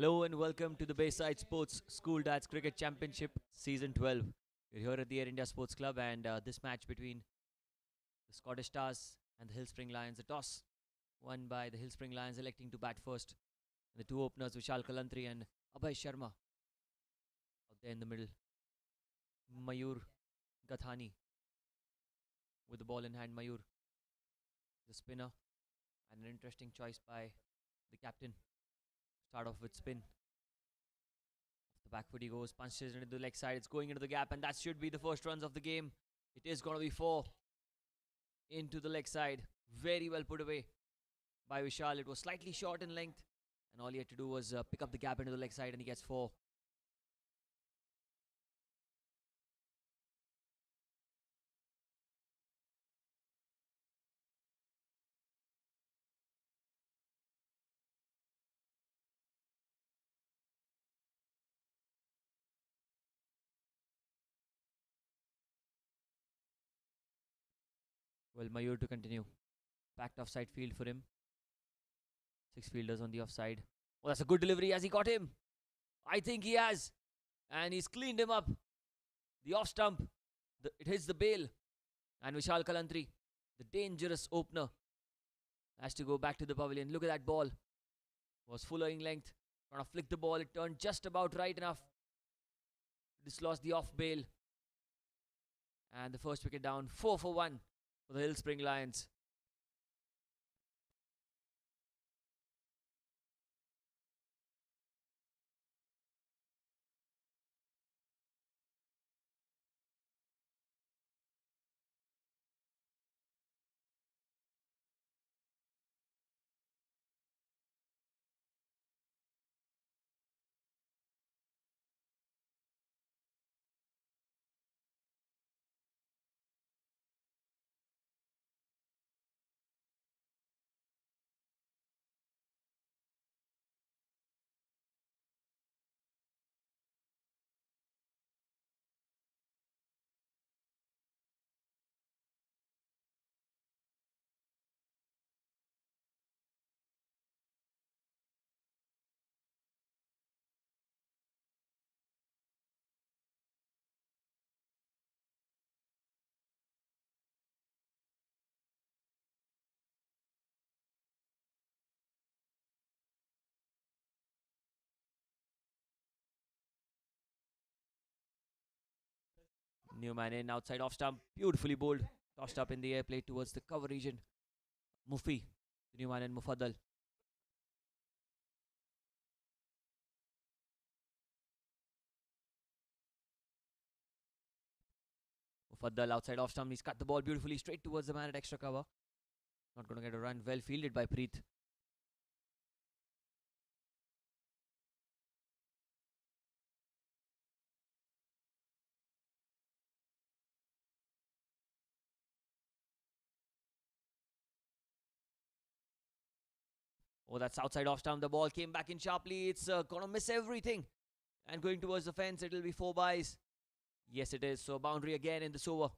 Hello and welcome to the Bayside Sports School Dads Cricket Championship Season 12. We're here at the Air India Sports Club and this match between the Scottish Stars and the Hillspring Lions. A toss won by the Hillspring Lions electing to bat first. And the two openers, Vishal Kalantri and Abhay Sharma. Out there in the middle. Mayur Gathani with the ball in hand. Mayur, the spinner, and an interesting choice by the captain. Start off with spin. Off the back foot he goes, punches into the leg side. It's going into the gap, and that should be the first runs of the game. It is going to be 4 into the leg side. Very well put away by Vishal. It was slightly short in length, and all he had to do was pick up the gap into the leg side, and he gets 4. Well, Mayur to continue. Packed offside field for him. 6 fielders on the offside. Oh, that's a good delivery. Has he got him? I think he has. And he's cleaned him up. The off stump. It hits the bail. And Vishal Kalantri, the dangerous opener, has to go back to the pavilion. Look at that ball. Was fuller in length. Trying to flick the ball. It turned just about right enough to dislodge the off bail. And the first wicket down. 4 for 1 for the Hillspring Lions. New man in, outside off stump, beautifully bowled, tossed up in the air, played towards the cover region. Mufi, the new man in, Mufaddal. Mufaddal outside off stump, he's cut the ball beautifully straight towards the man at extra cover. Not going to get a run, well fielded by Preet. Oh, that's outside off stump. The ball came back in sharply. It's going to miss everything. And going towards the fence, it'll be 4 byes. Yes, it is. So boundary again in this over.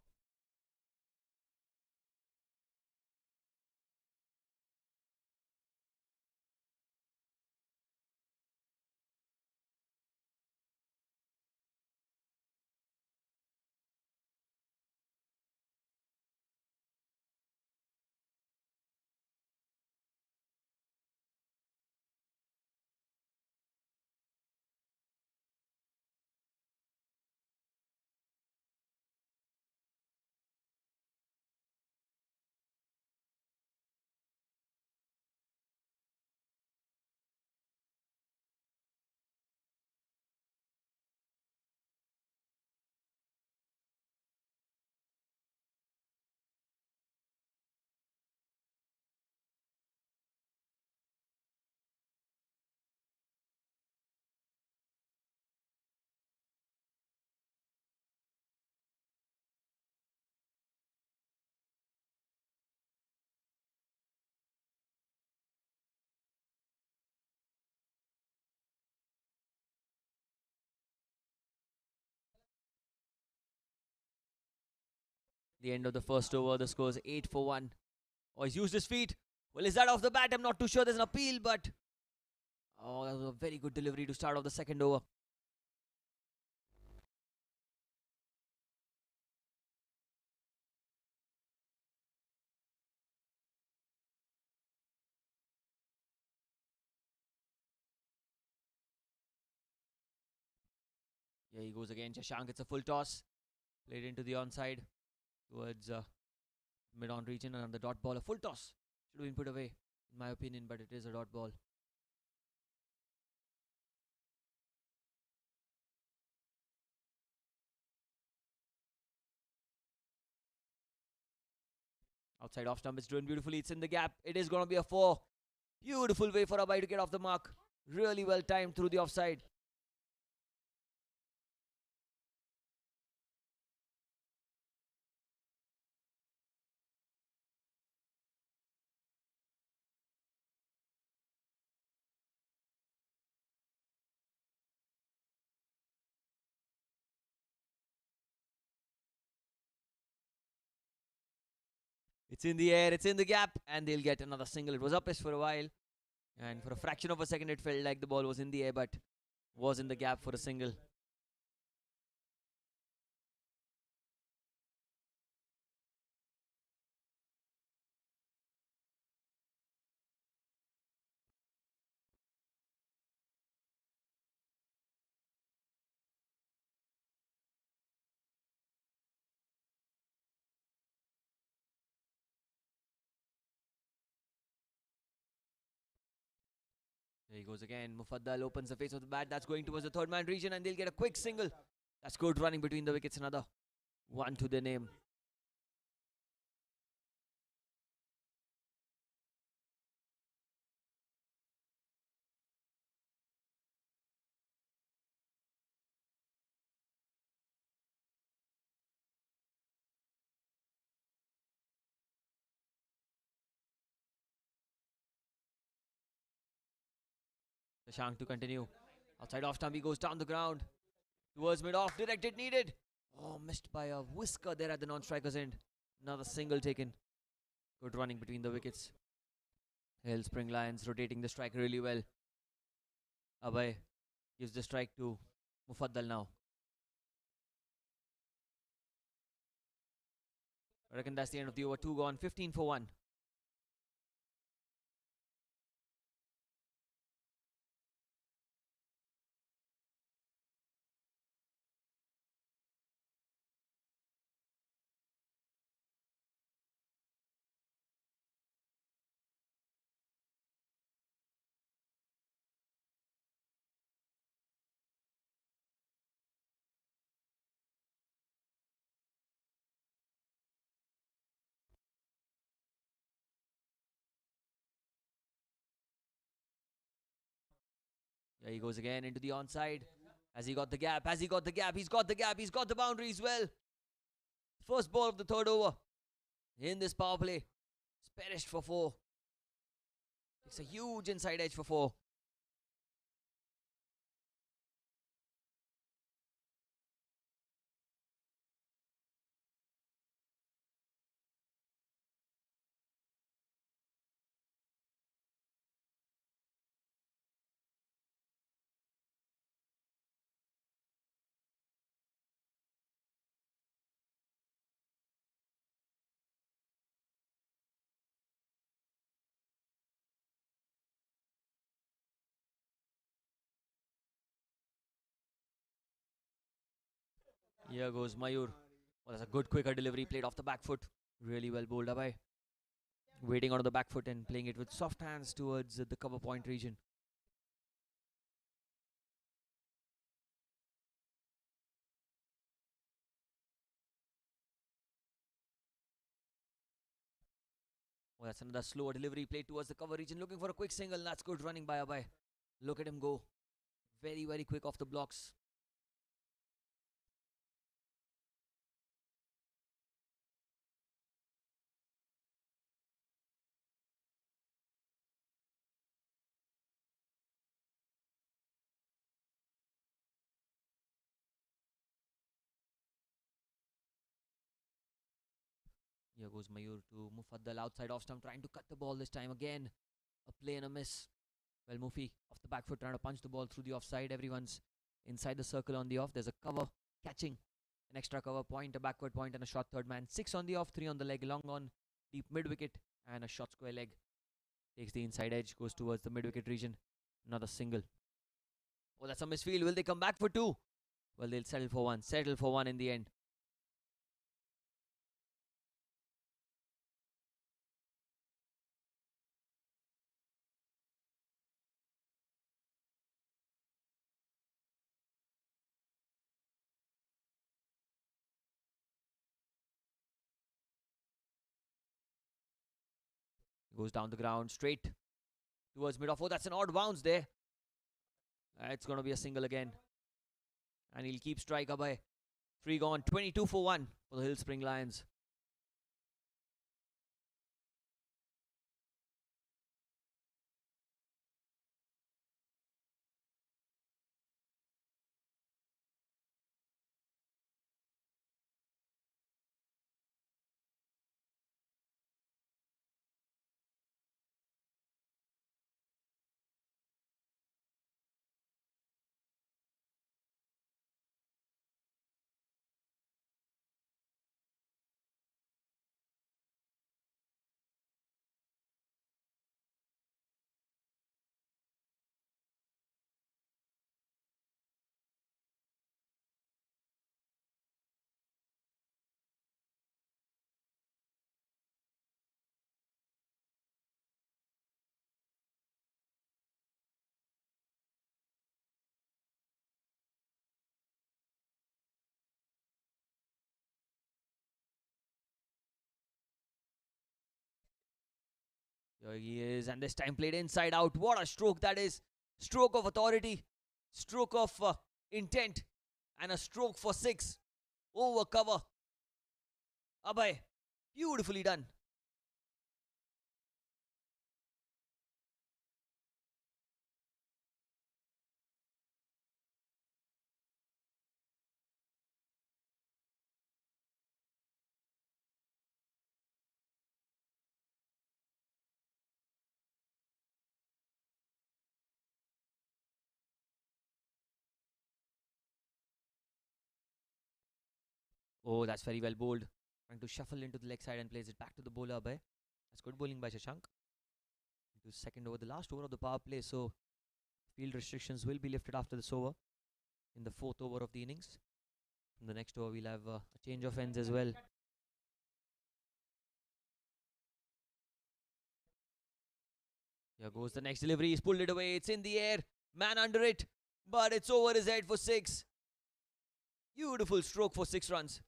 The end of the first over, the score is 8 for 1. Oh, he's used his feet. Well, is that off the bat? I'm not too sure. There's an appeal, but Oh, that was a very good delivery to start off the second over. Yeah, he goes again. Shashank, it's a full toss. Played into the onside towards mid-on region and the dot ball. A full toss. Should have been put away, in my opinion, but it is a dot ball. Outside off stump, it's doing beautifully. It's in the gap. It is going to be a 4. Beautiful way for Abai to get off the mark. Really well timed through the offside. It's in the air, it's in the gap, and they'll get another single. It was up for a while, and for a fraction of a second, it felt like the ball was in the air, but was in the gap for a single. There he goes again. Mufaddal opens the face of the bat. That's going towards the third man region, and they'll get a quick single. That's good running between the wickets. Another one to their name. Shashank to continue. Outside off stump, he goes down the ground towards mid off. Directed needed. Oh, missed by a whisker there at the non-striker's end. Another single taken. Good running between the wickets. Hillspring Lions rotating the strike really well. Abhay gives the strike to Mufaddal now. I reckon that's the end of the over. 2 gone. 15 for 1. Yeah, he goes again into the onside. Has he got the gap? Has he got the gap? He's got the gap. He's got the boundary as well. First ball of the third over in this power play. It's perished for 4. It's a huge inside edge for 4. Here goes Mayur. Well, that's a good quicker delivery played off the back foot. Really well bowled by. Waiting on the back foot and playing it with soft hands towards the cover point region. Oh, that's another slower delivery played towards the cover region. Looking for a quick single. That's good running by Abhay. Look at him go. Very, very quick off the blocks. Here goes Mayur to Mufaddal outside off stump, trying to cut the ball this time again. A play and a miss. Well, Mufi off the back foot trying to punch the ball through the offside. Everyone's inside the circle on the off. There's a cover catching an extra cover point, a backward point, and a short third man. 6 on the off, 3 on the leg, long on deep mid wicket, and a short square leg. Takes the inside edge, goes towards the mid wicket region. Another single. Oh, that's a misfield. Will they come back for 2? Well, they'll settle for 1. Settle for 1 in the end. Goes down the ground straight towards mid off. Oh, that's an odd bounce there. It's going to be a single again. And he'll keep strike away. 3 gone. 22 for 1 for the Hillspring Lions. Here he is, and this time played inside out. What a stroke that is! Stroke of authority, stroke of intent, and a stroke for 6. Over cover. Abhay, beautifully done. Oh, that's very well bowled. Trying to shuffle into the leg side and plays it back to the bowler, Abhay. That's good bowling by Shashank. Into second over, the last over of the power play, so field restrictions will be lifted after this over in the 4th over of the innings. From the next over, we'll have a change of ends as well. Here goes the next delivery. He's pulled it away. It's in the air. Man under it. But it's over his head for 6. Beautiful stroke for 6 runs.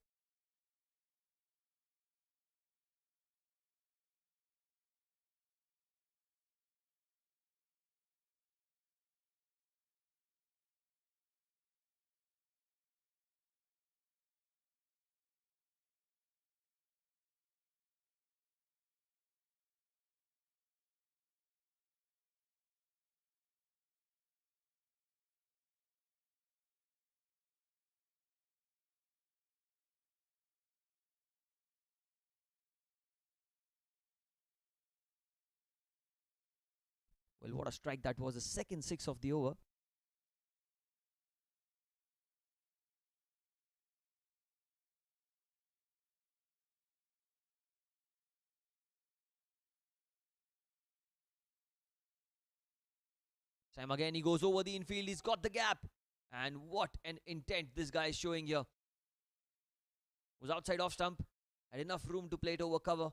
Well, what a strike that was. The second 6 of the over. Time again, he goes over the infield. He's got the gap. And what an intent this guy is showing here. Was outside off stump. Had enough room to play it over cover.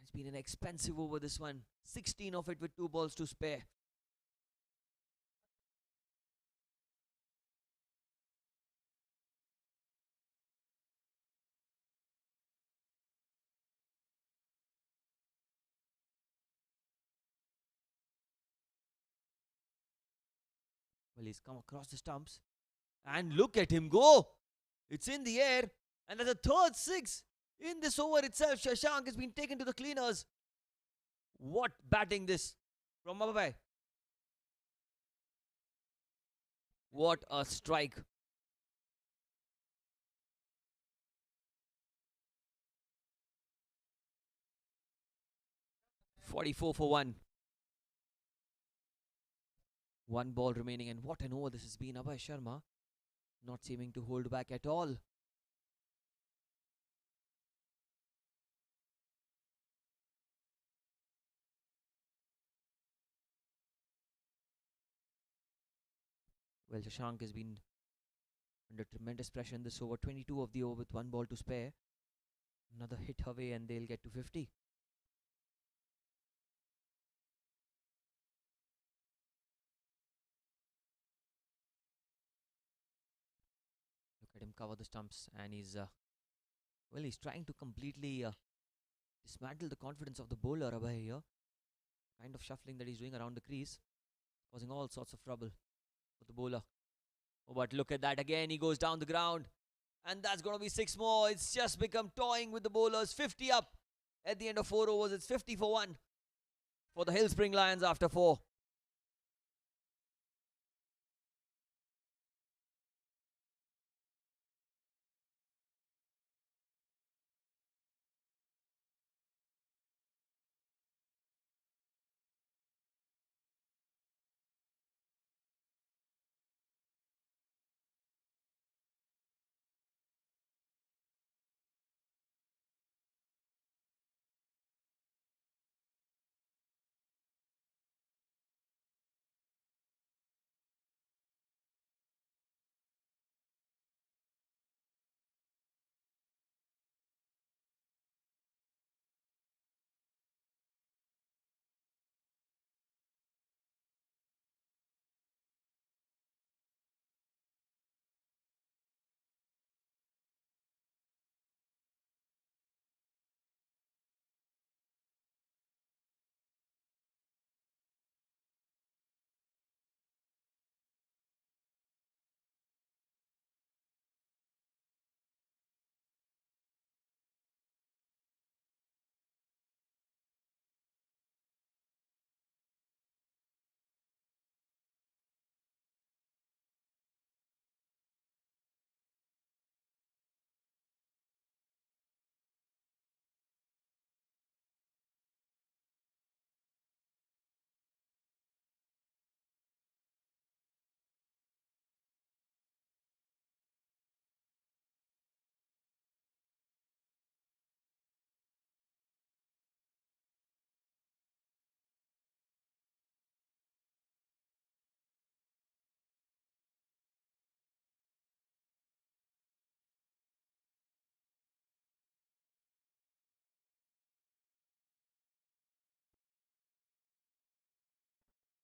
It's been an expensive over, this one. 16 of it with 2 balls to spare. Well, he's come across the stumps. And look at him go. It's in the air. And there's a third 6. In this over itself, Shashank has been taken to the cleaners. What batting this from Abhay. What a strike. .44 for 1. One ball remaining, and what an over this has been. Abhay Sharma not seeming to hold back at all. Look Well, Shashank has been under tremendous pressure in this over. 22 of the over with one ball to spare. Another hit away and they'll get to 50. Look at him cover the stumps, and he's trying to completely dismantle the confidence of the bowler Abhay here. Kind of shuffling that he's doing around the crease, causing all sorts of trouble for the bowler. Oh, but look at that again. He goes down the ground. And that's going to be 6 more. It's just become toying with the bowlers. 50 up at the end of 4 overs. It's 50 for 1 for the Hillspring Lions after 4.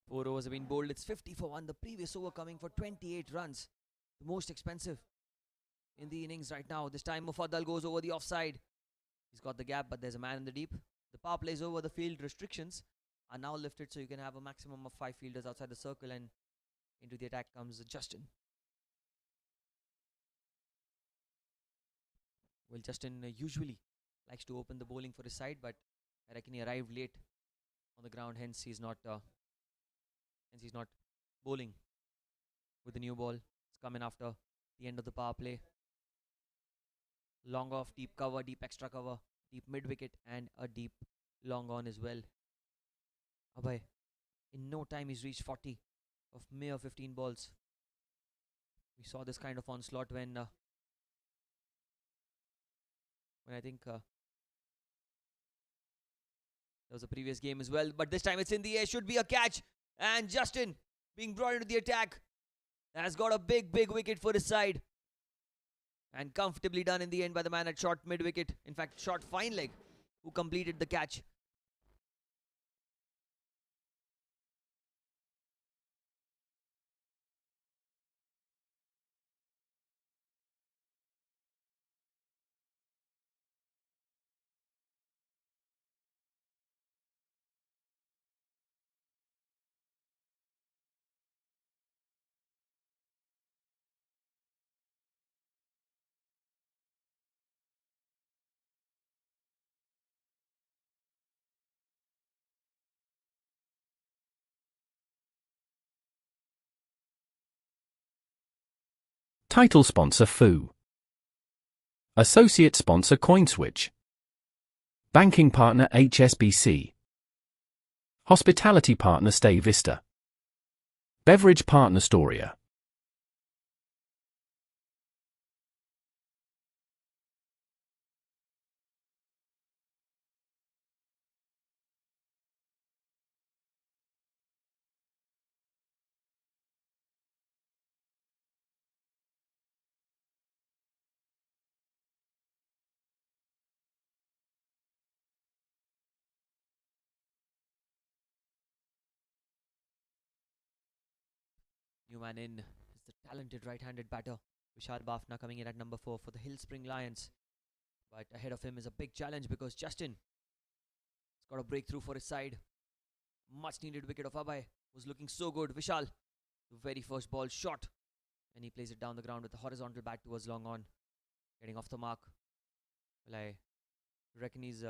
Four overs have been bowled. It's 50 for 1. The previous over coming for 28 runs. The most expensive in the innings right now. This time Mufaddal goes over the offside. He's got the gap, but there's a man in the deep. The power plays over. The field restrictions are now lifted, so you can have a maximum of 5 fielders outside the circle, and into the attack comes Justin. Well, Justin usually likes to open the bowling for his side, but I reckon he arrived late on the ground, hence he's not bowling with the new ball. It's coming after the end of the power play. Long off, deep cover, deep extra cover, deep mid wicket, and a deep long on as well. Abhay, in no time he's reached 40 of mere 15 balls. We saw this kind of onslaught when I think there was a previous game as well, but this time it's in the air. Should be a catch, and Justin being brought into the attack has got a big wicket for his side, and comfortably done in the end by the man at short mid wicket. In fact, short fine leg, who completed the catch. Title sponsor FU. Associate sponsor CoinSwitch. Banking partner HSBC. Hospitality partner Stay Vista. Beverage partner Storia. New man in is the talented right-handed batter Vishal Bafna coming in at number 4 for the Hillspring Lions. But ahead of him is a big challenge because Justin has got a breakthrough for his side. Much needed wicket of Abhay was looking so good. Vishal, the very first ball shot, and he plays it down the ground with a horizontal bat towards long on, getting off the mark. Well, I reckon he's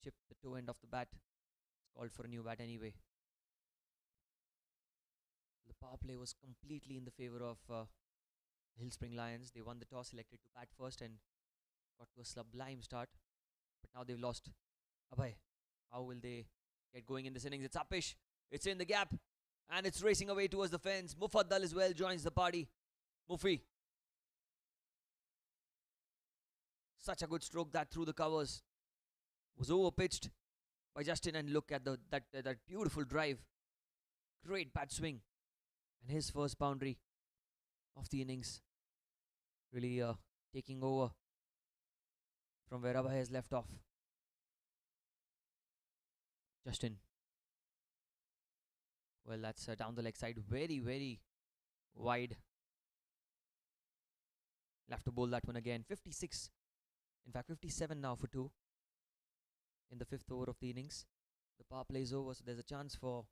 chipped the toe end of the bat. It's called for a new bat anyway. The power play was completely in the favor of Hillspring Lions. They won the toss, selected to bat first, and got to a sublime start. But now they've lost. Abhay, how will they get going in this innings? It's Upish. It's in the gap. And it's racing away towards the fence. Mufaddal as well joins the party. Mufi. Such a good stroke that through the covers. Was overpitched by Justin. And look at that beautiful drive. Great bat swing. And his first boundary of the innings. Really taking over from where Abhay has left off. Justin. Well, that's down the leg side. Very, very wide. He'll have to bowl that one again. 56. In fact, 57 now for 2. In the 5th over of the innings. The power play is over, so there's a chance for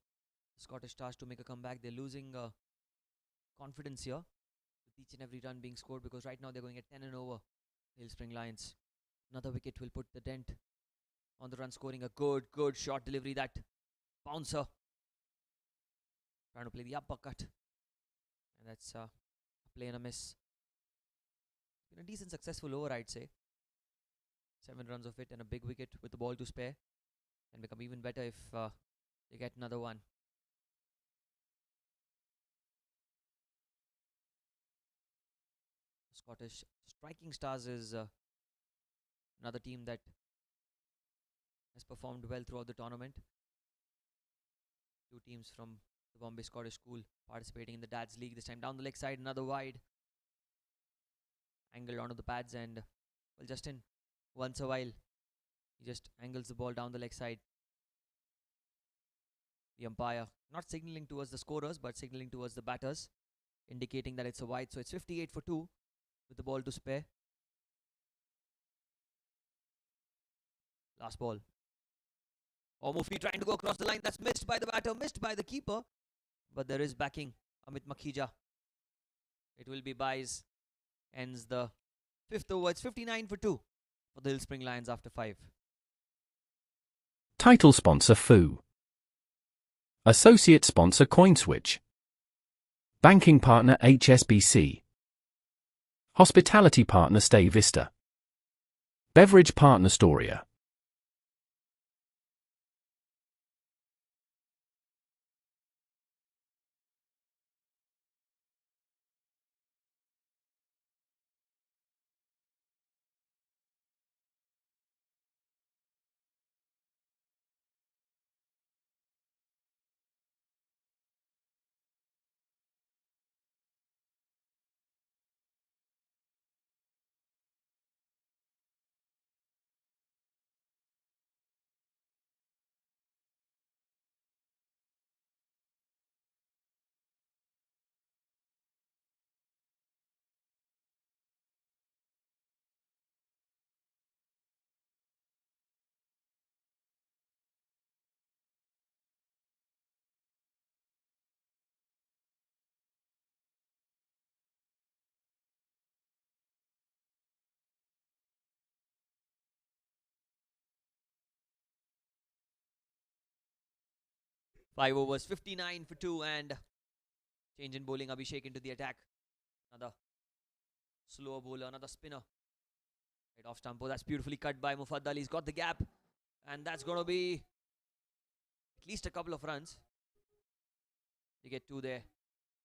the Scottish Stars to make a comeback. They're losing confidence here with each and every run being scored, because right now they're going at 10 and over. Hillspring Lions. Another wicket will put the dent on the run scoring. A good shot delivery. That bouncer trying to play the uppercut, and that's a play and a miss. It's been a decent successful over, I'd say. 7 runs of it and a big wicket with the ball to spare. Can become even better if they get another one. Scottish Striking Stars is another team that has performed well throughout the tournament. 2 teams from the Bombay Scottish School participating in the Dads League. This time down the leg side, another wide. Angled onto the pads, and well, Justin, once a while, he just angles the ball down the leg side. The umpire not signalling towards the scorers, but signalling towards the batters, indicating that it's a wide. So it's 58 for 2 with the ball to spare. Last ball. Oh, Mufi trying to go across the line. That's missed by the batter, missed by the keeper. But there is backing. Amit Makhija. It will be buys. Ends the 5th over. It's 59 for 2 for the Hillspring Lions after 5. Title sponsor FU. Associate sponsor CoinSwitch. Banking partner HSBC. Hospitality partner Stay Vista. Beverage partner Storia. Five overs, 59 for 2, and change in bowling. Abhishek into the attack. Another slower bowler, another spinner. Right off stump. That's beautifully cut by Mufaddal. He's got the gap, and that's going to be at least a couple of runs. They get 2 there.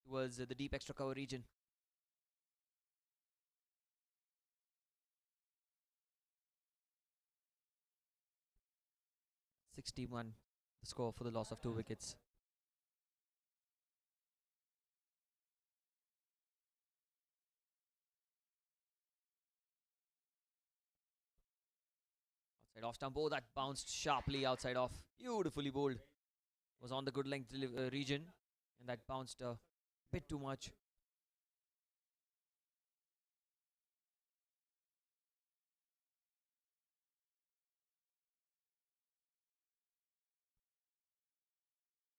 towards the deep extra cover region. .61 the score for the loss of 2 wickets. Outside off stump. Oh, that bounced sharply outside off. Beautifully bowled. Was on the good length region, and that bounced a bit too much.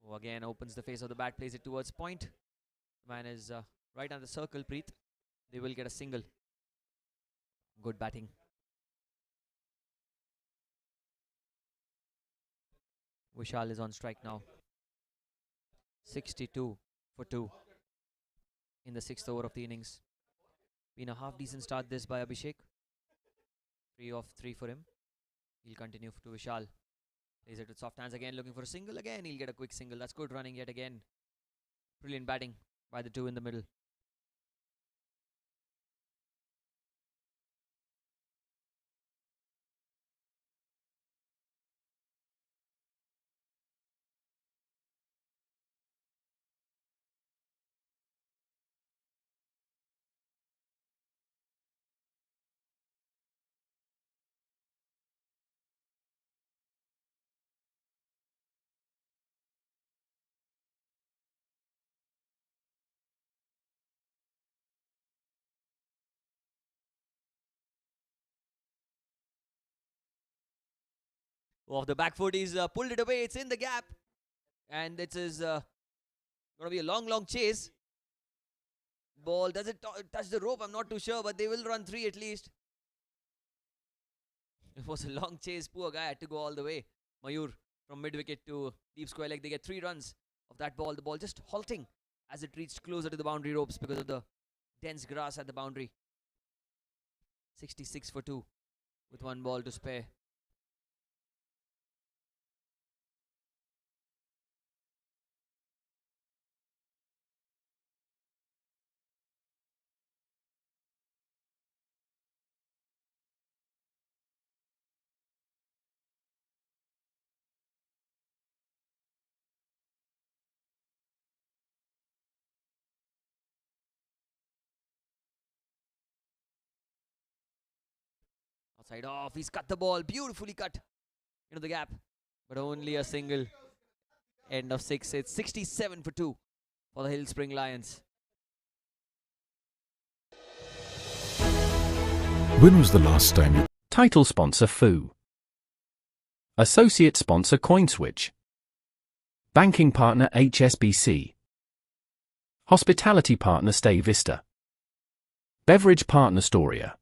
Oh, again opens the face of the bat, plays it towards point. The man is right on the circle, Preet. They will get a single. Good batting. Vishal is on strike now. 62 for 2 in the 6th over of the innings. Been a half decent start this by Abhishek. 3 of 3 for him. He'll continue to Vishal. Plays it with soft hands again, looking for a single. Again, he'll get a quick single. That's good running yet again. Brilliant batting by the 2 in the middle. Off the back foot, he's pulled it away. It's in the gap. And it is going to be a long chase. Ball, does it touch the rope? I'm not too sure, but they will run 3 at least. It was a long chase. Poor guy had to go all the way. Mayur from mid-wicket to deep square leg. They get 3 runs of that ball. The ball just halting as it reached closer to the boundary ropes because of the dense grass at the boundary. 66 for 2 with 1 ball to spare. Outside off, he's cut the ball, beautifully cut into the gap, but only a single. End of 6. It's 67 for 2 for the Hillspring Lions. When was the last time you... Title sponsor FU. Associate sponsor CoinSwitch. Banking partner HSBC. Hospitality partner Stay Vista. Beverage partner Storia.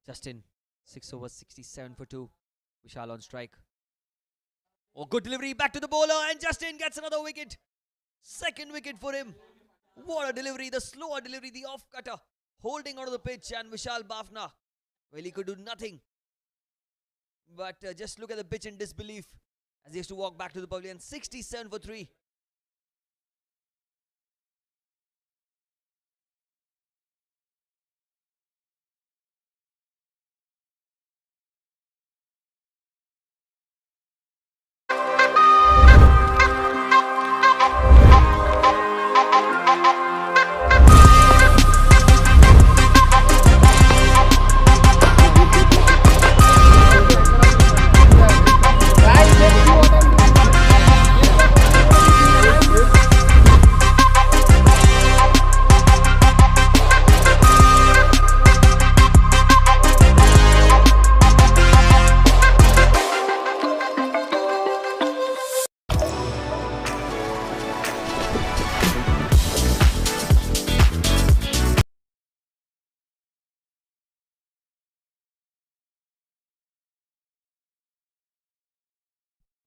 Justin, 6 overs, 67 for 2. Vishal on strike. Oh, good delivery back to the bowler, and Justin gets another wicket. 2nd wicket for him. What a delivery, the slower delivery, the off cutter, holding onto the pitch, and Vishal Bafna, well, he could do nothing. But just look at the pitch in disbelief as he has to walk back to the pavilion. 67 for 3.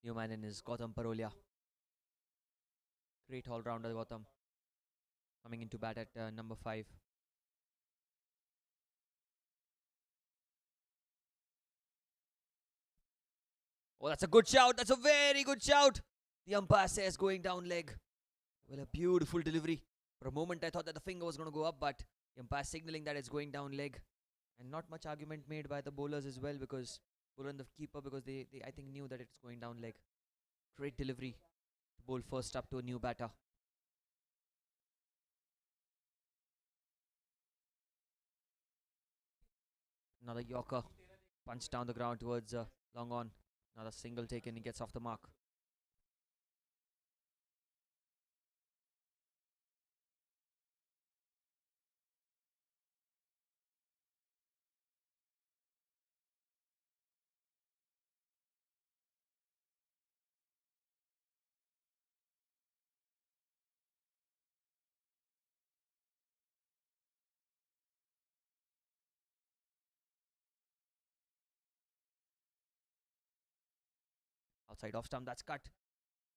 New man in is Gautam Parolia. Great all-rounder Gautam. Coming into bat at number 5. Oh, that's a good shout. That's a very good shout. The umpire says going down leg. Well, a beautiful delivery. For a moment, I thought that the finger was going to go up, but the umpire signaling that it's going down leg. And not much argument made by the bowlers as well, because bowler and the keeper, because they I think knew that it's going down leg. Great delivery to bowl first up to a new batter. Another Yorker punched down the ground towards long on. Another single taken. He gets off the mark. Outside off stump. That's cut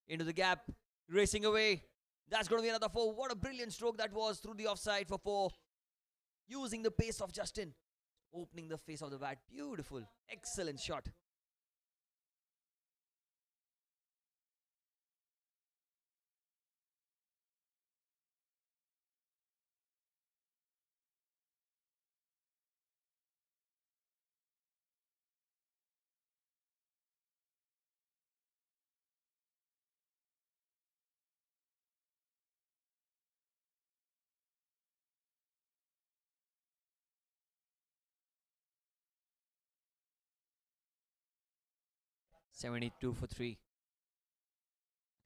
into the gap. Racing away. That's going to be another 4. What a brilliant stroke that was through the offside for 4. Using the pace of Justin. Opening the face of the bat. Beautiful. Excellent shot. .72 for 3.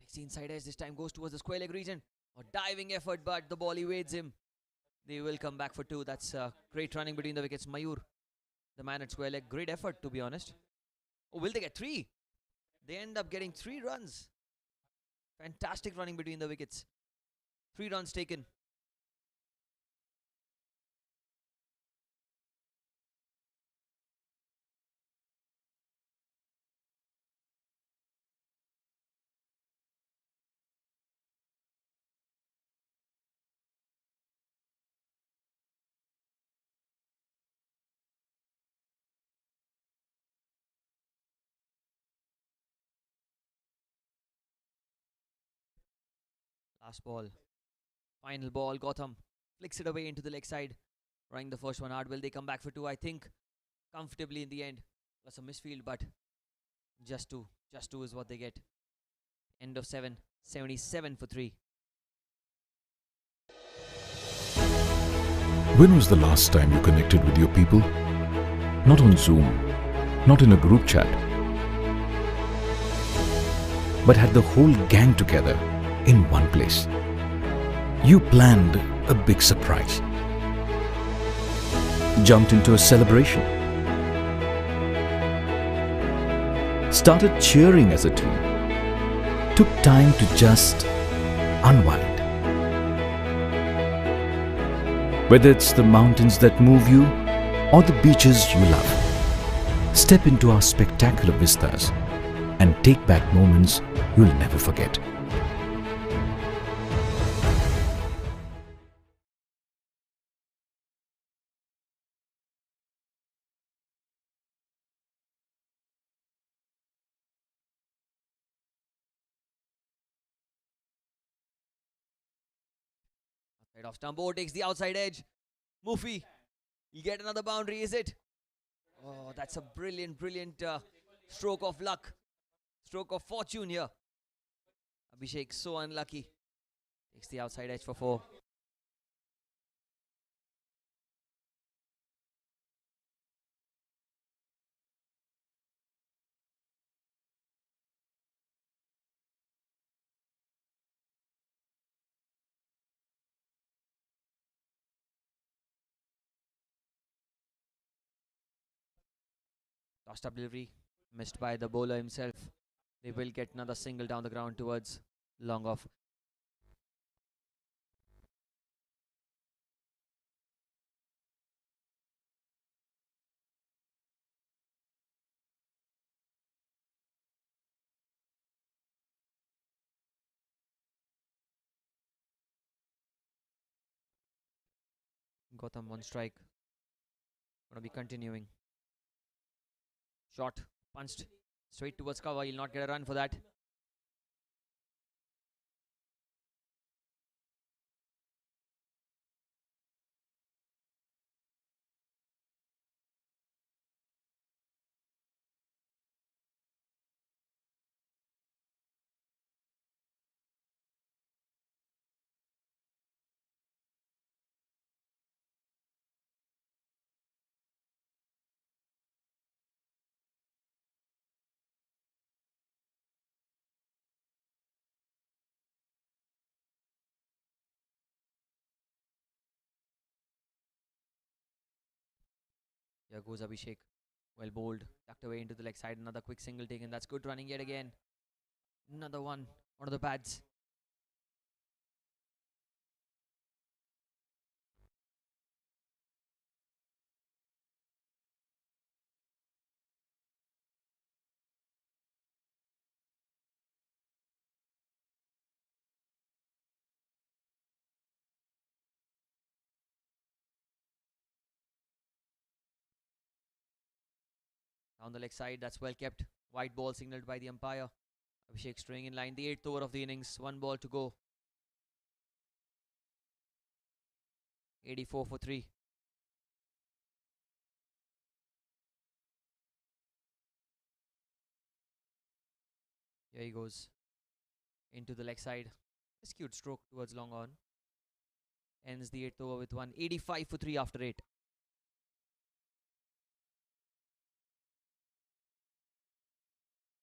Takes the inside edge. This time goes towards the square leg region. A diving effort, but the ball evades him. They will come back for 2. That's great running between the wickets. Mayur, the man at square leg. Great effort, to be honest. Oh, will they get 3? They end up getting 3 runs. Fantastic running between the wickets. 3 runs taken. Last ball. Final ball. Gautam flicks it away into the leg side. Running the first one hard. Will they come back for 2? I think comfortably in the end. Plus a misfield, but just 2. Just 2 is what they get. End of 7. 77 for 3. When was the last time you connected with your people? Not on Zoom, not in a group chat, but had the whole gang together in one place. You planned a big surprise, jumped into a celebration, started cheering as a team, took time to just unwind. Whether it's the mountains that move you or the beaches you love, step into our spectacular vistas and take back moments you'll never forget. Right off stump. Oh, takes the outside edge. Mufi, you get another boundary, is it? Oh, that's a brilliant, brilliant stroke of luck. Stroke of fortune here. Abhishek, so unlucky. Takes the outside edge for 4. Tossed up delivery. Missed by the bowler himself. They will get another single down the ground towards long off. Gotham on strike. Gonna be continuing. Shot. Punched. Straight towards cover. He'll not get a run for that. Here goes Abhishek. Well bowled. Tucked away into the leg side. Another quick single taken. That's good running yet again. Another one. One of the pads. Down the leg side. That's well kept. White ball signaled by the umpire. Abhishek staying in line. The 8th over of the innings. One ball to go. 84 for 3. Here he goes. Into the leg side. Just cute stroke towards long on. Ends the 8th over with 185 for 3 after 8.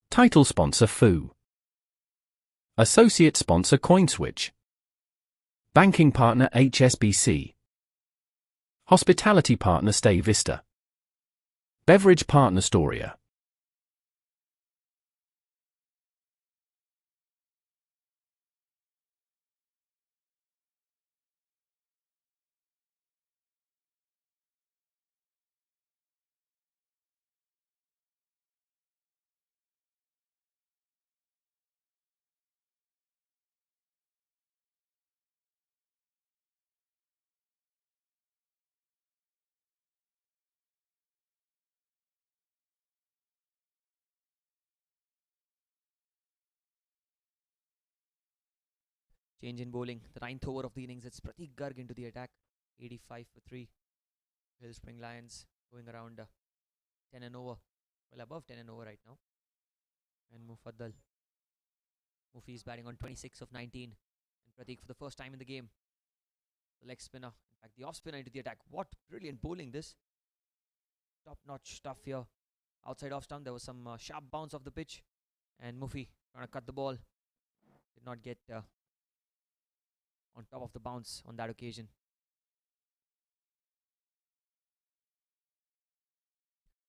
Title sponsor FU. Associate sponsor CoinSwitch. Banking partner HSBC. Hospitality partner Stay Vista. Beverage partner Storia. Change in bowling. The 9th over of the innings. It's Pratik Garg into the attack. 85 for 3. Hillspring Lions going around 10 and over. Well, above 10 and over right now. And Mufaddal. Mufi is batting on 26 of 19. And Pratik for the first time in the game. The leg spinner. In fact, the off spinner into the attack. What brilliant bowling this. Top notch stuff here. Outside off stump. There was some sharp bounce off the pitch. And Mufi trying to cut the ball. Did not get on top of the bounce on that occasion.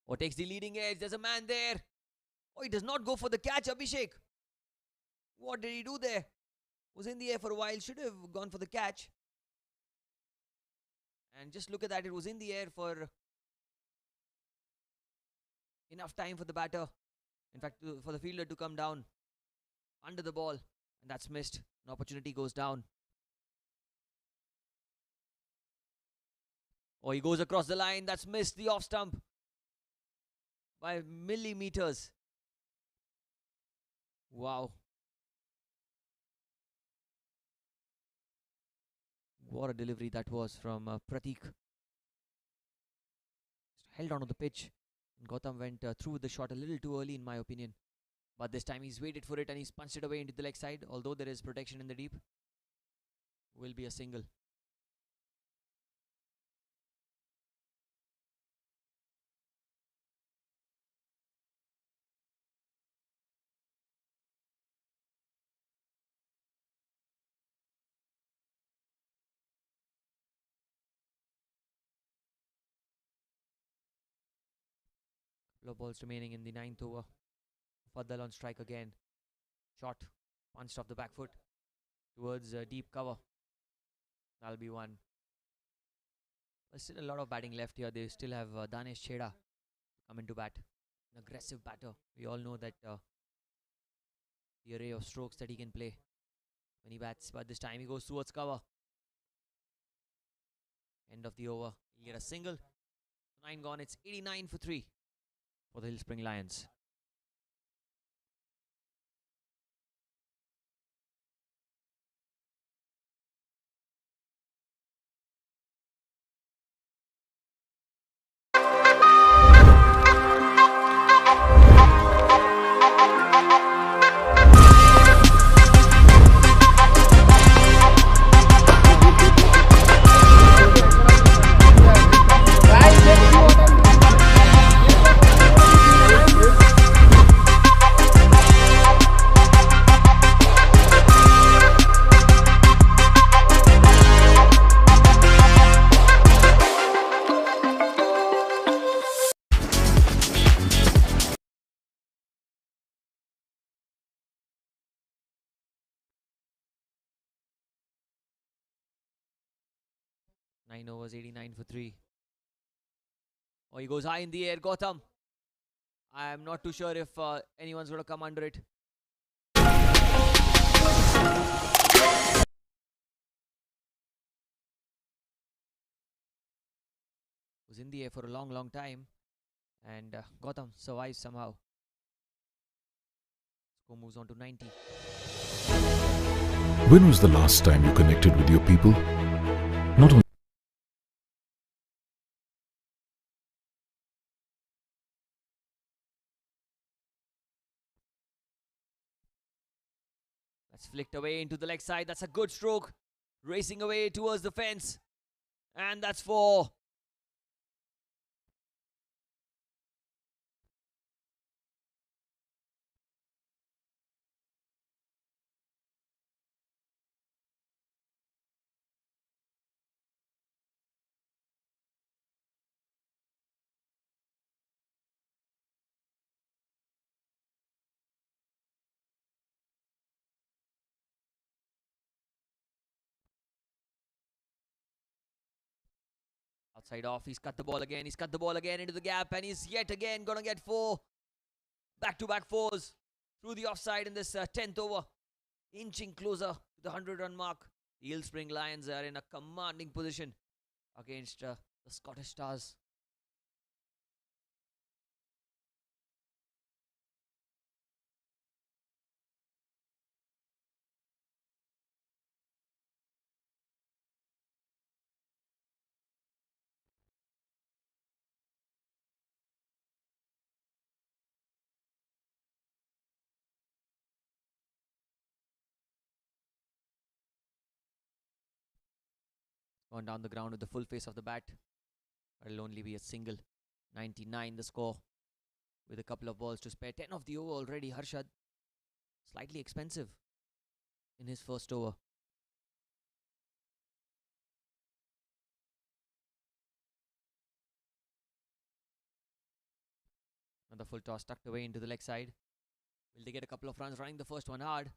Oh, takes the leading edge. There's a man there. Oh, he does not go for the catch, Abhishek. What did he do there? Was in the air for a while. Should have gone for the catch. And just look at that. It was in the air for enough time for the batter. In fact, for the fielder to come down under the ball. And that's missed. An opportunity goes down. Oh, he goes across the line. That's missed the off stump by millimeters. Wow. What a delivery that was from Pratik. Held on to the pitch. And Gautam went through with the shot a little too early in my opinion. But this time he's waited for it and he's punched it away into the leg side. Although there is protection in the deep. Will be a single. Couple of balls remaining in the 9th over. Faddal on strike again. Shot. Punched off the back foot. Towards deep cover. That'll be one. There's still a lot of batting left here. They still have Danesh Chheda come into bat. An aggressive batter. We all know that the array of strokes that he can play when he bats. But this time he goes towards cover. End of the over. He'll get a single. 9 gone. It's 89 for 3 for the Hillspring Lions. Nine overs, 89 for 3. Oh, he goes high in the air. Gautam. I'm not too sure if anyone's going to come under it. Was in the air for a long time. And Gautam survives somehow. Score moves on to 90. When was the last time you connected with your people? Not only That's flicked away into the leg side. That's a good stroke. Racing away towards the fence. And that's 4. Outside off, he's cut the ball again. He's cut the ball again into the gap, and he's yet again going to get 4. Back-to-back 4s through the offside in this 10th over. Inching closer to the 100-run mark. The Hillspring Lions are in a commanding position against the Scottish Stars. Gone down the ground with the full face of the bat. It'll only be a single. 99 the score. With a couple of balls to spare. 10 of the over already. Harshad slightly expensive in his first over. Another full toss tucked away into the leg side. Will they get a couple of runs running the first one hard?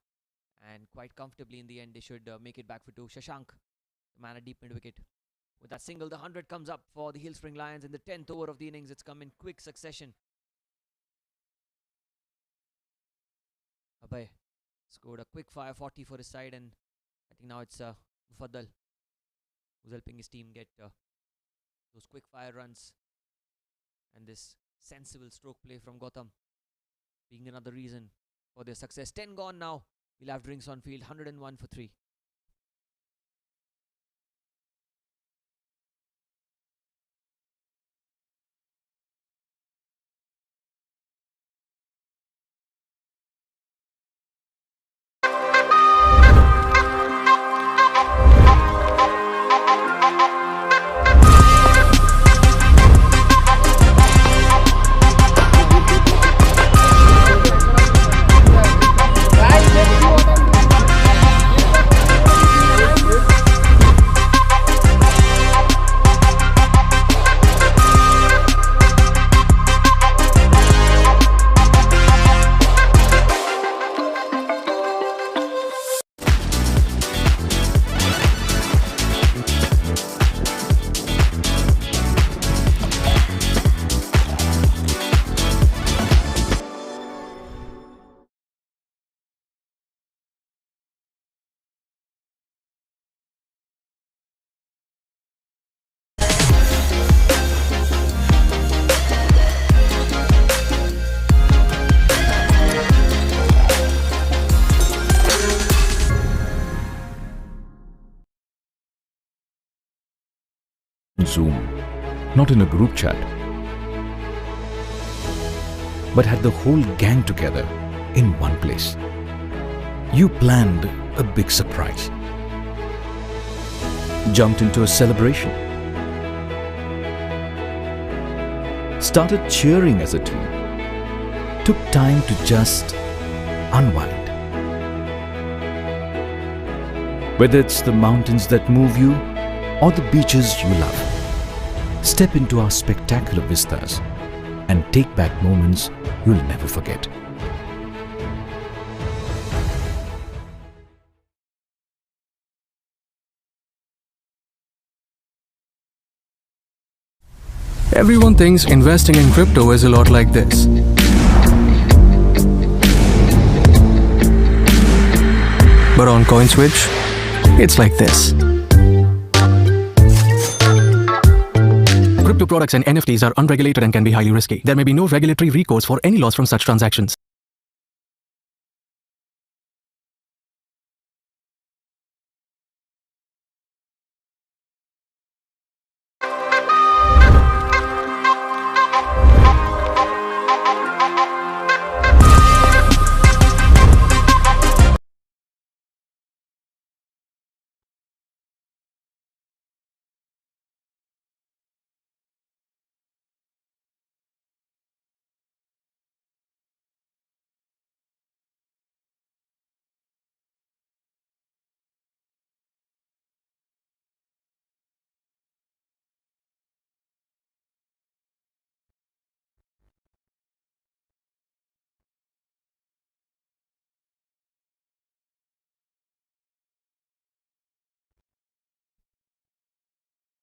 And quite comfortably in the end, they should make it back for 2. Shashank, the man at deep mid wicket. With that single, the 100 comes up for the Hillspring Lions in the 10th over of the innings. It's come in quick succession. Abhay scored a quick fire 40 for his side, and I think now it's Mufaddal who's helping his team get those quick fire runs, and this sensible stroke play from Gautam being another reason for their success. 10 gone now. We'll have drinks on field. 101 for 3. Zoom, not in a group chat, but had the whole gang together in one place. You planned a big surprise, jumped into a celebration, started cheering as a team, took time to just unwind. Whether it's the mountains that move you or the beaches you love, step into our spectacular vistas and take back moments you'll never forget. Everyone thinks investing in crypto is a lot like this. But on CoinSwitch, it's like this. Crypto products and NFTs are unregulated and can be highly risky. There may be no regulatory recourse for any loss from such transactions.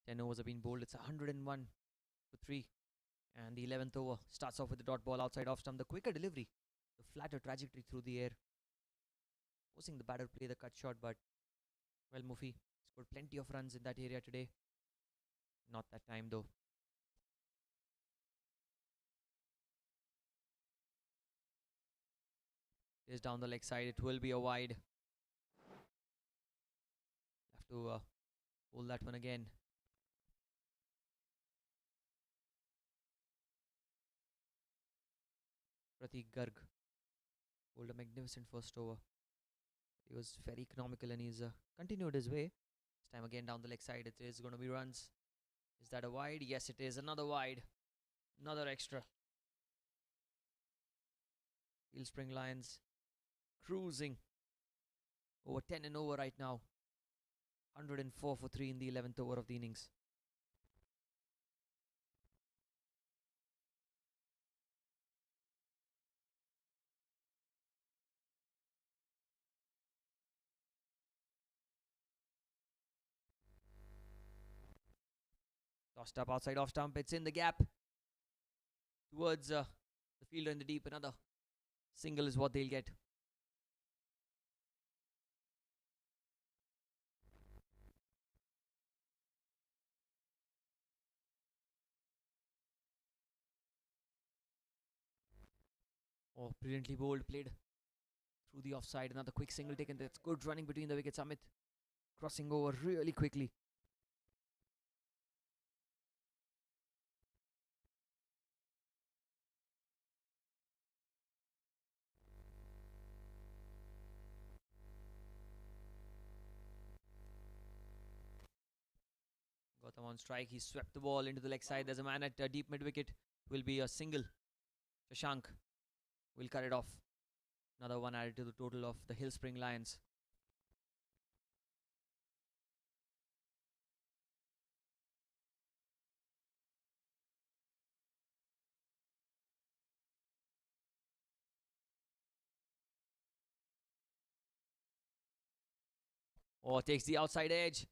Ten overs have been bowled. It's 101 for 3. And the 11th over starts off with the dot ball outside off stump. The quicker delivery, the flatter trajectory through the air, forcing the batter to play the cut shot. But, well, Mufi scored plenty of runs in that area today. Not that time, though. It is down the leg side. It will be a wide. Have to hold that one again. Pratik Garg bowled a magnificent first over. He was very economical and he's continued his way. This time again down the leg side. It is going to be runs. Is that a wide? Yes, it is. Another wide. Another extra. Hillspring Lions cruising over 10 and over right now. 104 for 3 in the 11th over of the innings. Tossed up outside off stump. It's in the gap towards the fielder in the deep. Another single is what they'll get. Oh, brilliantly bowled, played through the offside. Another quick single taken. That's good running between the wickets. Amit crossing over really quickly. Gautam on strike. He swept the ball into the leg side. There's a man at deep mid wicket. Will be a single. Shashank will cut it off. Another one added to the total of the Hillspring Lions. Oh, takes the outside edge.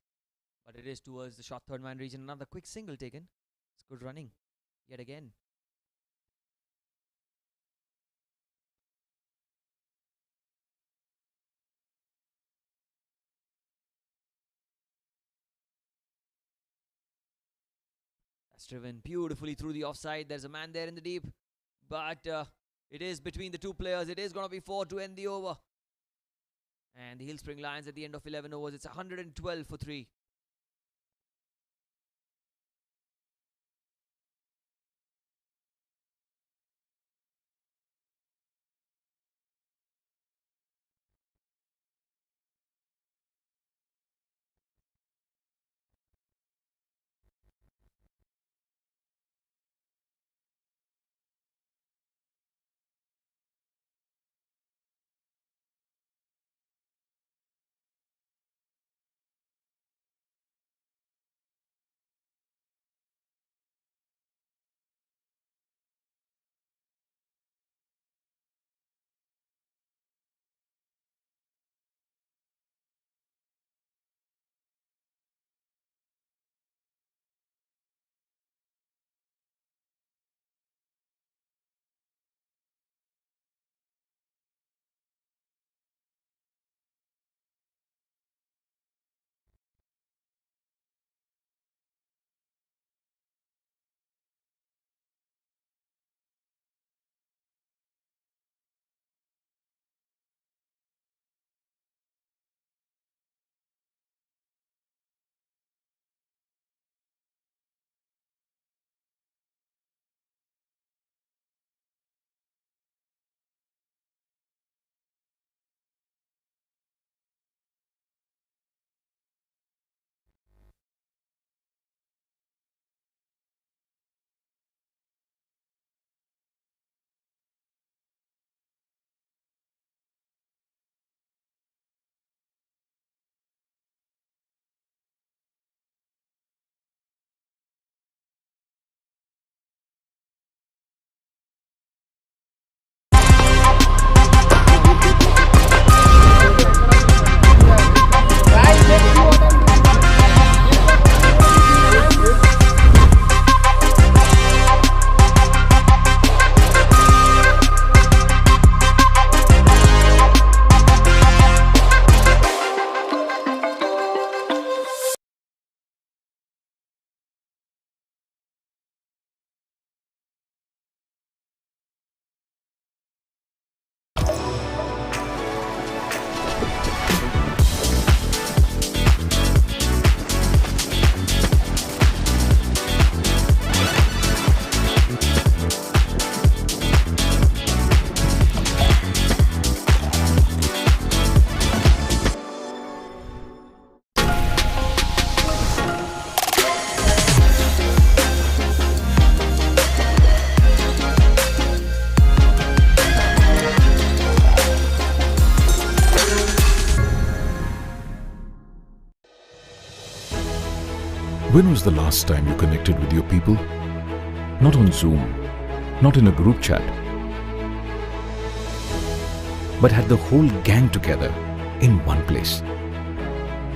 But it is towards the short third man region. Another quick single taken. It's good running. Yet again. That's driven beautifully through the offside. There's a man there in the deep. But it is between the two players. It is going to be 4 to end the over. And the Hillspring Lions at the end of 11 overs. It's 112 for 3. When was the last time you connected with your people? Not on Zoom, not in a group chat, but had the whole gang together in one place.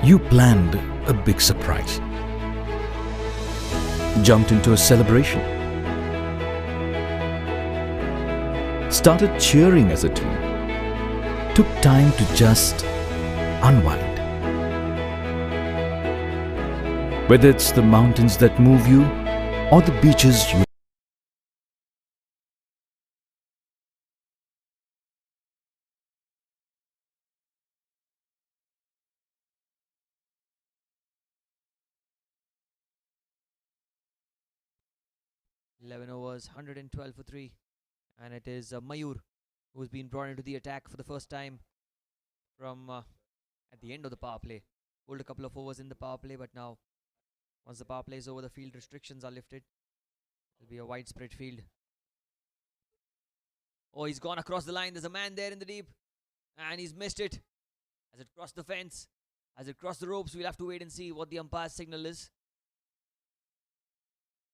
You planned a big surprise, jumped into a celebration, started cheering as a team, took time to just unwind. Whether it's the mountains that move you or the beaches you 11 overs, 112 for 3. And it is Mayur who's been brought into the attack for the first time from at the end of the power play. Pulled a couple of overs in the power play, but now once the power play is over, the field restrictions are lifted. It'll be a widespread field. Oh, he's gone across the line. There's a man there in the deep. And he's missed it. Has it crossed the fence? Has it crossed the ropes? We'll have to wait and see what the umpire's signal is.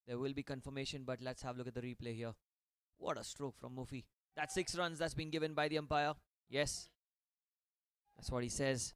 There will be confirmation, but let's have a look at the replay here. What a stroke from Mufi. That's 6 runs that's been given by the umpire. Yes. That's what he says.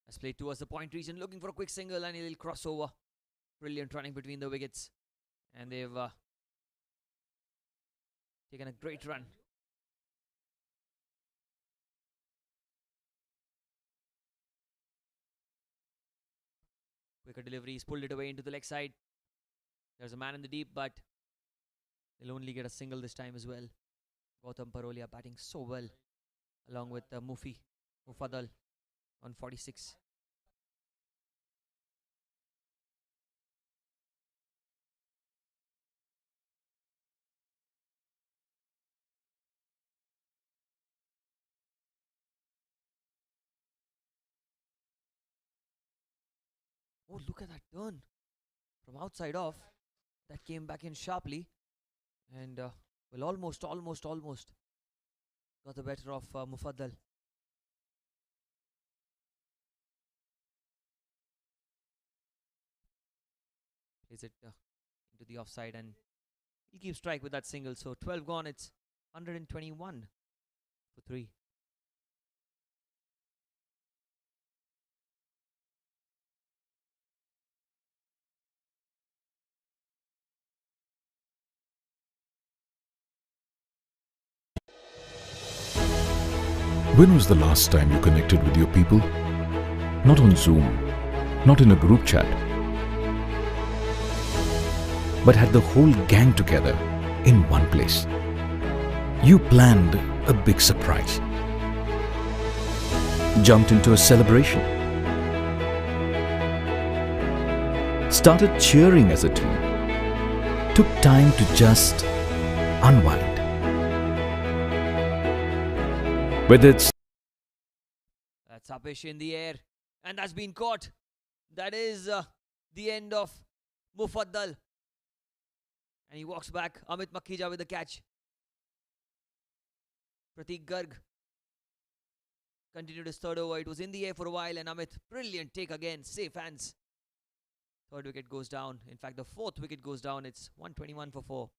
Has played towards the point region, looking for a quick single, and he'll cross over. Brilliant running between the wickets. And they've taken a great run. Quicker delivery, he's pulled it away into the leg side. There's a man in the deep, but they'll only get a single this time as well. Gautam Parolia batting so well, along with Mufaddal on 46. Oh, look at that turn from outside off. That came back in sharply. And, well, almost got the better of Mufaddal. Plays it into the offside, and he'll keep strike with that single. So 12 gone, it's 121 for 3. When was the last time you connected with your people? Not on Zoom, not in a group chat, but had the whole gang together in one place. You planned a big surprise, jumped into a celebration, started cheering as a team, took time to just unwind. Whether it's That's Apish in the air, and that's been caught. That is the end of Mufaddal. And he walks back. Amit Makhija with the catch. Prateek Garg continued his third over. It was in the air for a while, and Amit, brilliant take again. Safe hands. Third wicket goes down. In fact, the fourth wicket goes down. It's 121 for 4.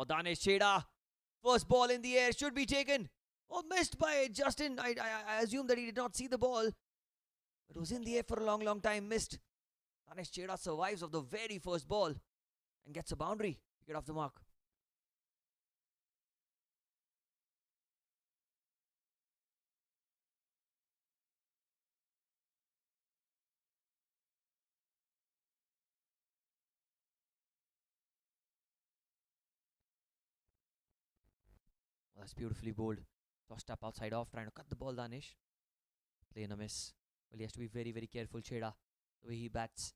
or Danesh Chheda. First ball in the air should be taken. Oh, missed by Justin. I assume that he did not see the ball. It was in the air for a long time. Missed. Danesh Chheda survives of the very first ball and gets a boundary. Wicket off the mark. Oh, that's beautifully bowled. Tossed up outside off, trying to cut the ball, Danish. Play in a miss. Well, he has to be very careful, Chheda, the way he bats.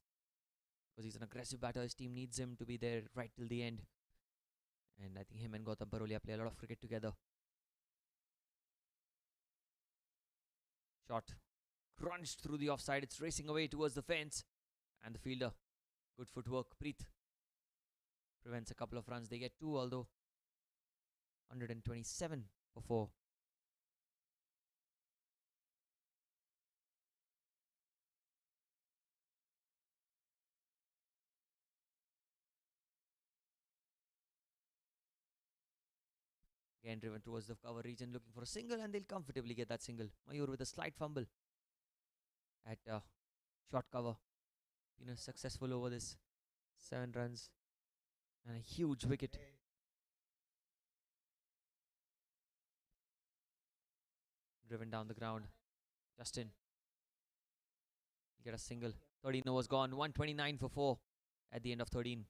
Because he's an aggressive batter. His team needs him to be there right till the end. And I think him and Gautam Parolia play a lot of cricket together. Shot crunched through the offside. It's racing away towards the fence. And the fielder, good footwork, Preet, prevents a couple of runs. They get 2, although 127 for 4. Again driven towards the cover region, looking for a single, and they'll comfortably get that single. Mayur with a slight fumble at short cover. Been successful over this. 7 runs and a huge wicket. Driven down the ground. Justin. Get a single. 13 overs gone. 129 for 4 at the end of 13.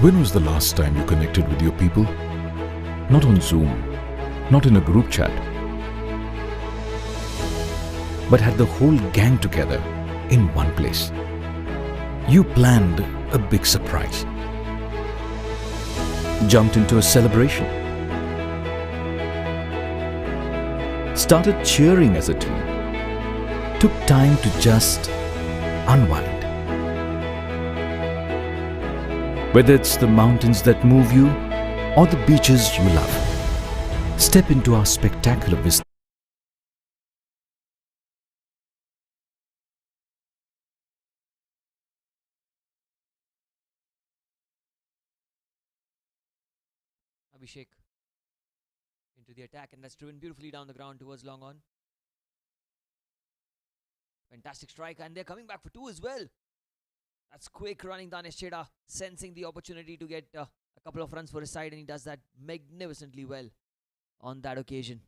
When was the last time you connected with your people? Not on Zoom, not in a group chat, but had the whole gang together in one place. You planned a big surprise, jumped into a celebration, started cheering as a team, took time to just unwind. Whether it's the mountains that move you or the beaches you love, step into our spectacular vista. Abhishek into the attack, and that's driven beautifully down the ground towards long on. Fantastic strike, and they're coming back for 2 as well. That's quick running, Danesh Chheda, sensing the opportunity to get a couple of runs for his side, and he does that magnificently well on that occasion.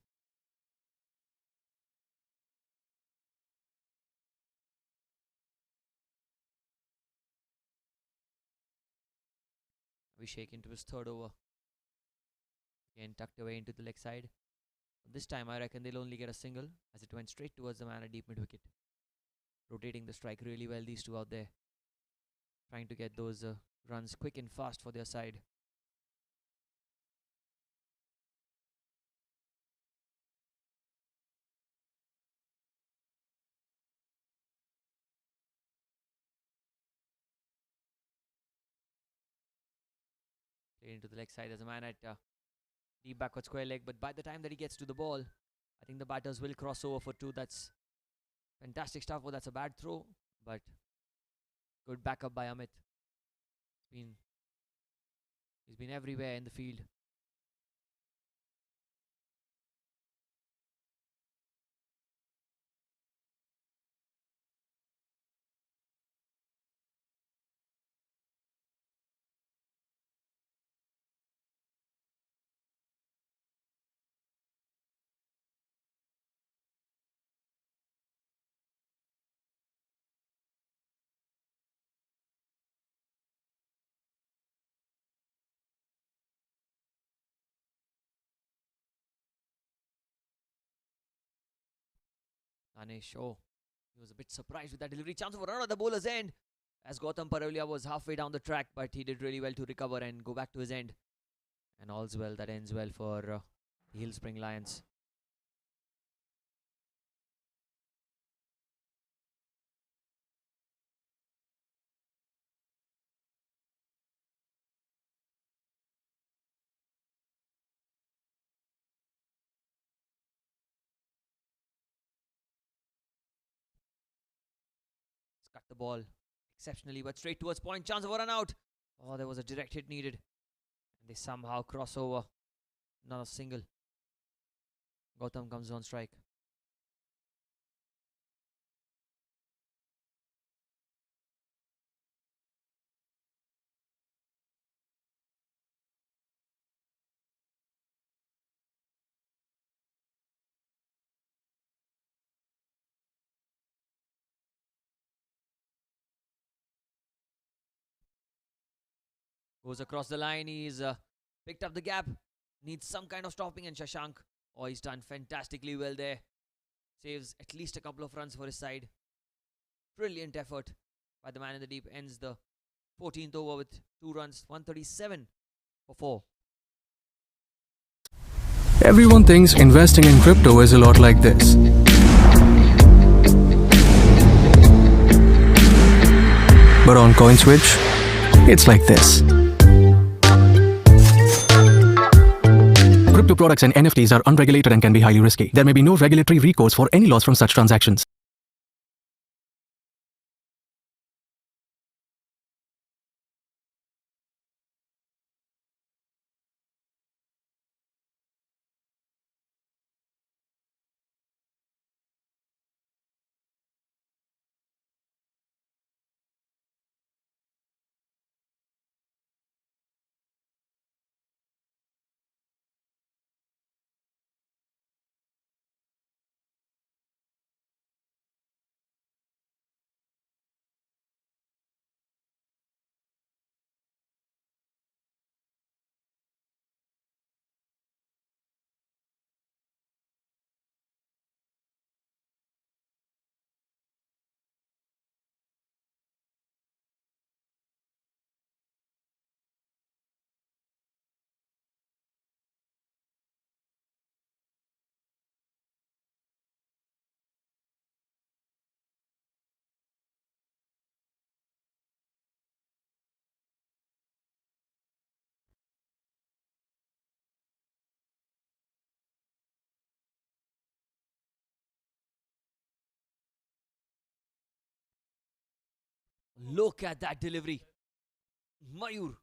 Abhishek into his 3rd over. Again tucked away into the leg side. This time I reckon they'll only get a single, as it went straight towards the man at deep mid wicket. Rotating the strike really well, these two out there. Trying to get those runs quick and fast for their side. Played into the leg side. There's a man at deep backward square leg, but by the time that he gets to the ball, I think the batters will cross over for 2. That's fantastic stuff. Oh, that's a bad throw, but good backup by Amit. He's been everywhere in the field. Danesh, oh, he was a bit surprised with that delivery. Chance of a run at the bowler's end, as Gautam Parolia was halfway down the track, but he did really well to recover and go back to his end. And all's well that ends well for the Hillspring Lions. cut the ball exceptionally, but straight towards point. Chance of a run out. Oh, there was a direct hit needed. And they somehow cross over. Another single. Gautam comes on strike. Goes across the line. He's picked up the gap. Needs some kind of stopping, and Shashank, oh, he's done fantastically well there. Saves at least a couple of runs for his side. Brilliant effort by the man in the deep. Ends the 14th over with 2 runs, 137 for 4. Everyone thinks investing in crypto is a lot like this. But on CoinSwitch, it's like this. Crypto products and NFTs are unregulated and can be highly risky. There may be no regulatory recourse for any loss from such transactions. Look at that delivery. Mayur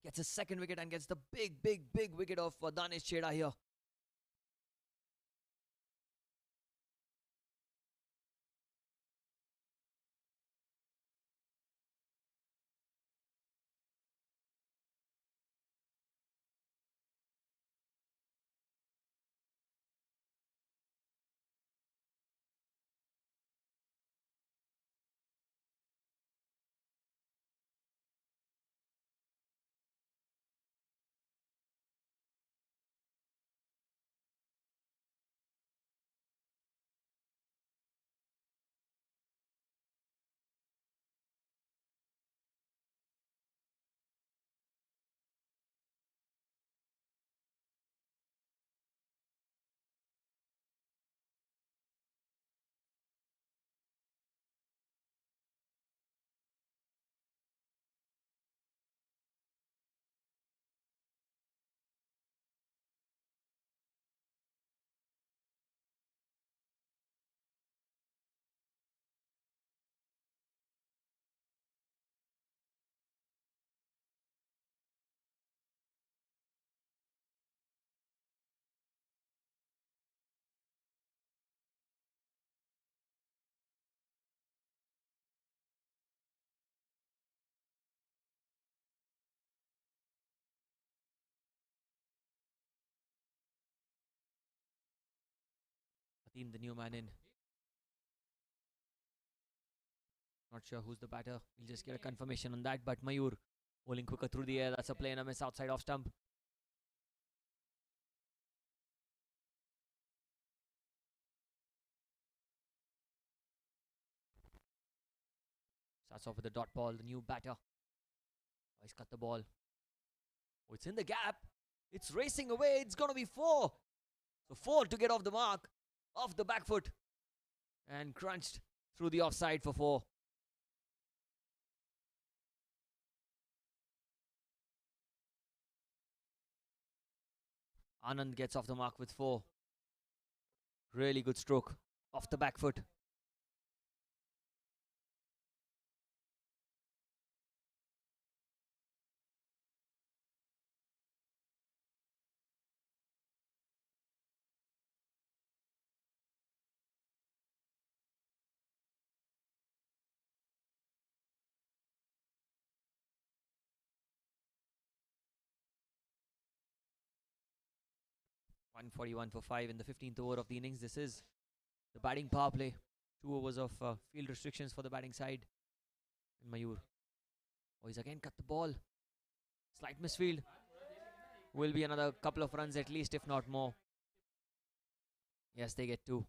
gets his second wicket and gets the big wicket of Danesh Chheda here. Atim, the new man in. Not sure who's the batter. We'll just get a confirmation on that. But Mayur bowling quicker through the air. That's a play and a miss outside off stump. Starts off with the dot ball. The new batter. Oh, he's cut the ball. Oh, it's in the gap. It's racing away. It's going to be 4. So 4 to get off the mark. Off the back foot. And crunched through the offside for 4. Anand gets off the mark with 4. Really good stroke. Off the back foot. 141 for 5 in the 15th over of the innings. This is the batting power play. 2 overs of field restrictions for the batting side. And Mayur. Oh, he's again cut the ball. Slight misfield. Will be another couple of runs at least, if not more. Yes, they get 2.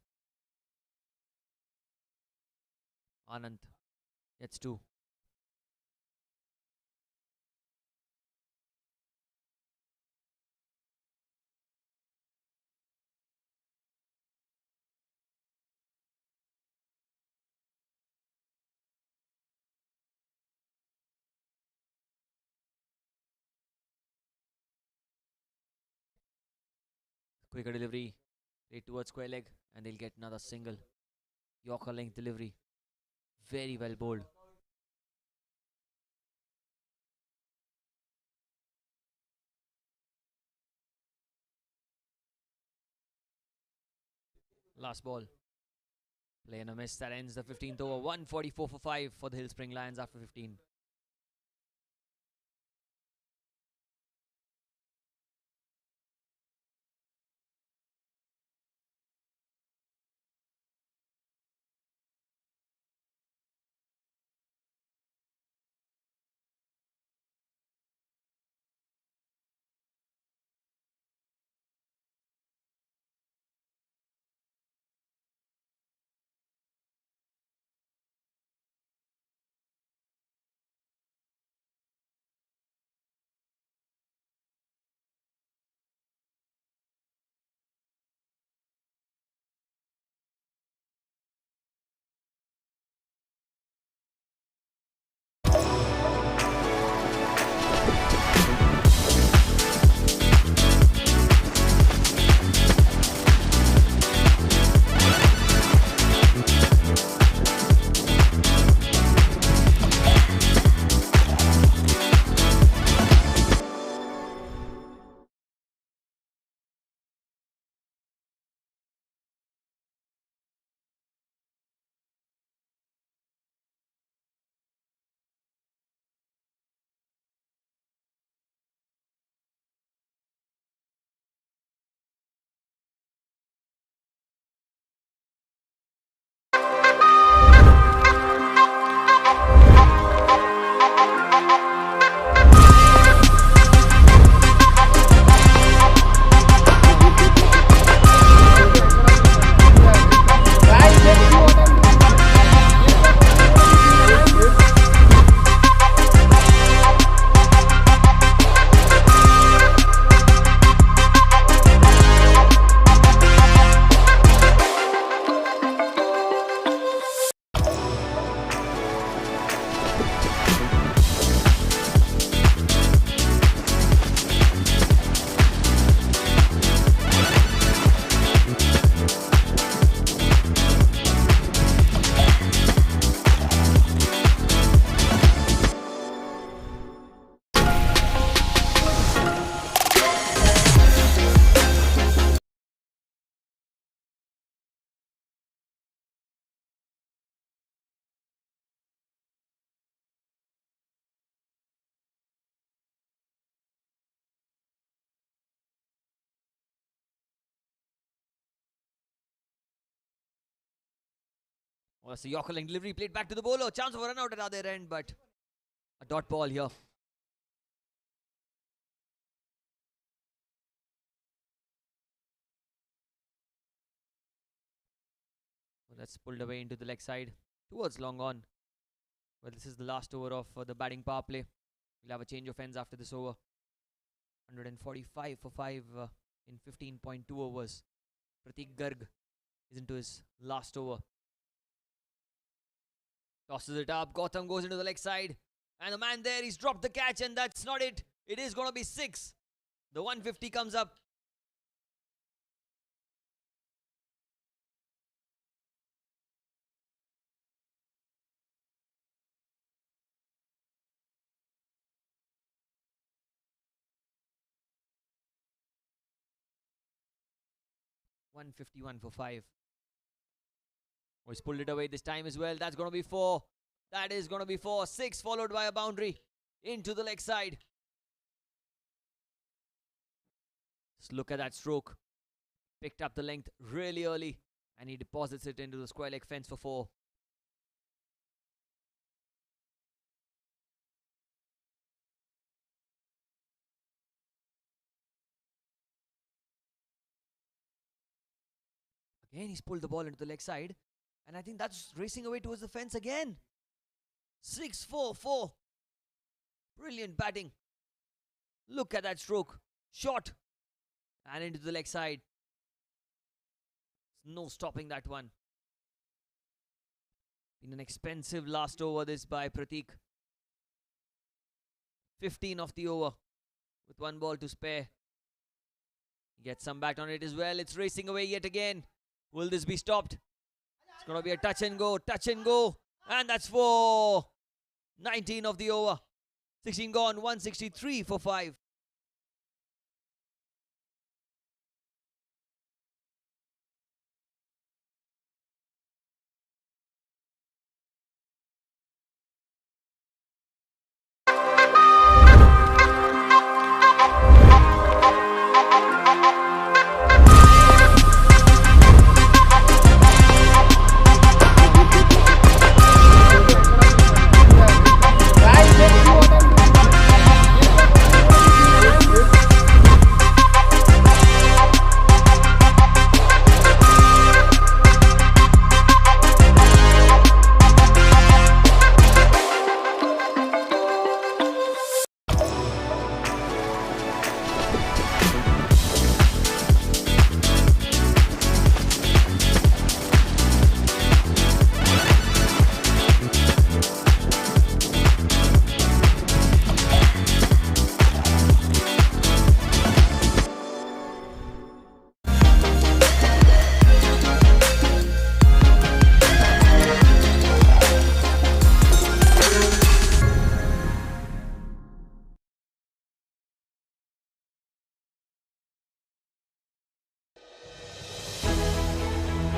Anand gets 2. Quicker delivery, straight towards square leg, and they'll get another single. Yorker length delivery. Very well bowled. Last ball. Play and a miss. That ends the 15th over. 144 for 5 for the Hillspring Lions after 15. Oh, that's a Yorker length delivery played back to the bowler. Chance of a run out at the other end, but a dot ball here. Well, that's pulled away into the leg side towards long on. Well, this is the last over of the batting power play. We'll have a change of ends after this over. 145 for 5 in 15.2 overs. Pratik Garg is into his last over. Tosses it up. Gautam goes into the leg side. And the man there, he's dropped the catch, and that's not it. It is going to be 6. The 150 comes up. $151 for 5. Oh, he's pulled it away this time as well. That's going to be 4. That is going to be 4. 6 followed by a boundary into the leg side. Just look at that stroke. picked up the length really early and he deposits it into the square leg fence for 4. Again, he's pulled the ball into the leg side, and I think that's racing away towards the fence again. 6-4-4. Brilliant batting. Look at that stroke. Shot. And into the leg side. No stopping that one. Been an expensive last over this by Prateek. 15 off the over with 1 ball to spare. He gets some bat on it as well. It's racing away yet again. Will this be stopped? It's going to be a touch and go. And that's 4. 19 of the over. 16 gone. 163 for 5.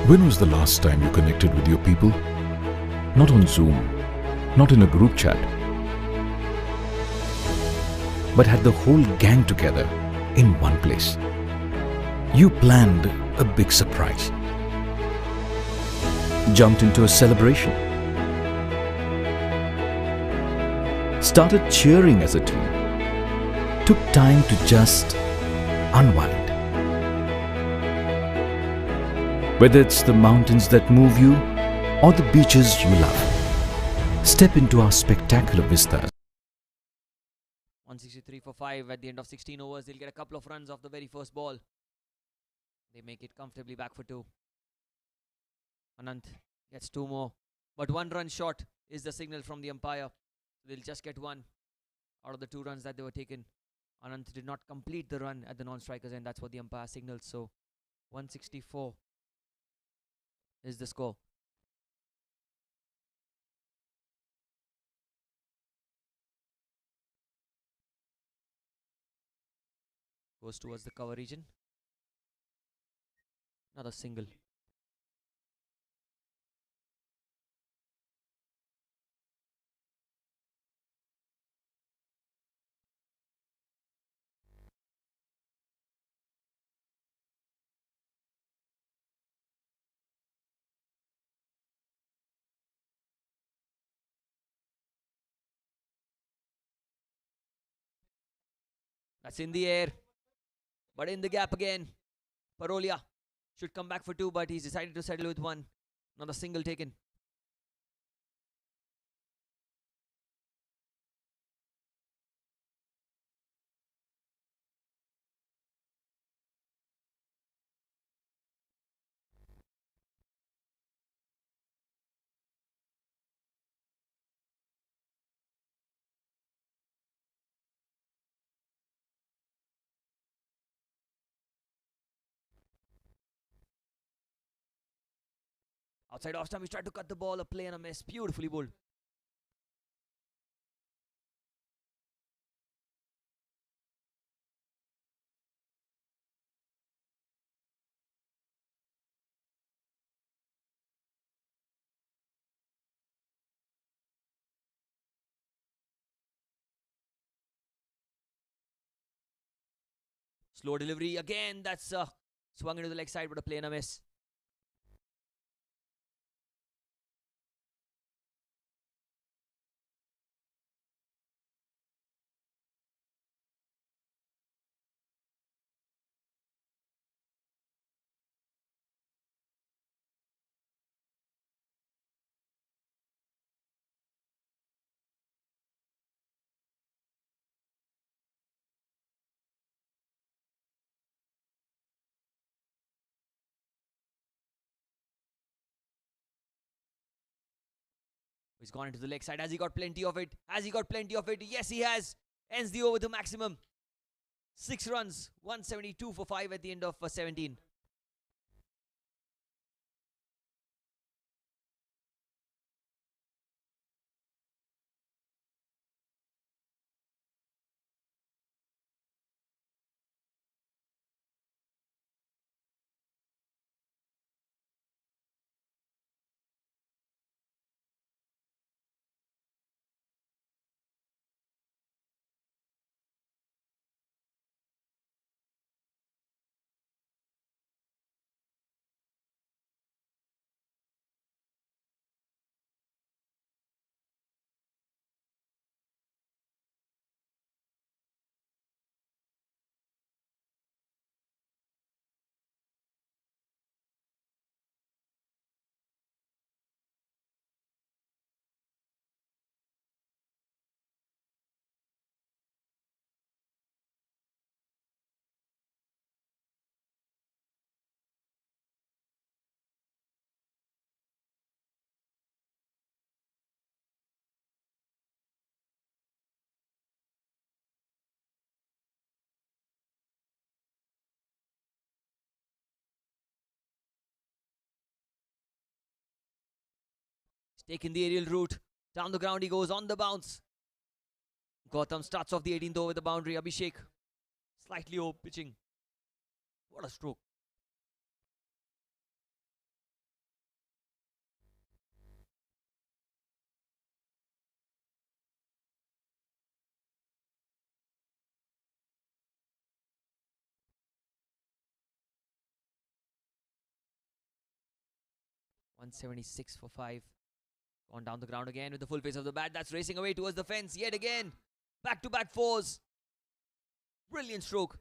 When was the last time you connected with your people? Not on Zoom, not in a group chat, but had the whole gang together in one place. You planned a big surprise, jumped into a celebration, started cheering as a team, took time to just unwind. Whether it's the mountains that move you or the beaches you love, step into our spectacular vistas. 163 for 5 at the end of 16 overs. They'll get a couple of runs off the very first ball. They make it comfortably back for 2. Anant gets 2 more. But 1 run short is the signal from the umpire. They'll just get 1 out of the 2 runs that they were taken. Anant did not complete the run at the non-strikers end. That's what the umpire signaled. So 164 is the score. Goes towards the cover region. Another single. That's in the air. But in the gap again. Parolia should come back for 2, but he's decided to settle with 1. Another single taken. Outside off stump, he's tried to cut the ball, a play and a miss. Beautifully bowled. Slow delivery again. That's a Swung into the leg side, but a play and a miss. He's gone into the leg side. Has he got plenty of it? Has he got plenty of it? Yes, he has. Ends the over with the maximum. 6 runs, 172 for 5 at the end of 17. He's taken the aerial route. Down the ground he goes on the bounce. Gautam starts off the 18th over the boundary. Abhishek slightly over pitching. What a stroke. .176 for 5. Gone down the ground again with the full face of the bat. That's racing away towards the fence yet again. Back-to-back fours. Brilliant stroke.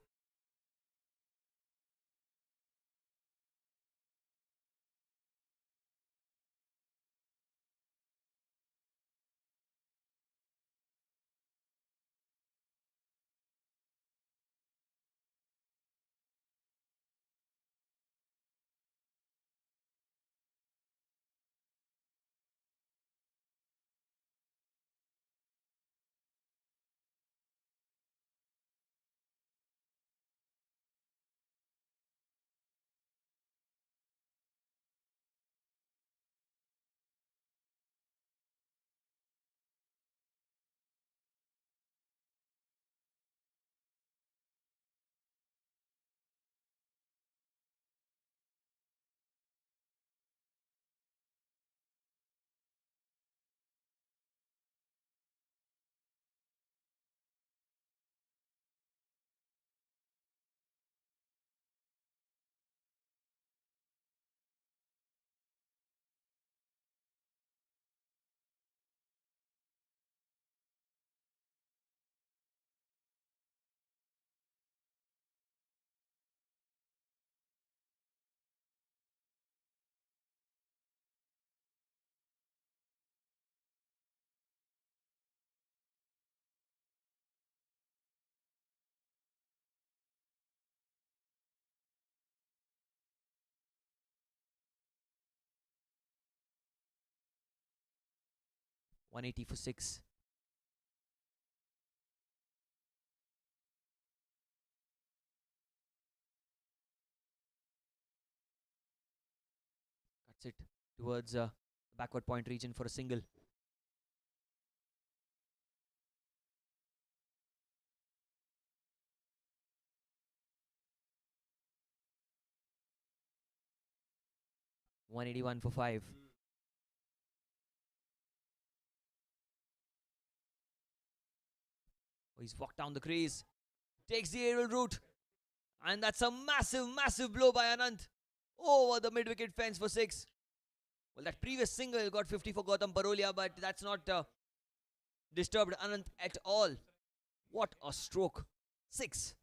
.180 for 6. Cuts it towards the backward point region for a single. .181 for 5. Oh, he's walked down the crease. Takes the aerial route. And that's a massive, massive blow by Anant over the mid-wicket fence for 6. Well, that previous single got 50 for Gautam Parolia, but that's not disturbed Anant at all. What a stroke. 6.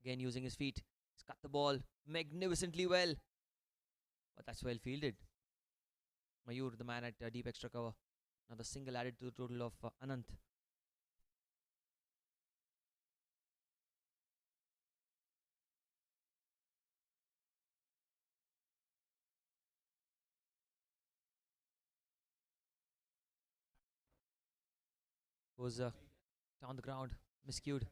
Again using his feet. He's cut the ball magnificently well. But that's well fielded. Mayur, the man at deep extra cover. Another single added to the total of Anant. Goes down the ground. Miscued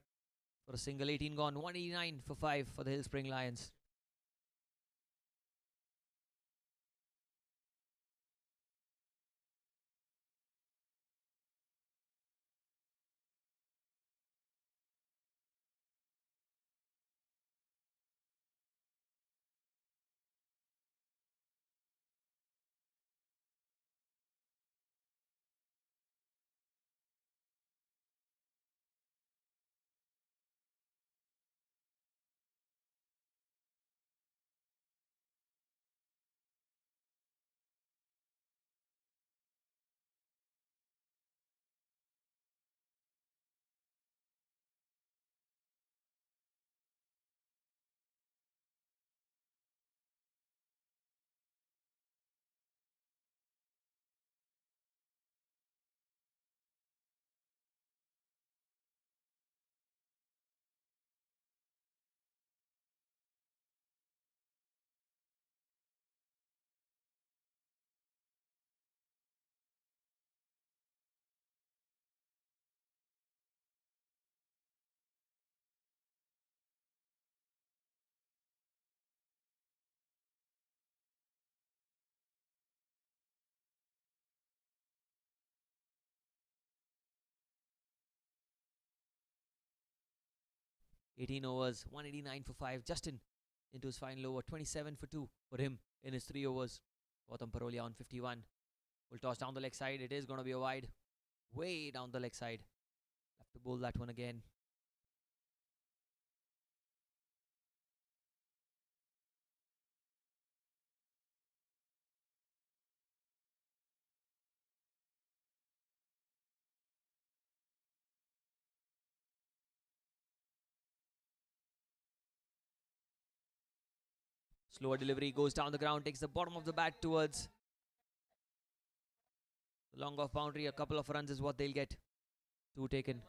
for a single. 18 gone. 189 for 5 for the Hillspring Lions. "18 overs, 189 for 5. Justin into his final over. 27 for 2 for him in his 3 overs. Gautam Parolia on 51. Will toss down the leg side. It is going to be a wide. Way down the leg side. Have to bowl that one again. Slower delivery, goes down the ground, takes the bottom of the bat towards the long off boundary. A couple of runs is what they'll get. 2 taken.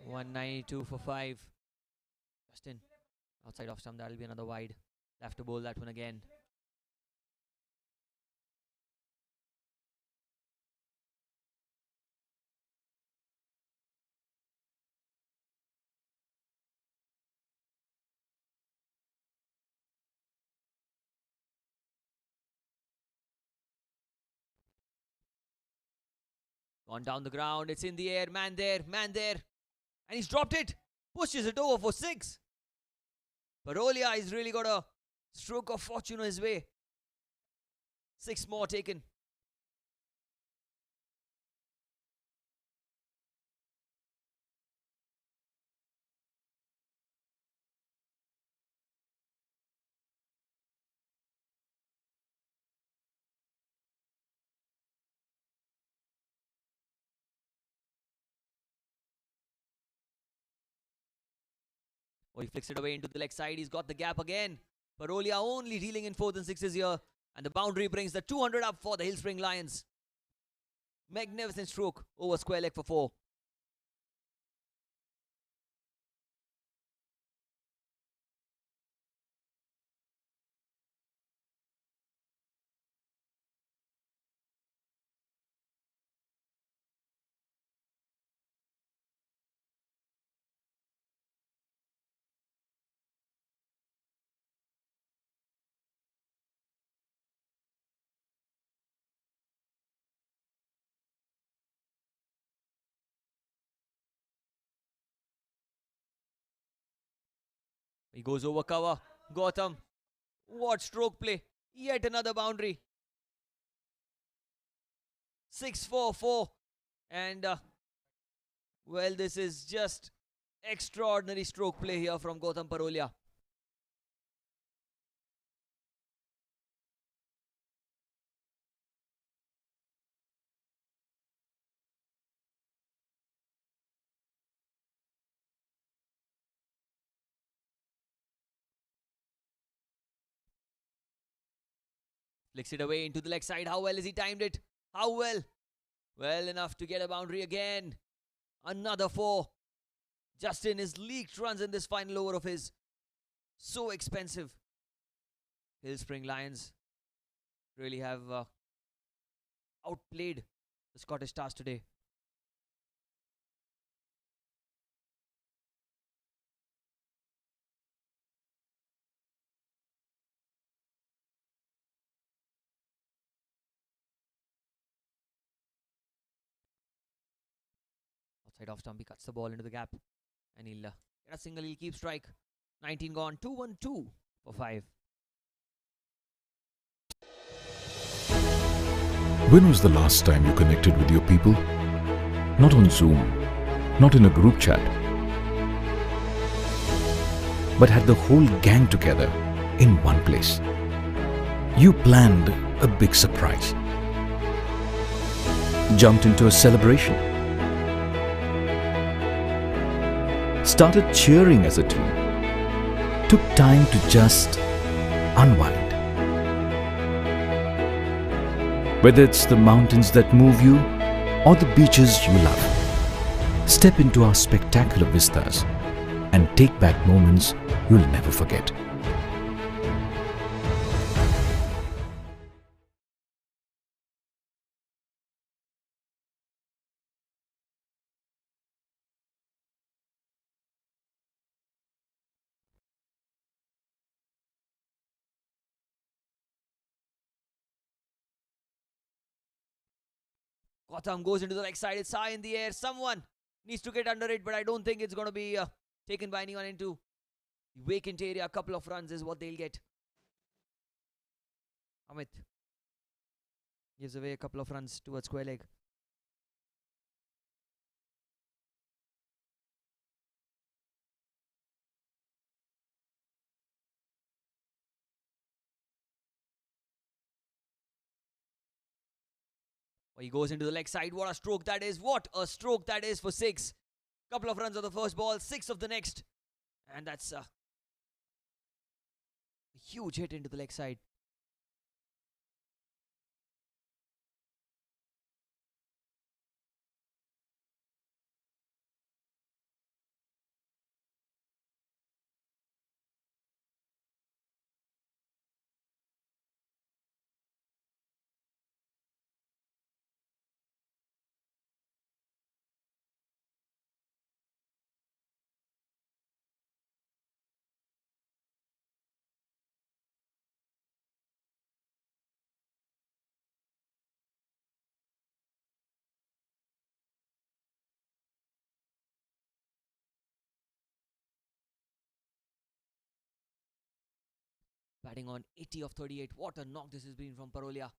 "192 for 5. Justin outside off stump. That'll be another wide. Have to bowl that one again. Gone down the ground. It's in the air. Man there. Man there. And he's dropped it. Pushes it over for 6. Parolia has really got a stroke of fortune on his way. 6 more taken. Oh, he flicks it away into the leg side. He's got the gap again. Parolia only dealing in 4th and 6s here. And the boundary brings the 200 up for the Hillspring Lions. Magnificent stroke over square leg for 4. He goes over cover. Gautam. What stroke play. Yet another boundary. 6-4-4. And, well, this is just extraordinary stroke play here from Gautam Parolia. Flicks it away into the leg side. How well has he timed it? How well? Well enough to get a boundary again. Another 4. Justin has leaked runs in this final over of his. So expensive. Hillspring Lions really have outplayed the Scottish Stars today. Outside off stump, he cuts the ball into the gap. And he'll get a single, he'll keep strike. 19 gone, 2-1-2 for 5. When was the last time you connected with your people? Not on Zoom, not in a group chat, but had the whole gang together in one place. You planned a big surprise, jumped into a celebration, started cheering as a team, took time to just unwind. Whether it's the mountains that move you or the beaches you love, step into our spectacular vistas and take back moments you'll never forget. Gautam goes into the leg side. It's high in the air. Someone needs to get under it, but I don't think it's going to be taken by anyone into the vacant area. A couple of runs is what they'll get. Amit gives away a couple of runs towards square leg. He goes into the leg side. What a stroke that is. What a stroke that is for 6. Couple of runs of the first ball, 6 of the next. And that's a huge hit into the leg side. Batting on 80 of 38. What a knock this has been from Parolia.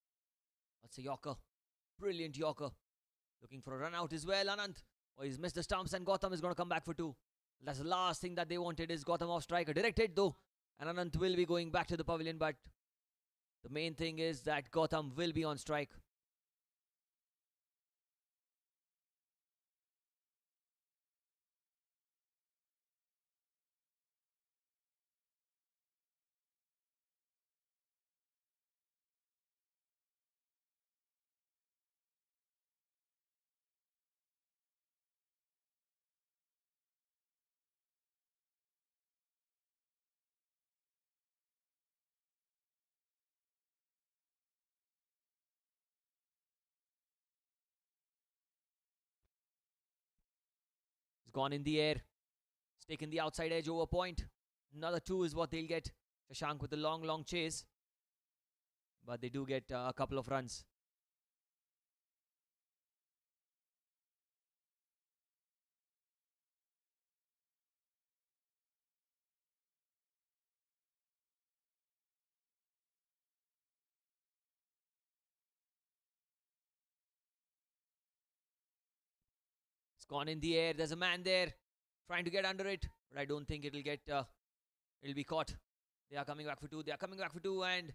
That's a Yorker. Brilliant Yorker. Looking for a run out as well. Anant. Oh, he's missed the stumps and Gautam is going to come back for 2. That's the last thing that they wanted is Gautam off striker. Direct hit though. And Anant will be going back to the pavilion. But the main thing is that Gautam will be on strike. It's gone in the air. It's taken the outside edge over point. Another 2 is what they'll get. Shashank with a long chase. But they do get a couple of runs. It's gone in the air. There's a man there trying to get under it, but I don't think it'll be caught. They are coming back for two. They are coming back for two, and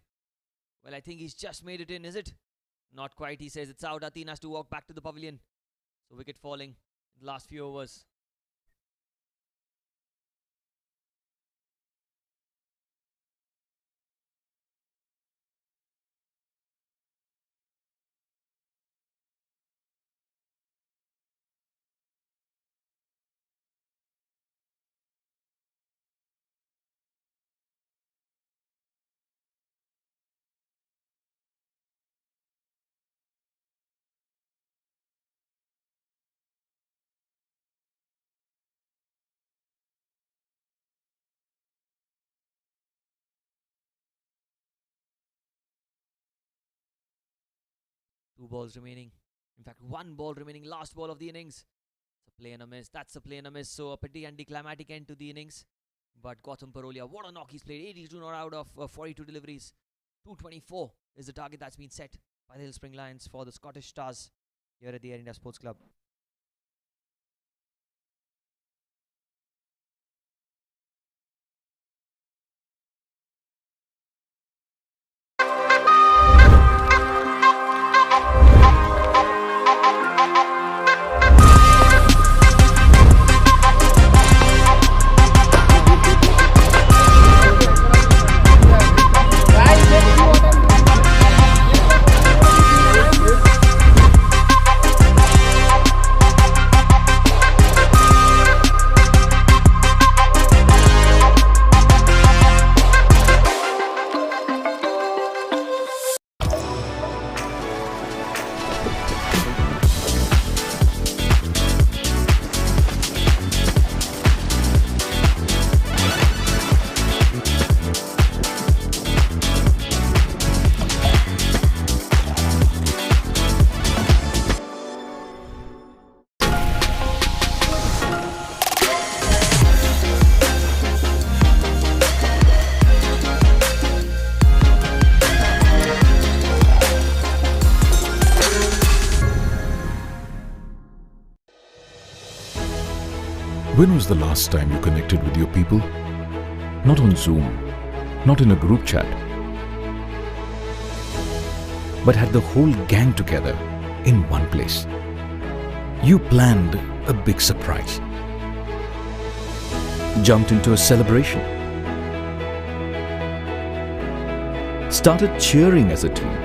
well, I think he's just made it in. Is it? Not quite. He says it's out. Atin has to walk back to the pavilion. So wicket falling in the last few overs. Two balls remaining. In fact, one ball remaining. Last ball of the innings. It's a play and a miss. That's a play and a miss. So a pretty anticlimactic end to the innings. But Gautam Parolia, what a knock he's played. 82 not out of 42 deliveries. 224 is the target that's been set by the Hillspring Lions for the Scottish Stars here at the Air India Sports Club. When was the last time you connected with your people? Not on Zoom, not in a group chat, but had the whole gang together in one place. You planned a big surprise, jumped into a celebration, started cheering as a team,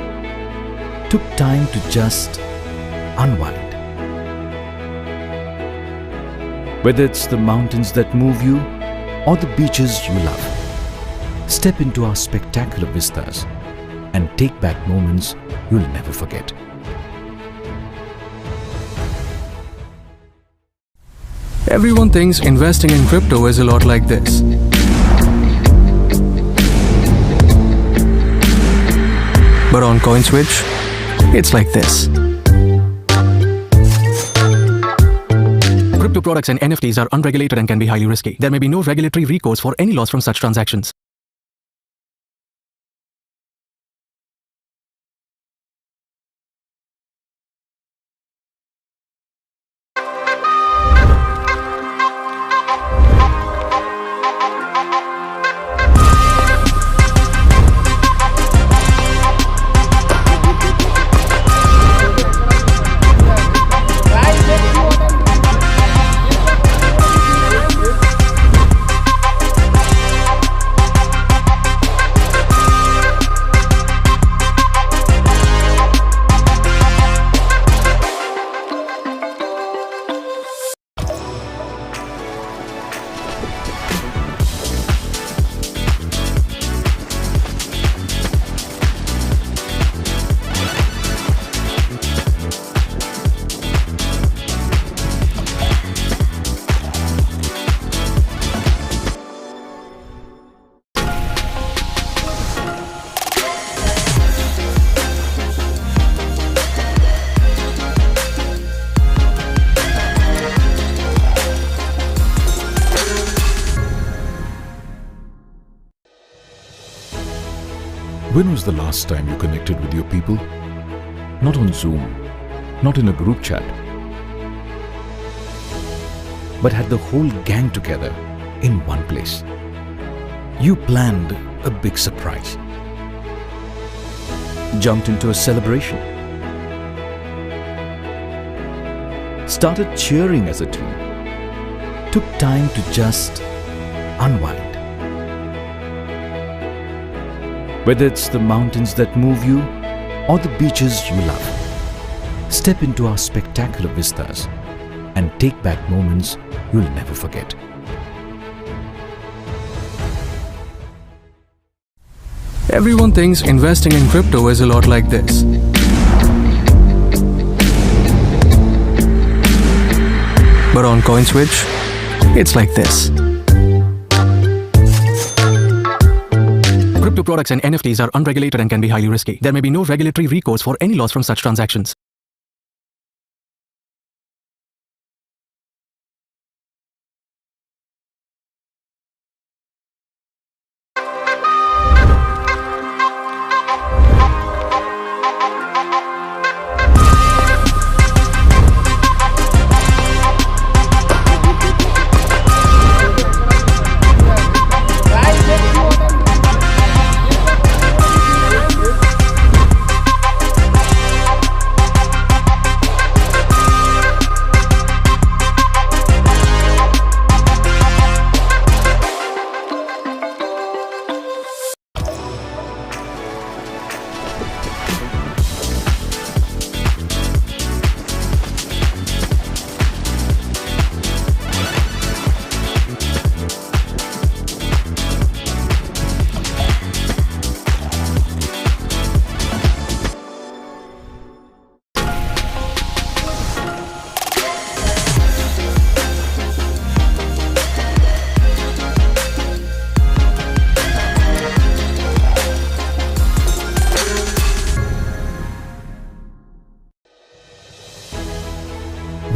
took time to just unwind. Whether it's the mountains that move you or the beaches you love, step into our spectacular vistas and take back moments you'll never forget. Everyone thinks investing in crypto is a lot like this. But on CoinSwitch, it's like this. Crypto products and NFTs are unregulated and can be highly risky. There may be no regulatory recourse for any loss from such transactions. When was the last time you connected with your people? Not on Zoom, not in a group chat, but had the whole gang together in one place. You planned a big surprise. Jumped into a celebration. Started cheering as a team. Took time to just unwind. Whether it's the mountains that move you or the beaches you love, step into our spectacular vistas and take back moments you'll never forget. Everyone thinks investing in crypto is a lot like this. But on CoinSwitch, it's like this. Crypto products and NFTs are unregulated and can be highly risky. There may be no regulatory recourse for any loss from such transactions.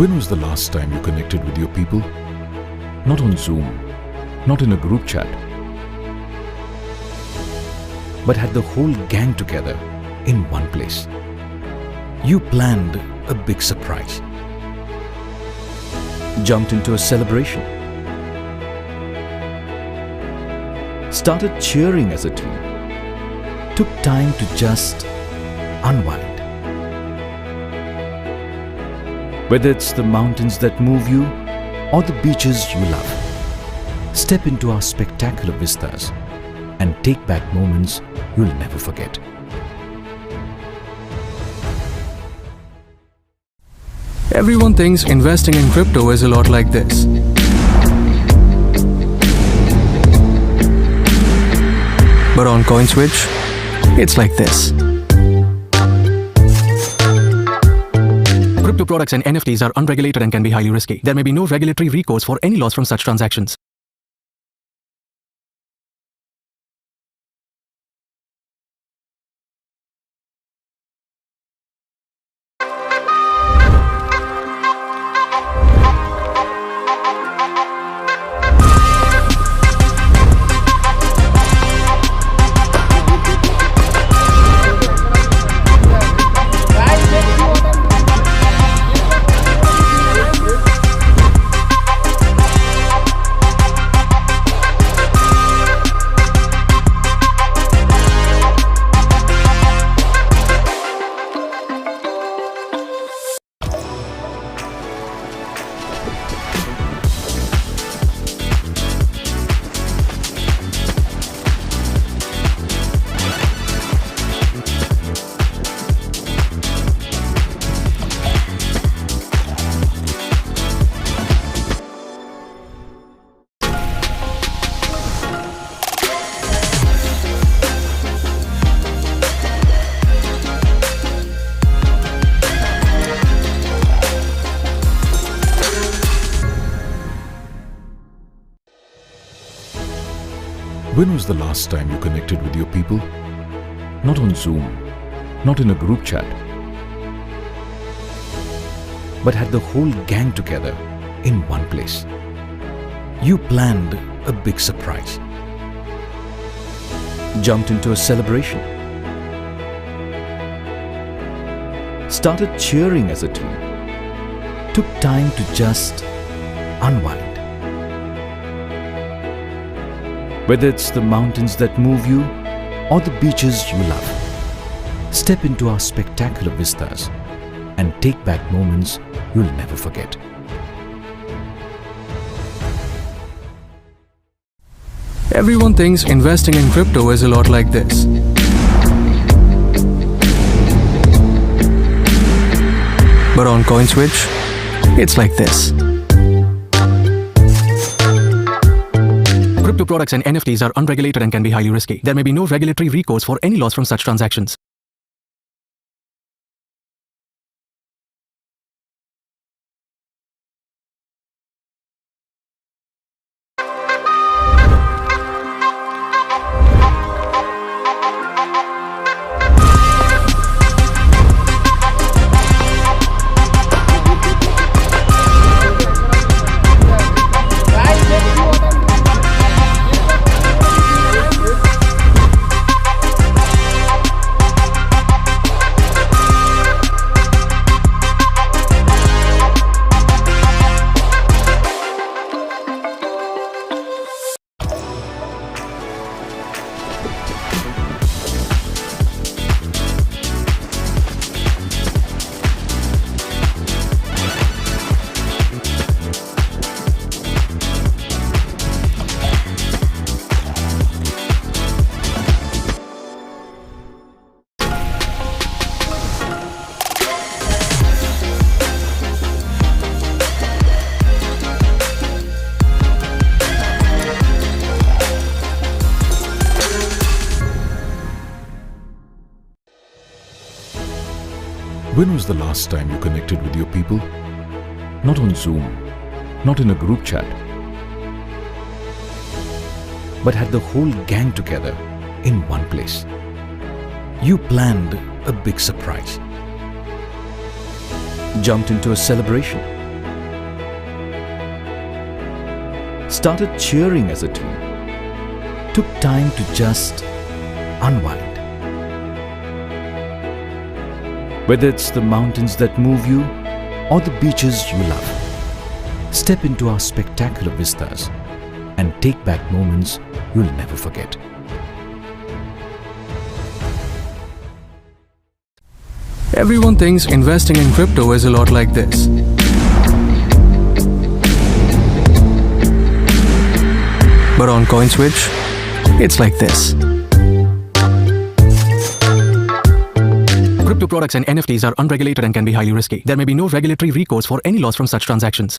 When was the last time you connected with your people? Not on Zoom, not in a group chat, but had the whole gang together in one place. You planned a big surprise. Jumped into a celebration. Started cheering as a team. Took time to just unwind. Whether it's the mountains that move you or the beaches you love, step into our spectacular vistas and take back moments you'll never forget. Everyone thinks investing in crypto is a lot like this. But on CoinSwitch, it's like this. Crypto products and NFTs are unregulated and can be highly risky. There may be no regulatory recourse for any loss from such transactions. When was the last time you connected with your people? Not on Zoom, not in a group chat, but had the whole gang together in one place. You planned a big surprise. Jumped into a celebration. Started cheering as a team. Took time to just unwind. Whether it's the mountains that move you or the beaches you love, step into our spectacular vistas and take back moments you'll never forget. Everyone thinks investing in crypto is a lot like this. But on CoinSwitch, it's like this. Crypto products and NFTs are unregulated and can be highly risky. There may be no regulatory recourse for any loss from such transactions. When was the last time you connected with your people? Not on Zoom, not in a group chat, but had the whole gang together in one place. You planned a big surprise, jumped into a celebration, started cheering as a team, took time to just unwind. Whether it's the mountains that move you or the beaches you love, step into our spectacular vistas and take back moments you'll never forget. Everyone thinks investing in crypto is a lot like this. But on CoinSwitch, it's like this. Crypto products and NFTs are unregulated and can be highly risky. There may be no regulatory recourse for any loss from such transactions.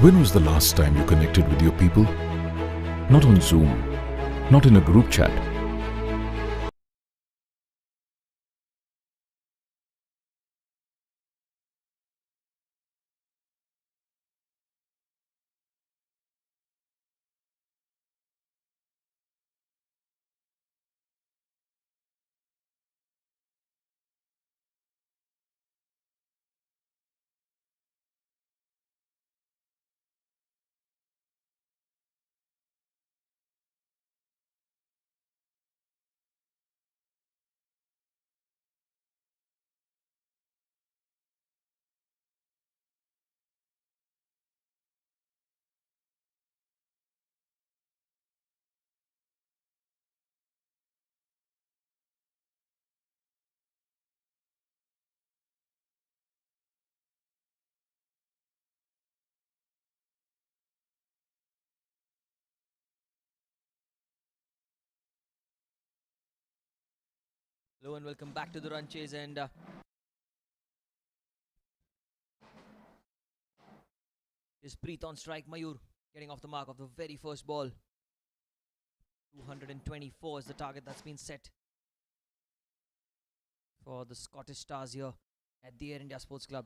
When was the last time you connected with your people? Not on Zoom, not in a group chat, Hello and welcome back to the run chase, and is Preet on strike. Mayur getting off the mark of the very first ball. 224 is the target that's been set for the Scottish Stars here at the Air India Sports Club.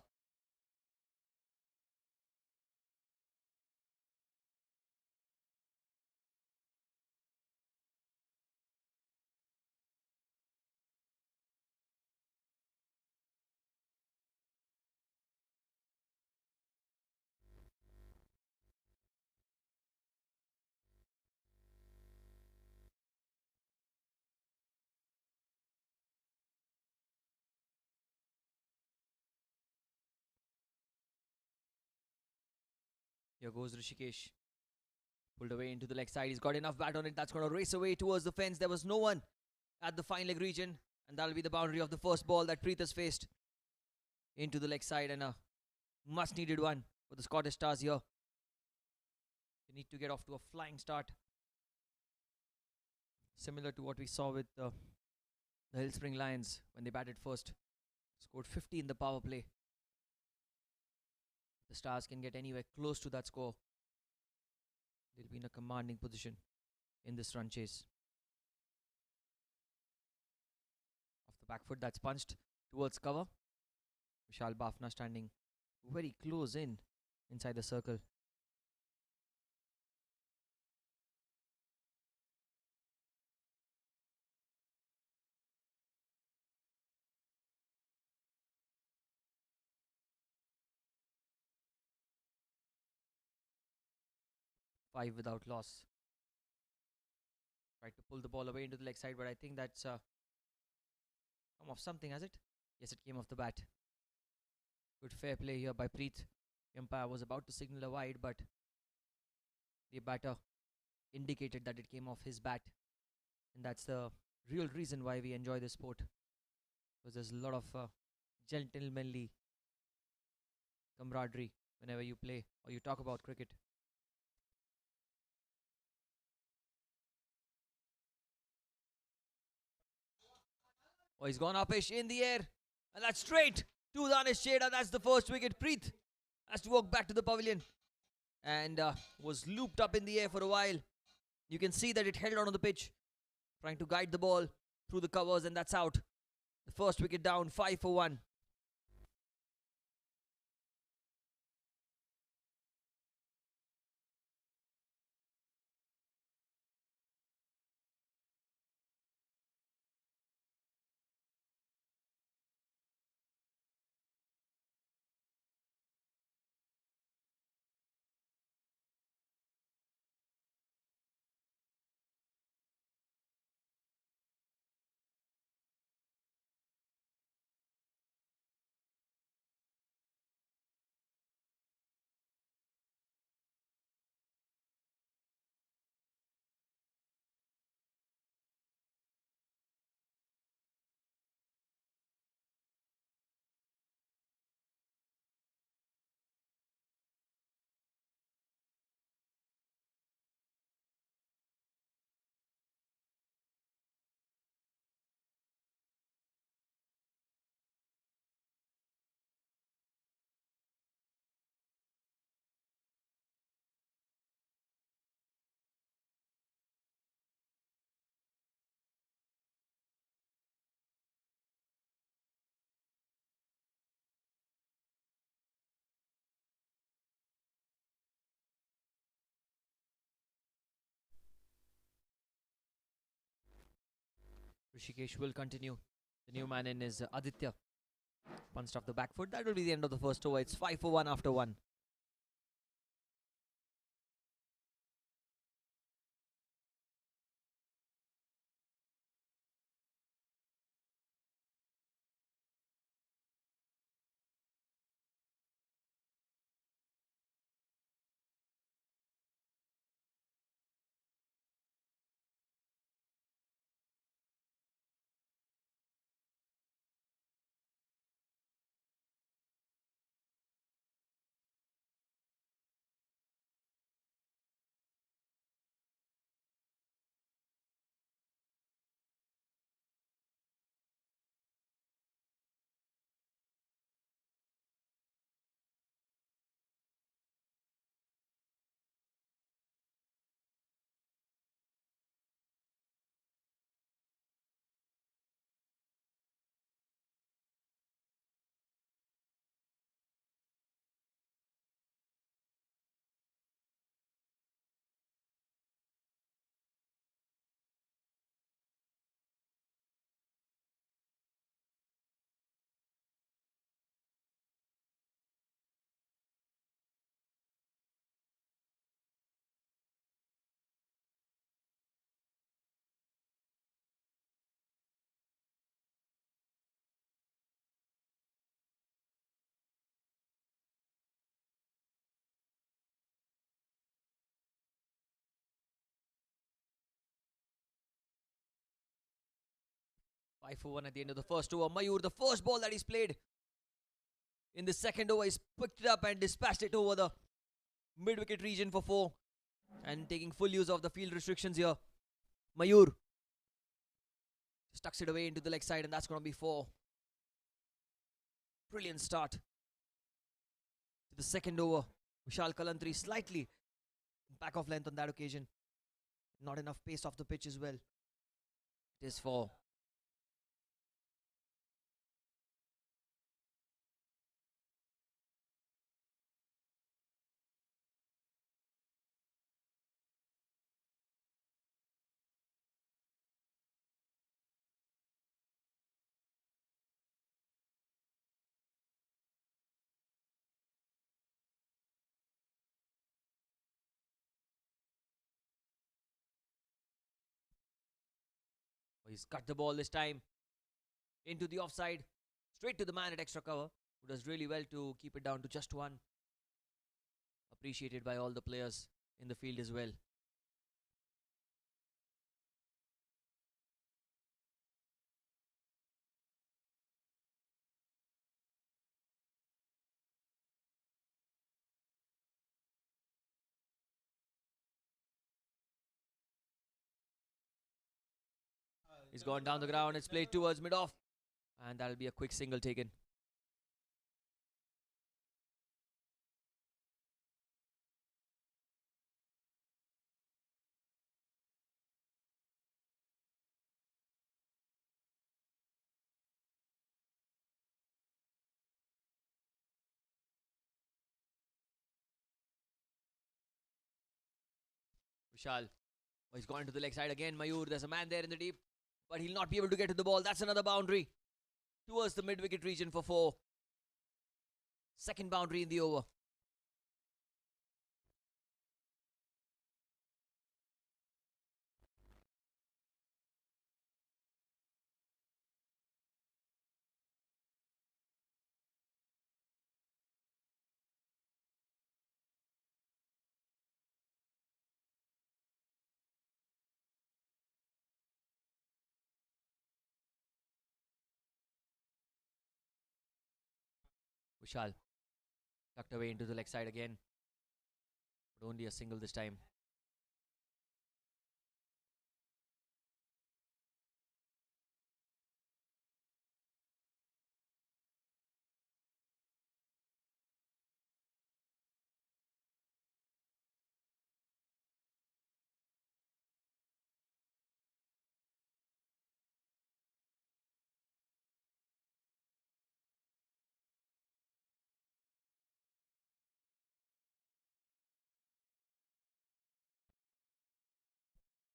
Here goes Rishikesh. Pulled away into the leg side. He's got enough bat on it. That's going to race away towards the fence. There was no one at the fine leg region. And that'll be the boundary of the first ball that Preet has faced. Into the leg side, and a much needed one for the Scottish Stars here. They need to get off to a flying start. Similar to what we saw with the Hillspring Lions when they batted first. Scored 50 in the power play. The Stars can get anywhere close to that score, they'll be in a commanding position in this run chase. Off the back foot, that's punched towards cover. Vishal Bafna standing very close inside the circle. Five without loss. Tried to pull the ball away into the leg side, but I think that's come off something, has it? Yes, it came off the bat. Good fair play here by Preet. Umpire was about to signal a wide, but the batter indicated that it came off his bat. And that's the real reason why we enjoy this sport. Because there's a lot of gentlemanly camaraderie whenever you play or you talk about cricket. Oh, he's gone upish in the air. And that's straight to Danish Cheda. That's the first wicket. Preet has to walk back to the pavilion. And was looped up in the air for a while. You can see that it held on the pitch. Trying to guide the ball through the covers, and that's out. The first wicket down, 5 for 1. Rishikesh will continue. The new man in is Aditya. Punched off the back foot. That will be the end of the first over. It's 5 for 1 after 1. 5 for 1 at the end of the first over. Mayur, the first ball that he's played in the second over, he's picked it up and dispatched it over the mid-wicket region for 4. And taking full use of the field restrictions here. Mayur just tucks it away into the leg side, and that's going to be 4. Brilliant start to the second over. Vishal Kalantri slightly back of length on that occasion. Not enough pace off the pitch as well. It is 4. He's cut the ball this time into the offside, straight to the man at extra cover, who does really well to keep it down to just 1. Appreciated by all the players in the field as well. He's gone down the ground. It's played towards mid-off. And that'll be a quick single taken. Vishal. He's gone to the leg side again. Mayur, there's a man there in the deep, but he'll not be able to get to the ball. That's another boundary towards the mid-wicket region for 4. Second boundary in the over. Vishal tucked away into the leg side again, but only a single this time.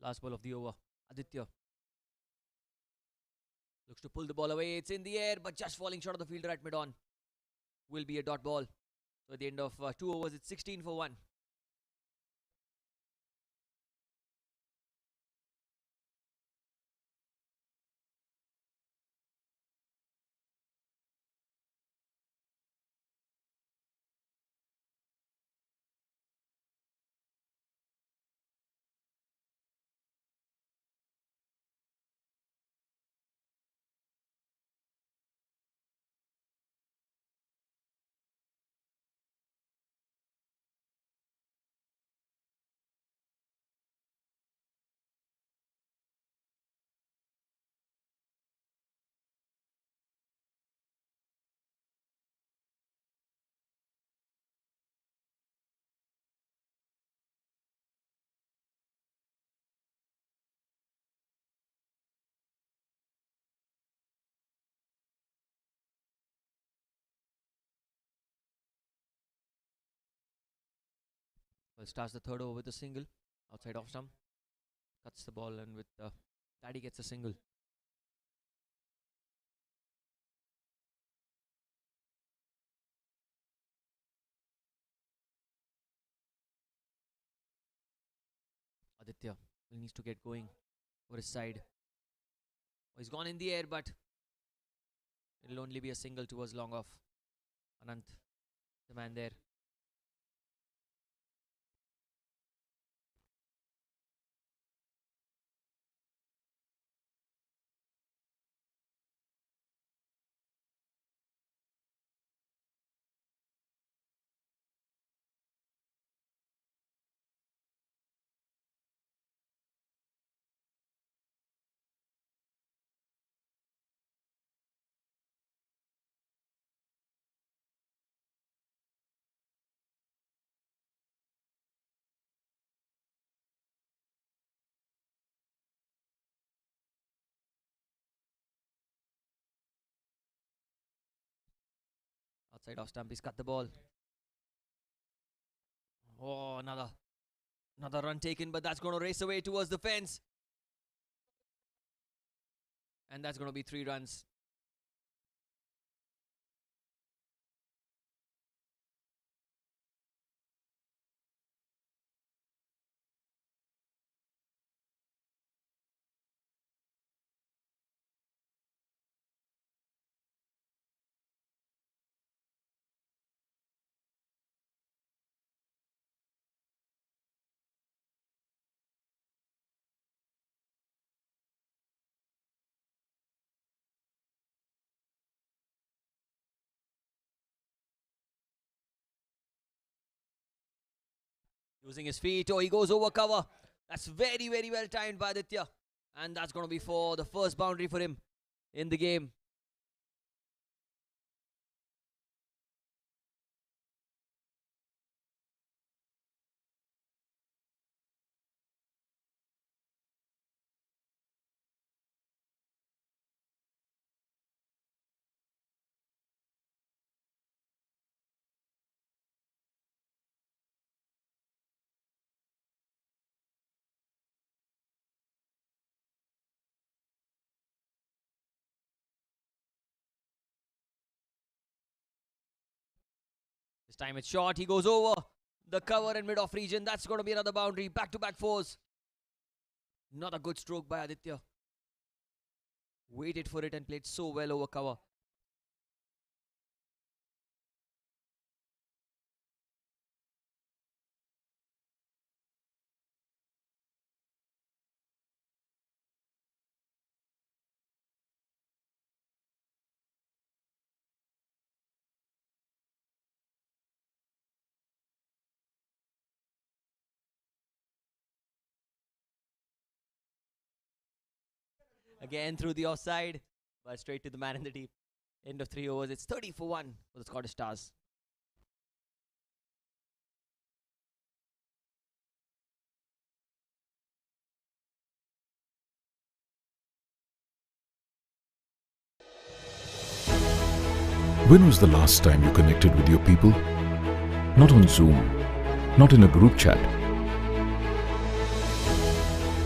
Last ball of the over. Aditya looks to pull the ball away. It's in the air, but just falling short of the fielder at mid-on. Will be a dot ball. So at the end of 2 overs, it's 16 for 1. Well, starts the third over with a single outside off stump. Cuts the ball, and with that he gets a single. Aditya needs to get going for his side. Oh, he's gone in the air, but it'll only be a single towards long off. Anant, the man there. Outside off stump, he's cut the ball. Oh, another run taken, but that's going to race away towards the fence. And that's going to be 3 runs. Using his feet. Oh, he goes over cover. That's very, very well timed by Aditya. And that's going to be for the first boundary for him in the game. This time it's short. He goes over the cover and mid-off region. That's going to be another boundary. Back-to-back 4s. Not a good stroke by Aditya. Waited for it and played so well over cover. Again through the offside, but straight to the man in the deep. End of 3 overs. It's 30 for 1 for the Scottish Stars. When was the last time you connected with your people? Not on Zoom, not in a group chat,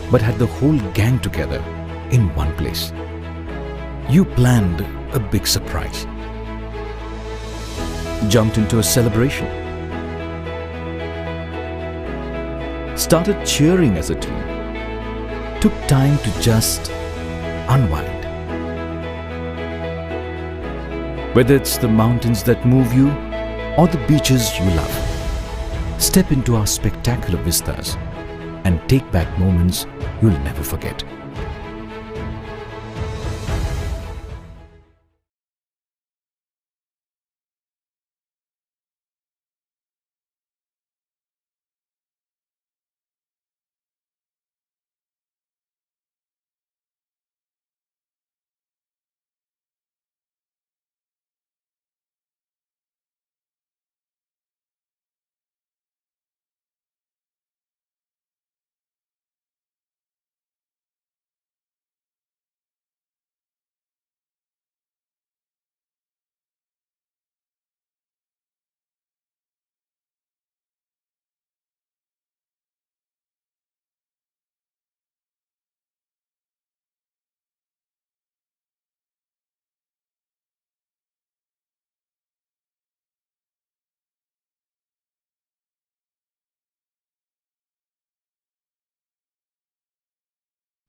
but had the whole gang together in one place. You planned a big surprise, jumped into a celebration, started cheering as a team, took time to just unwind. Whether it's the mountains that move you or the beaches you love, step into our spectacular vistas and take back moments you'll never forget.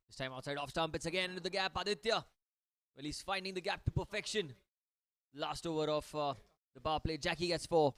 This time outside off stump, it's again into the gap. Aditya, well, he's finding the gap to perfection. Last over of the power play. Jackie gets 4.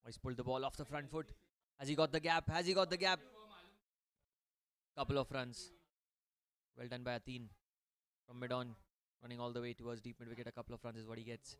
He's pulled the ball off the front foot. Has he got the gap? Has he got the gap? Couple of runs. Well done by Ateen from mid on, running all the way towards deep mid wicket. A couple of runs is what he gets.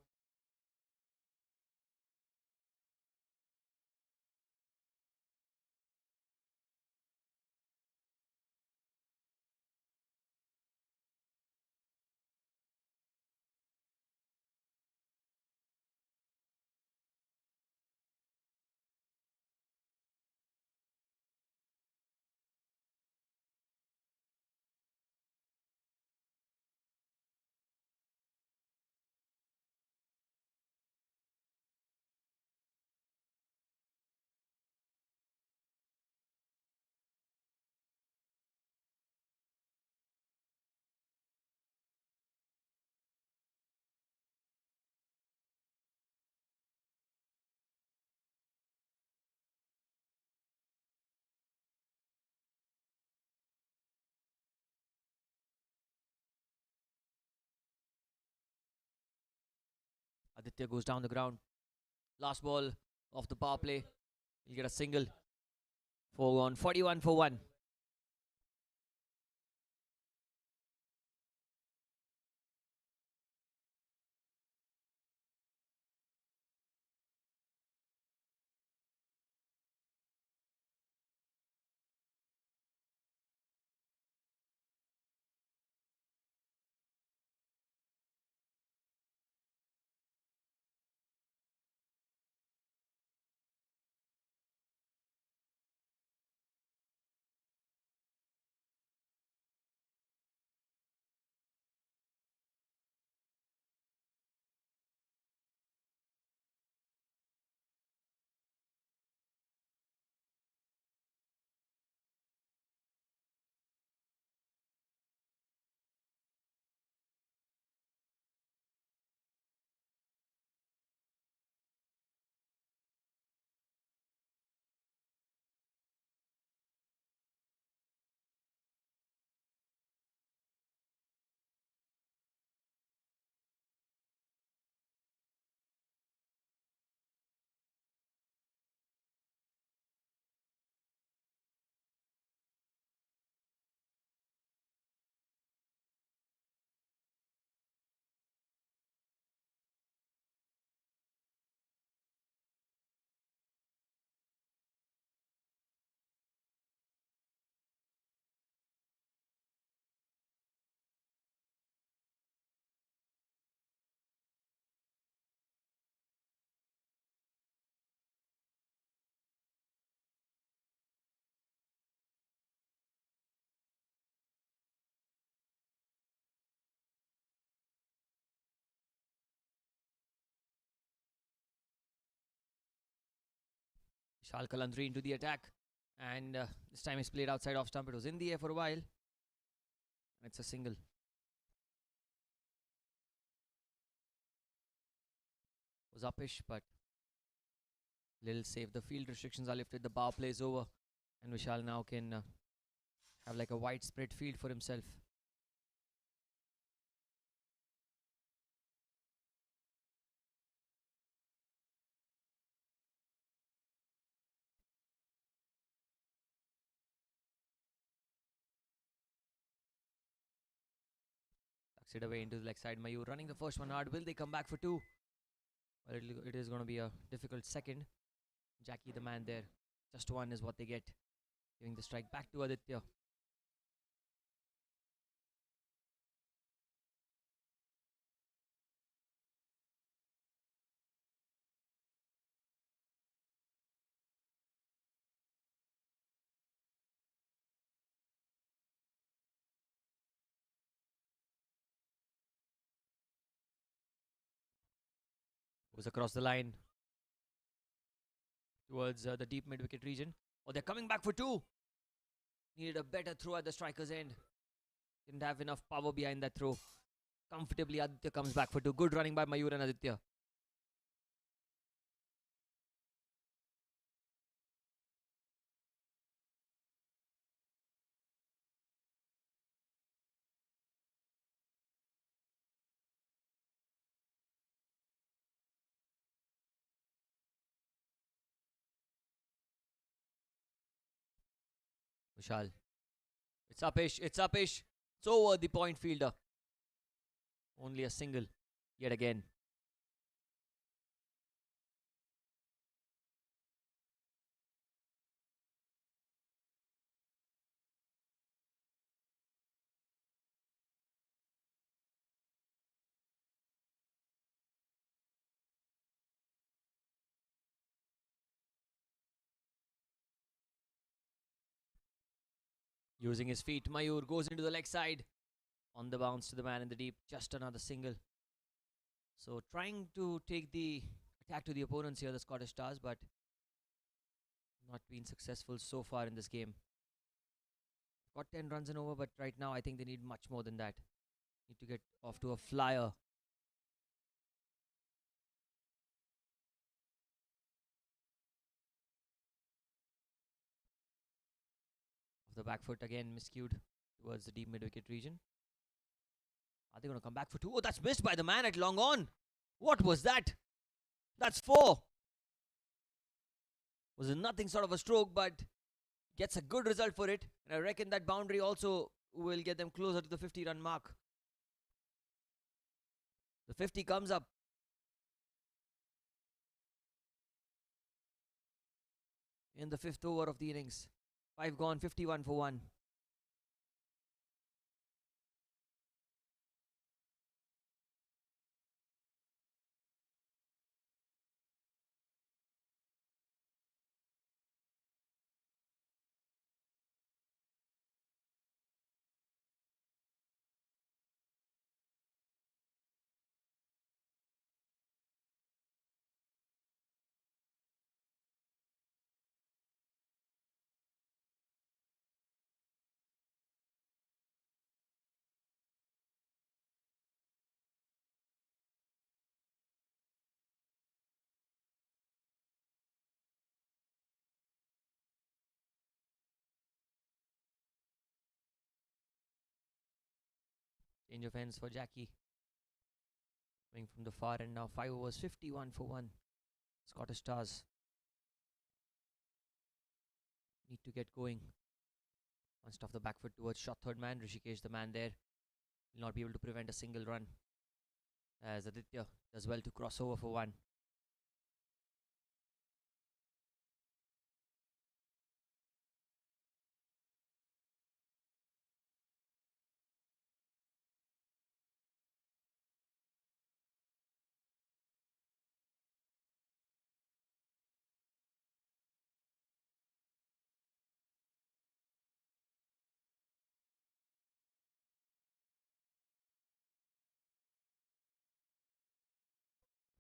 Aditya goes down the ground. Last ball of the power play. He'll get a single. 4 on 41 for 1. Vishal Kalandri into the attack. And this time he's played outside off stump. It was in the air for a while. And it's a single. Was uppish, but little safe. The field restrictions are lifted. The power play is over. And Vishal now can have like a widespread field for himself. Tucks it away into the leg side. Mayur running the first one hard. Will they come back for 2? Well, it is going to be a difficult second. Jackie the man there. Just 1 is what they get. Giving the strike back to Aditya. Goes across the line towards the deep mid wicket region. Oh, they're coming back for 2. Needed a better throw at the striker's end. Didn't have enough power behind that throw. Comfortably, Aditya comes back for 2. Good running by Mayur and Aditya. Vishal. It's upish. It's upish. It's over the point fielder. Only a single. Yet again. Using his feet, Mayur goes into the leg side. On the bounce to the man in the deep. Just another single. So trying to take the attack to the opponents here, the Scottish Stars, but not been successful so far in this game. Got 10 runs and over, but right now I think they need much more than that. Need to get off to a flyer. Off the back foot again, miscued towards the deep mid-wicket region. Are they going to come back for two? Oh, that's missed by the man at long on. What was that? That's four. Was a nothing sort of a stroke, but gets a good result for it. And I reckon that boundary also will get them closer to the 50-run mark. The 50 comes up. In the 5th over of the innings. 5 gone, 51 for 1. Change of ends for Jackie. Coming from the far end now. 5 overs, 51 for 1. Scottish Stars need to get going. Punched off the back foot towards shot third man. Rishikesh, the man there, will not be able to prevent a single run. As Aditya does well to cross over for 1.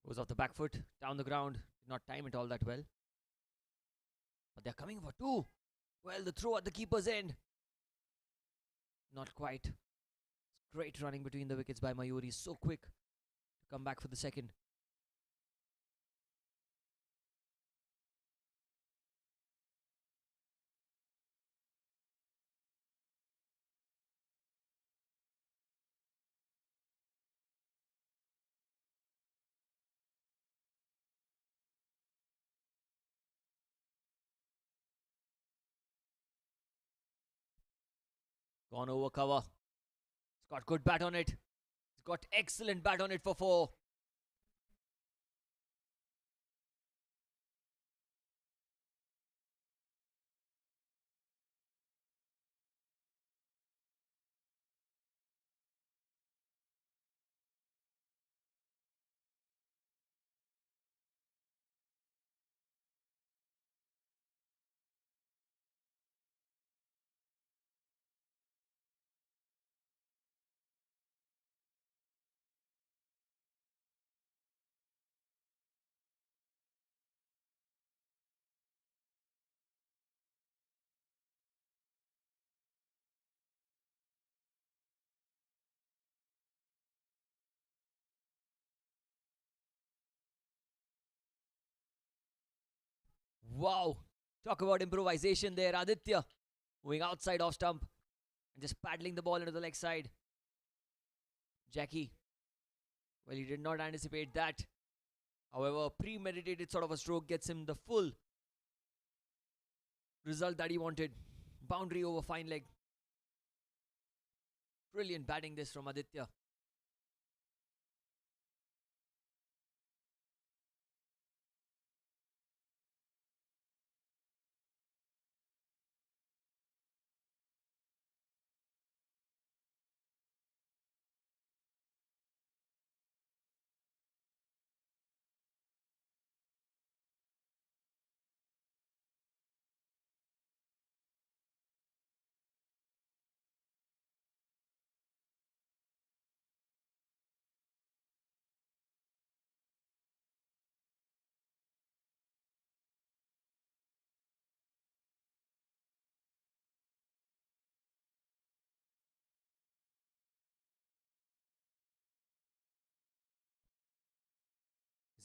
Goes off the back foot, down the ground. Did not time it all that well. But they're coming for 2. Well, the throw at the keeper's end. Not quite. Great running between the wickets by Mayuri. So quick to come back for the second. Gone over cover. He's got good bat on it. He's got excellent bat on it for 4. Wow. Talk about improvisation there. Aditya moving outside off stump and just paddling the ball into the leg side. Jackie, well, he did not anticipate that. However, premeditated sort of a stroke gets him the full result that he wanted. Boundary over fine leg. Brilliant batting this from Aditya.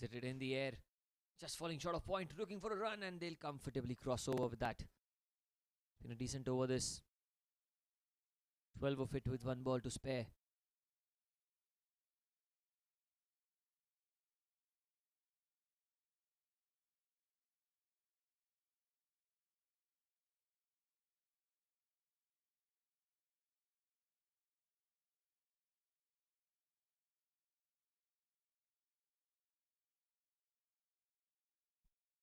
Is it in the air? Just falling short of point, looking for a run, and they'll comfortably cross over with that. Been a decent over this. 12 of it with one ball to spare.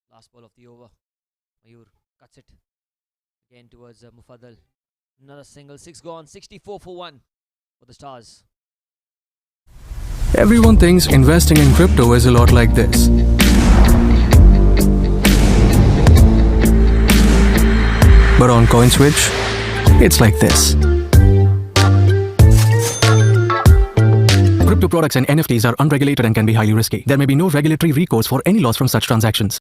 Last ball of the over. Mayur cuts it again towards Mufaddal. Another single, 6 gone, 64 for 1 for the Stars. Everyone thinks investing in crypto is a lot like this. But on CoinSwitch, it's like this. Crypto products and NFTs are unregulated and can be highly risky. There may be no regulatory recourse for any loss from such transactions.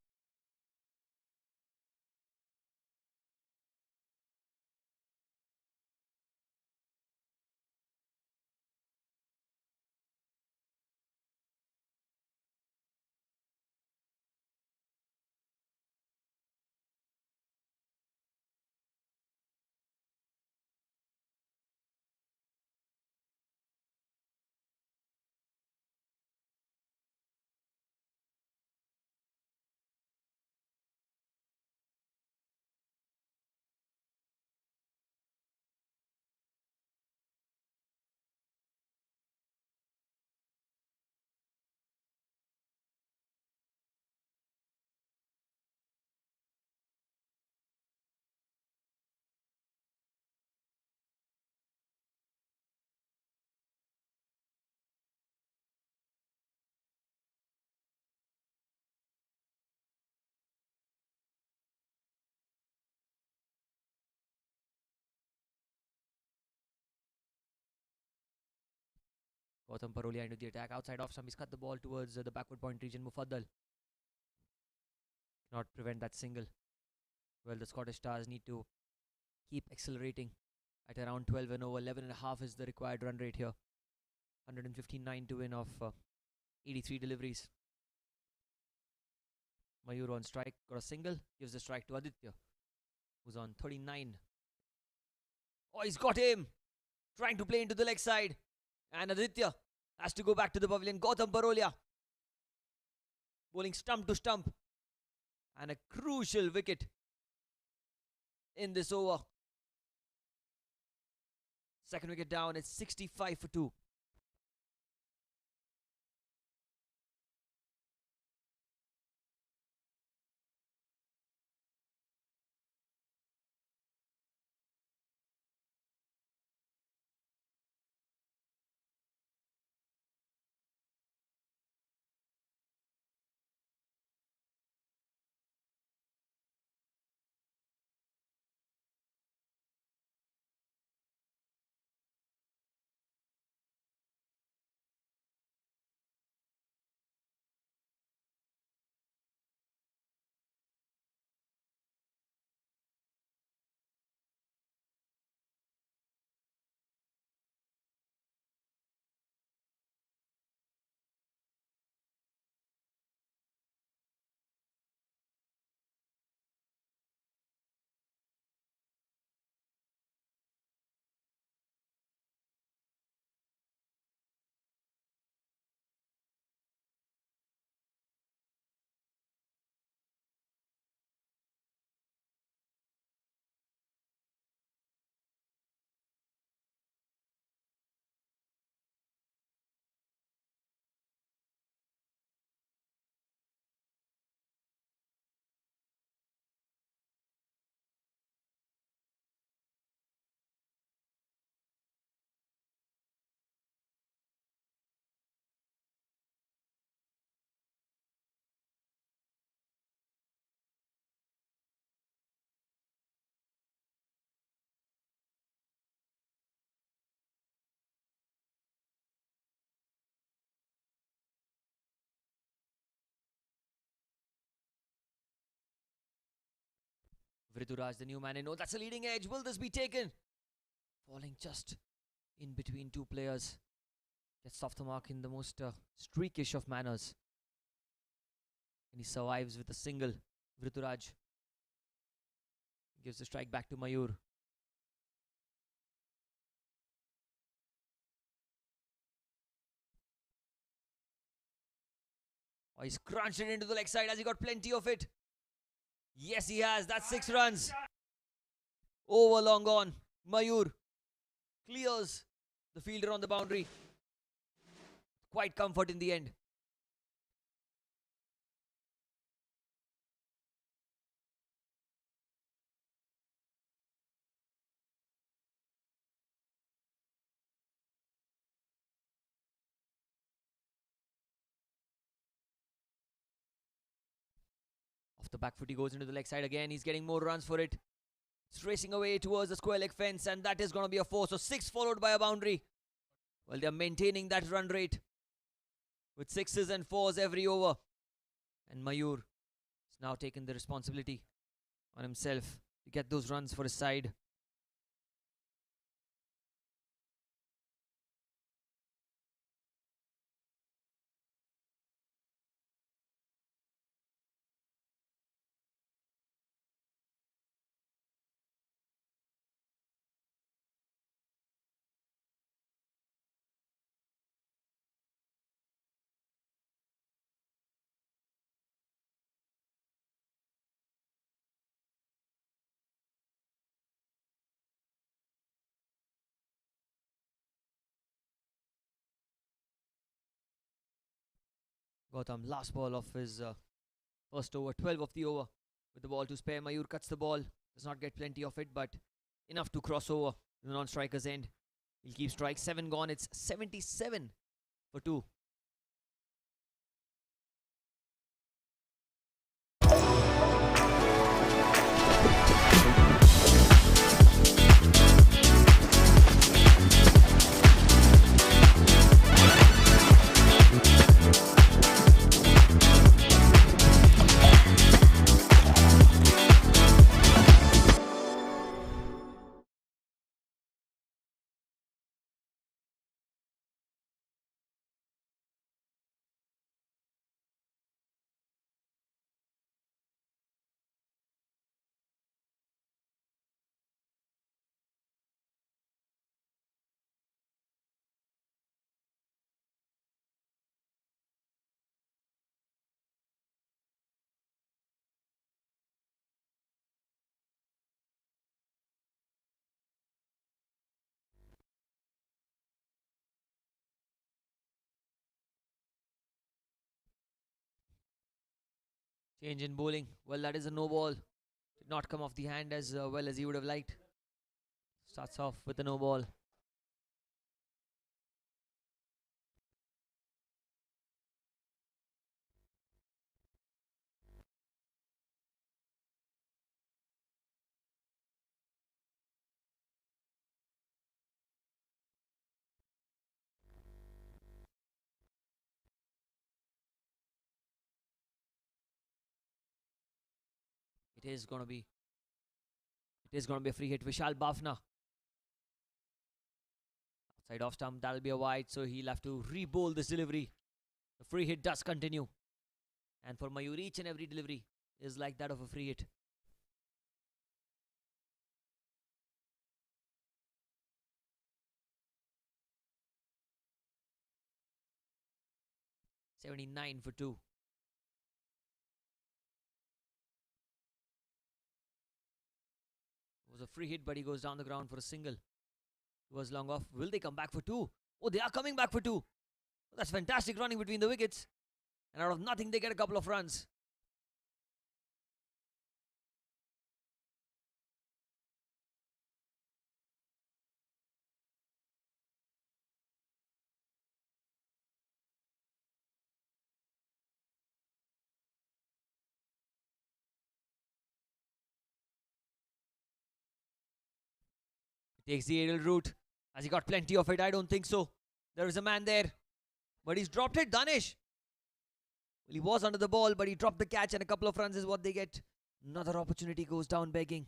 Gautam Parolia into the attack. Outside off stump, he's cut the ball towards the backward point region. Mufaddal cannot prevent that single. Well, the Scottish Stars need to keep accelerating at around 12 and over. 11.5 is the required run rate here. 159 to win off 83 deliveries. Mayur on strike, got a single, gives the strike to Aditya, who's on 39. Oh, he's got him! Trying to play into the leg side. And Aditya has to go back to the pavilion. Gautam Parolia bowling stump to stump. And a crucial wicket in this over. Second wicket down, it's 65 for 2. Vrituraj, the new man in. Oh, that's a leading edge. Will this be taken? Falling just in between two players. Gets off the mark in the most streakish of manners. And he survives with a single. Vrituraj gives the strike back to Mayur. Oh, he's crunched it into the leg side. Has he got plenty of it? Yes, he has. That's 6 runs. Over, long gone. Mayur clears the fielder on the boundary. Quite comfort in the end. Off the back foot, he goes into the leg side again. He's getting more runs for it. It's racing away towards the square leg fence, and that is going to be a 4. So 6 followed by a boundary. Well, they're maintaining that run rate with 6s and 4s every over. And Mayur has now taken the responsibility on himself to get those runs for his side. Gautam, last ball of his first over, 12 of the over. With the ball to spare, Mayur cuts the ball. Does not get plenty of it, but enough to cross over to the non-striker's end. He'll keep strike. 7 gone. It's 77 for 2. Change in bowling. Well, that is a no ball. Did not come off the hand as well as he would have liked. Starts off with a no ball. It is going to be a free hit. Vishal Bafna. Outside off stump, that'll be a wide, so he'll have to re-bowl this delivery. The free hit does continue. And for Mayur, each and every delivery is like that of a free hit. $79 for 2. It was a free hit, but he goes down the ground for a single. It was long off. Will they come back for 2? Oh, they are coming back for 2. That's fantastic running between the wickets. And out of nothing, they get a couple of runs. Takes the aerial route. Has he got plenty of it? I don't think so. There is a man there. But he's dropped it, Danish. Well, he was under the ball, but he dropped the catch, and a couple of runs is what they get. Another opportunity goes down begging.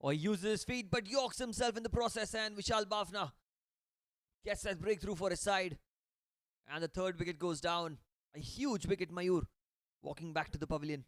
Or he uses his feet but yorks himself in the process, and Vishal Bhavna gets that breakthrough for his side. And the third wicket goes down. A huge wicket, Mayur, walking back to the pavilion.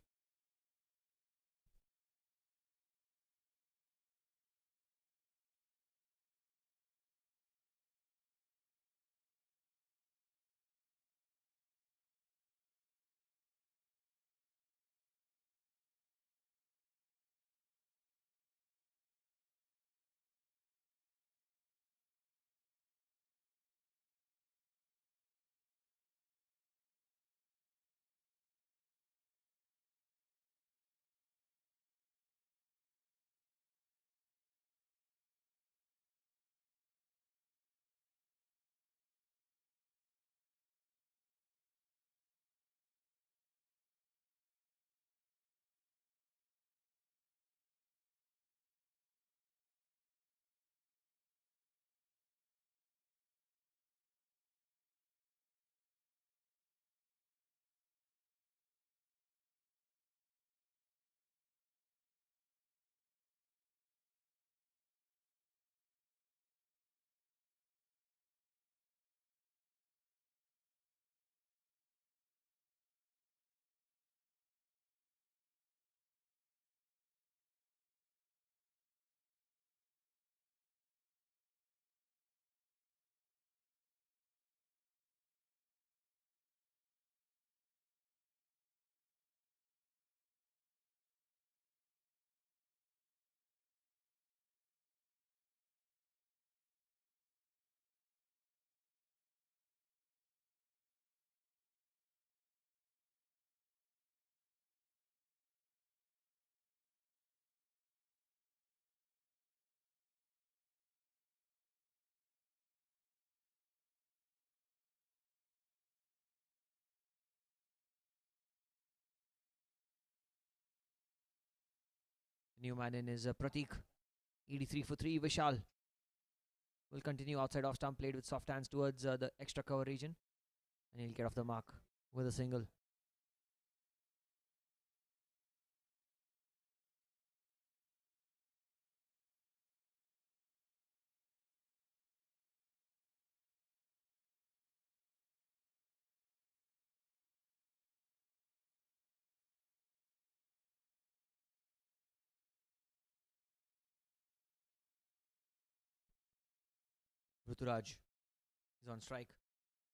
New man in is Pratik. 83 for 3. Vishal will continue outside off stump, played with soft hands towards the extra cover region. And he'll get off the mark with a single. Ruturaj is on strike.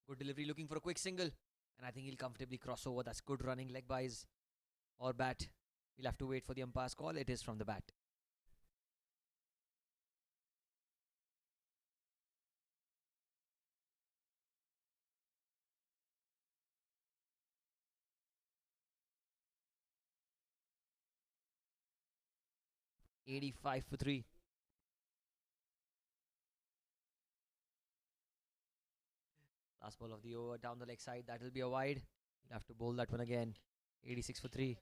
Good delivery, looking for a quick single. And I think he'll comfortably cross over. That's good running leg bys or bat. We'll have to wait for the umpire's call. It is from the bat. $85 for 3. Last ball of the over down the leg side. That will be a wide. He'll have to bowl that one again. 86 for 3.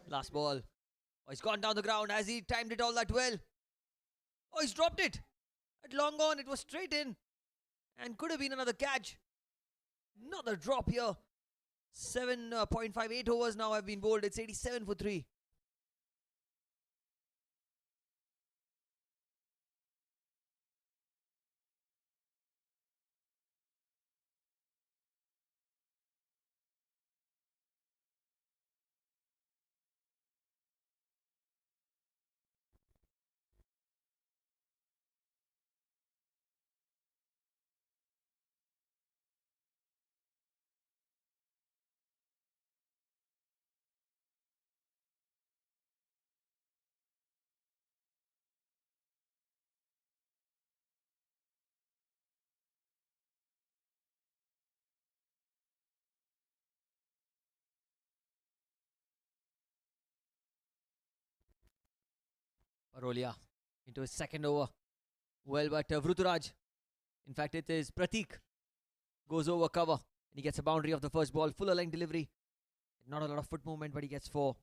Last ball. Oh, he's gone down the ground. Has he timed it all that well? Oh, he's dropped it. At long on, it was straight in. And could have been another catch. Another drop here. 7.58 overs now have been bowled. It's 87 for 3. Arolia into his second over. Well, but Vruturaj, in fact, it is Pratik, goes over cover and he gets a boundary of the first ball. Fuller line delivery. Not a lot of foot movement, but he gets 4.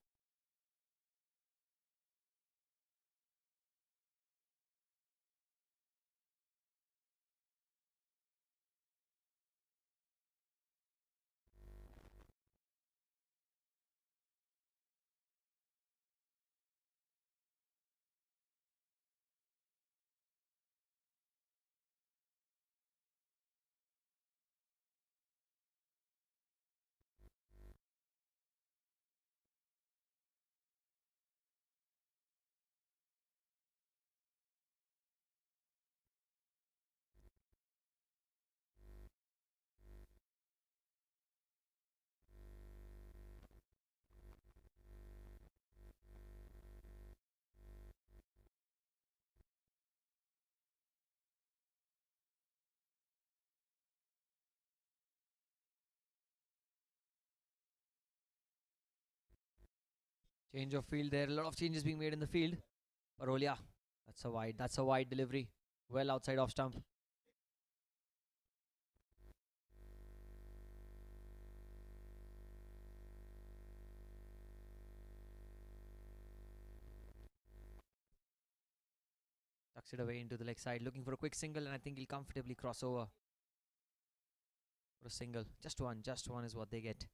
Change of field there. A lot of changes being made in the field. Arolia, that's a wide. That's a wide delivery. Well outside off stump. Tucks it away into the leg side, looking for a quick single, and I think he'll comfortably cross over for a single. Just one is what they get.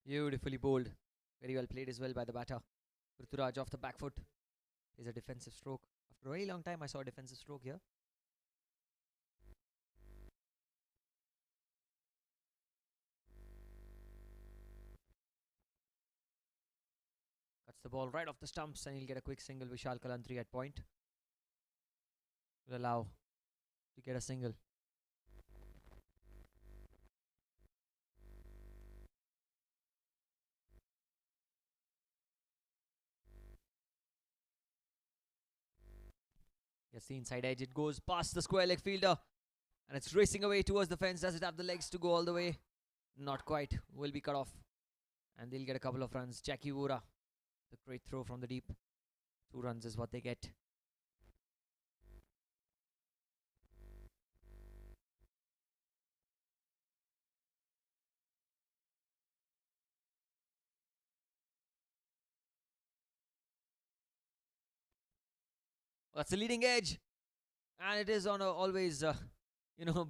Beautifully bowled. Very well played as well by the batter. Ruturaj off the back foot is a defensive stroke. After a very long time, I saw a defensive stroke here. Cuts the ball right off the stumps and he'll get a quick single. Vishal Kalantri at point will allow to get a single. Gets the inside edge. It goes past the square leg fielder and it's racing away towards the fence. Does it have the legs to go all the way? Not quite. Will be cut off. And they'll get a couple of runs. Jackie Wura, the great throw from the deep. 2 runs is what they get. That's the leading edge. And it is on always,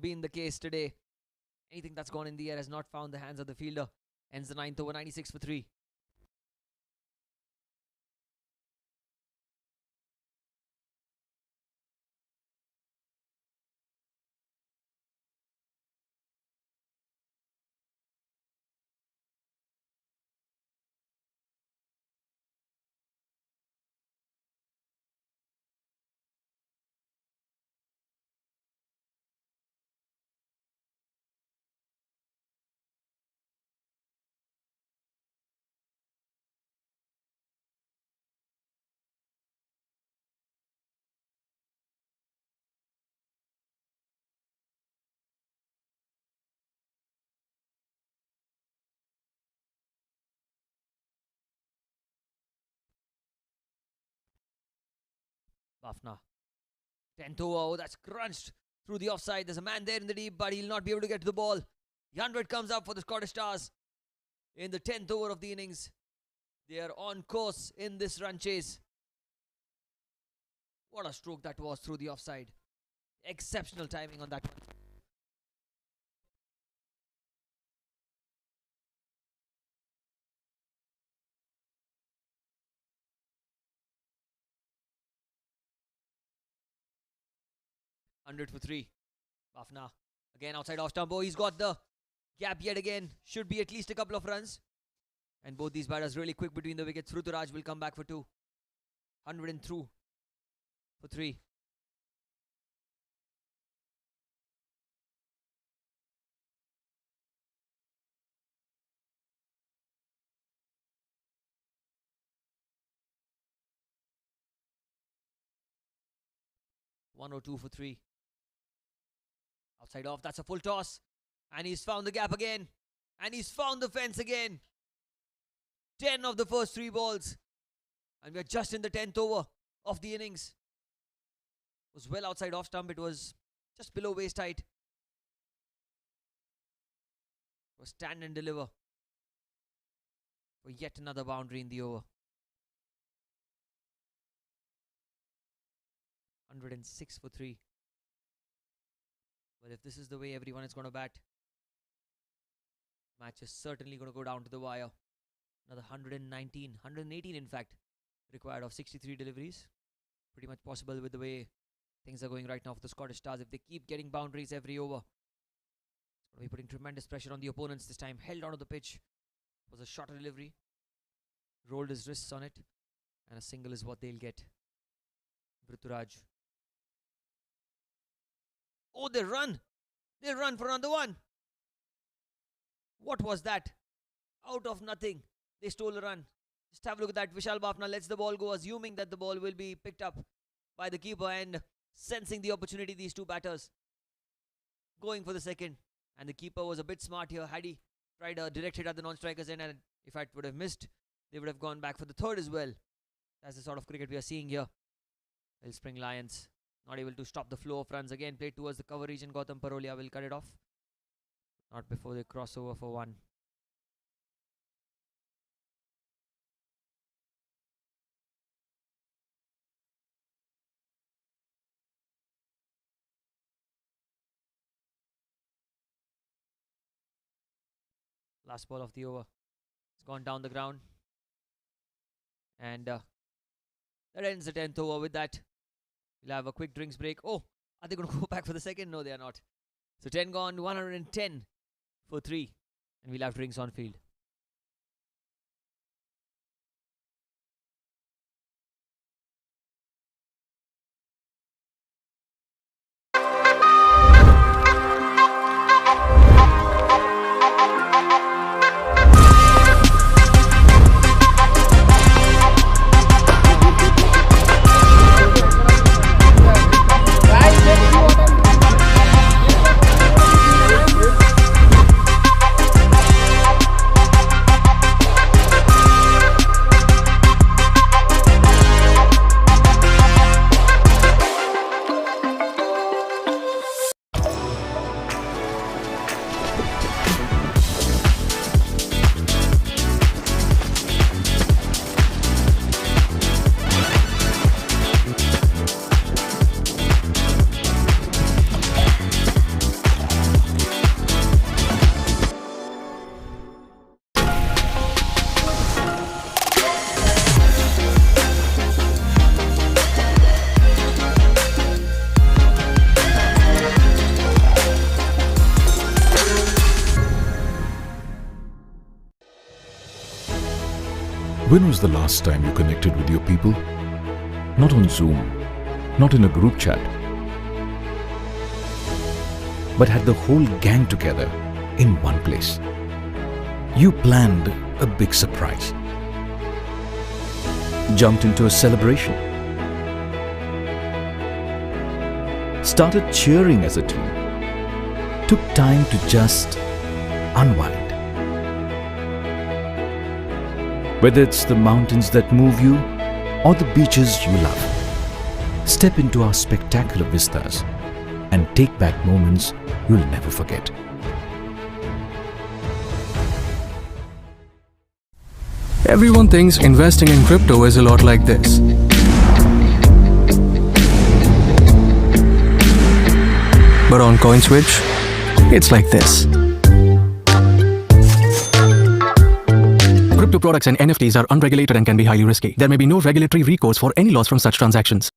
been the case today. Anything that's gone in the air has not found the hands of the fielder. Ends the 9th over, 96 for 3. Bafna. 10th over. Oh, that's crunched through the offside. There's a man there in the deep, but he'll not be able to get to the ball. The 100 comes up for the Scottish Stars in the 10th over of the innings. They are on course in this run chase. What a stroke that was through the offside. Exceptional timing on that one. For 3. Bafna again outside off stump. Oh, he's got the gap yet again. Should be at least a couple of runs. And both these batters really quick between the wickets. Ruturaj will come back for 2. 100 and through for 3. 102 for 3. Outside off, that's a full toss. And he's found the gap again. And he's found the fence again. 10 of the first 3 balls. And we're just in the 10th over of the innings. It was well outside off stump. It was just below waist height. It was stand and deliver for yet another boundary in the over. 106 for 3. Well, if this is the way everyone is going to bat, match is certainly going to go down to the wire. Another 118 in fact, required of 63 deliveries. Pretty much possible with the way things are going right now for the Scottish Stars. If they keep getting boundaries every over, it's going to be putting tremendous pressure on the opponents this time. Held onto the pitch. It was a shorter delivery. Rolled his wrists on it. And a single is what they'll get. Vrituraj. Oh, they run. They run for another one. What was that? Out of nothing, they stole a run. Just have a look at that. Vishal Bafna lets the ball go, assuming that the ball will be picked up by the keeper, and sensing the opportunity, these two batters going for the second. And the keeper was a bit smart here. Had he tried a direct hit at the non-strikers end, and if it would have missed, they would have gone back for the third as well. That's the sort of cricket we are seeing here. Hillspring Lions not able to stop the flow of runs. Again, played towards the cover region. Gautam Parolia will cut it off. Not before they cross over for 1. Last ball of the over. It's gone down the ground. And that ends the 10th over. With that, we'll have a quick drinks break. Oh, are they going to go back for the second? No, they are not. So 10 gone, 110 for 3. And we'll have drinks on field. When was the last time you connected with your people? Not on Zoom, not in a group chat, but had the whole gang together in one place. You planned a big surprise, jumped into a celebration, started cheering as a team, took time to just unwind. Whether it's the mountains that move you or the beaches you love, step into our spectacular vistas and take back moments you'll never forget. Everyone thinks investing in crypto is a lot like this. But on CoinSwitch, it's like this. Crypto products and NFTs are unregulated and can be highly risky. There may be no regulatory recourse for any loss from such transactions.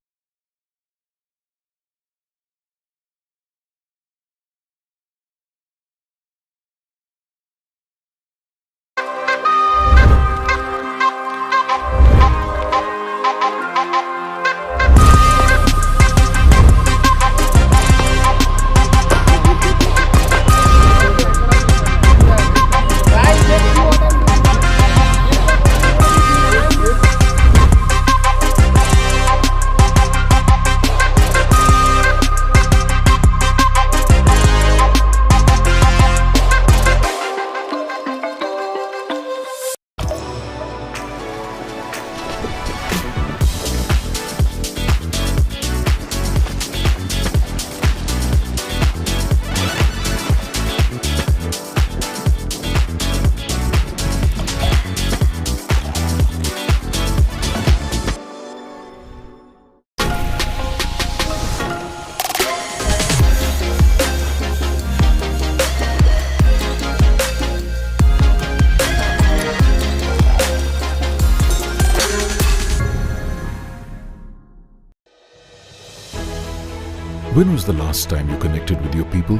When was the last time you connected with your people?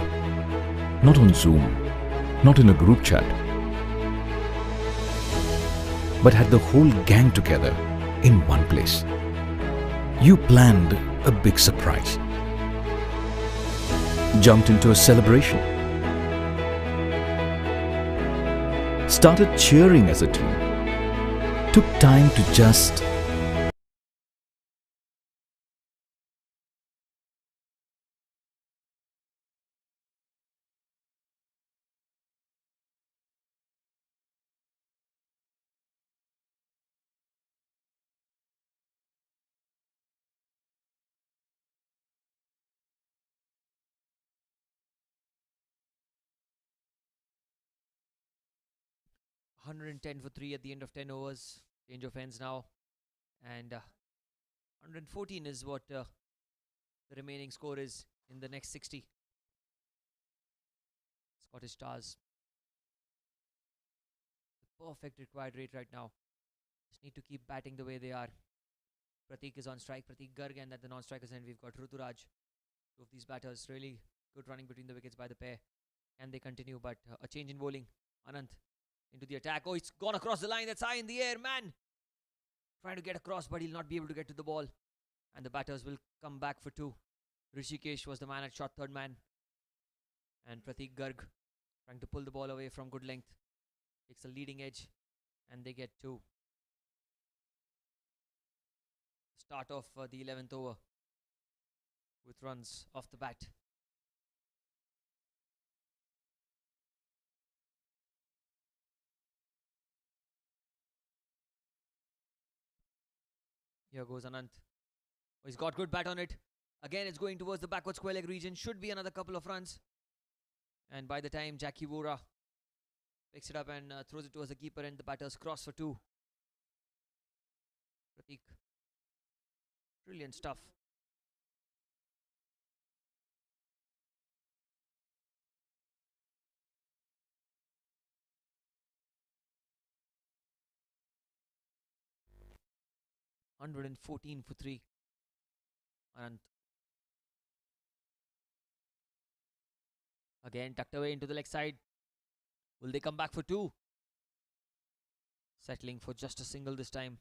Not on Zoom, not in a group chat, but had the whole gang together in one place. You planned a big surprise, jumped into a celebration, started cheering as a team, took time to just $110 for 3 at the end of 10 overs. Change of ends now. And 114 is what the remaining score is in the next 60. Scottish Stars. The perfect required rate right now. Just need to keep batting the way they are. Pratik is on strike. Pratik Garg, and at the non-strikers end we've got Ruturaj. Two of these batters really good running between the wickets by the pair. Can they continue? But a change in bowling. Anant into the attack. Oh, it's gone across the line. That's high in the air, man. Trying to get across, but he'll not be able to get to the ball. And the batters will come back for 2. Rishikesh was the man at shot, third man. And Pratik Garg trying to pull the ball away from good length. Takes a leading edge, and they get 2. Start of the 11th over with runs off the bat. Here goes Anant. Oh, he's got good bat on it. Again, it's going towards the backward square leg region. Should be another couple of runs. And by the time Jackie Vora picks it up and throws it towards the keeper, and the batters cross for 2. Pratik. Brilliant stuff. $114 for 3. Anant. Again, tucked away into the leg side. Will they come back for 2? Settling for just a single this time.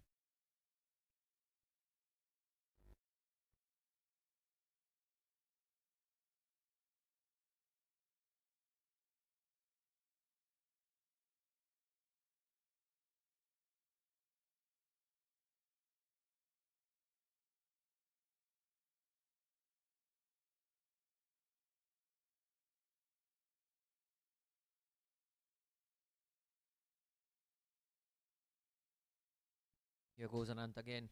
Here goes Anant again.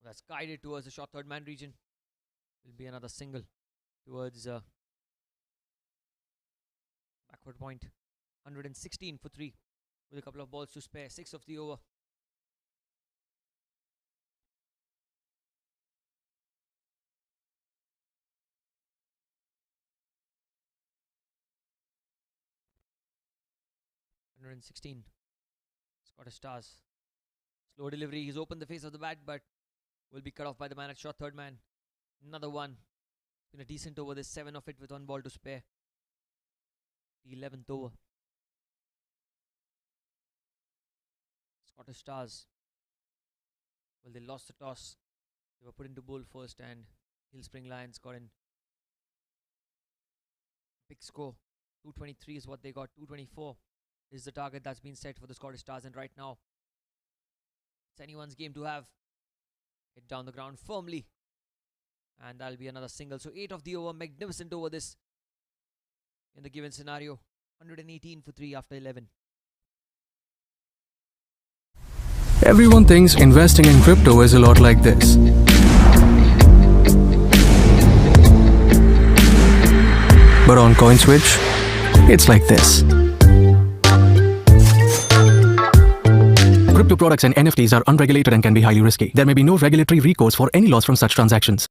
That's guided towards the short third man region. Will be another single towards backward point. 116 for 3 with a couple of balls to spare. 6 of the over. $116. Scottish Stars. Slow delivery. He's opened the face of the bat, but will be cut off by the man at short third man. Another one. Been a decent over this. 7 of it with 1 ball to spare. The 11th over. Scottish Stars. Well, they lost the toss. They were put into bowl first, and Hillspring Lions got in. Big score. 223 is what they got. 224 is the target that's been set for the Scottish Stars, and right now it's anyone's game to have. Hit down the ground firmly, and that'll be another single. So 8 of the over. Magnificent over this in the given scenario. 118 for 3 after 11. Everyone thinks investing in crypto is a lot like this. But on CoinSwitch, it's like this. Crypto products and NFTs are unregulated and can be highly risky. There may be no regulatory recourse for any loss from such transactions.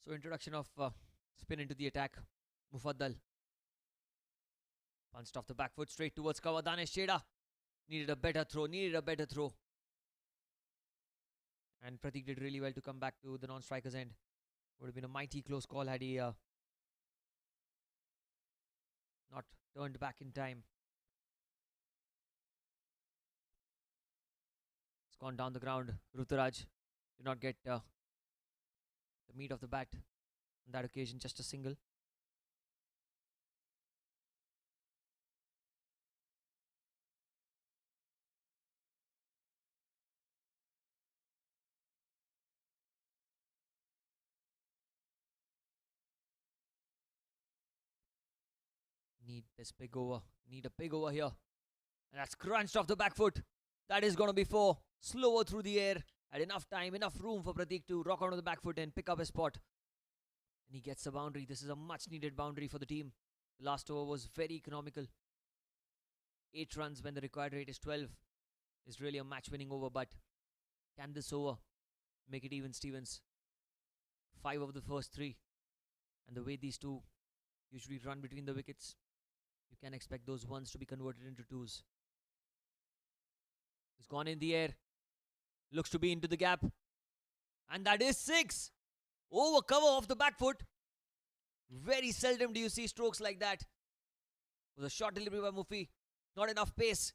So introduction of spin into the attack. Mufaddal punched off the back foot straight towards cover. Danesh Cheda needed a better throw. And Pratik did really well to come back to the non-striker's end. Would have been a mighty close call had he not turned back in time. It's gone down the ground. Ruturaj did not get the meat of the bat on that occasion, just a single. Need this big over. Need a big over here. And that's crunched off the back foot. That is going to be four. Slower through the air. Had enough time, enough room for Pratik to rock onto the back foot and pick up his spot. And he gets a boundary. This is a much needed boundary for the team. The last over was very economical. 8 runs when the required rate is 12 is really a match winning over. But can this over make it even, Stevens? 5 of the first 3. And the way these two usually run between the wickets, you can expect those ones to be converted into 2s. He's gone in the air. Looks to be into the gap. And that is 6. Over cover off the back foot. Very seldom do you see strokes like that. It was a short delivery by Mufi. Not enough pace.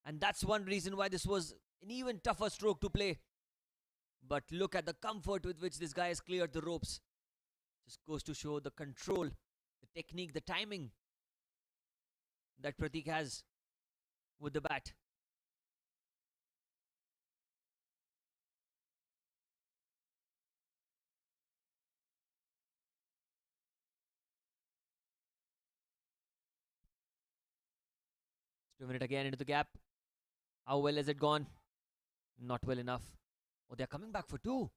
And that's one reason why this was an even tougher stroke to play. But look at the comfort with which this guy has cleared the ropes. Just goes to show the control, the technique, the timing that Pratik has with the bat. Driven it again into the gap. How well has it gone? Not well enough. Oh, they're coming back for 2.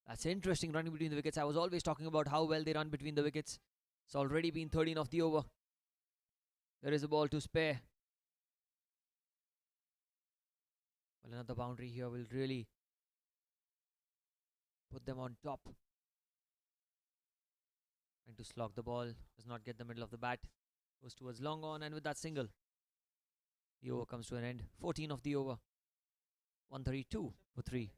That's interesting, running between the wickets. I was always talking about how well they run between the wickets. It's already been 13 of the over. There is a ball to spare. Well, another boundary here will really put them on top. Trying to slog the ball. Does not get the middle of the bat. Goes towards long on, and with that single, the over comes to an end. 14 of the over. 132 for 3.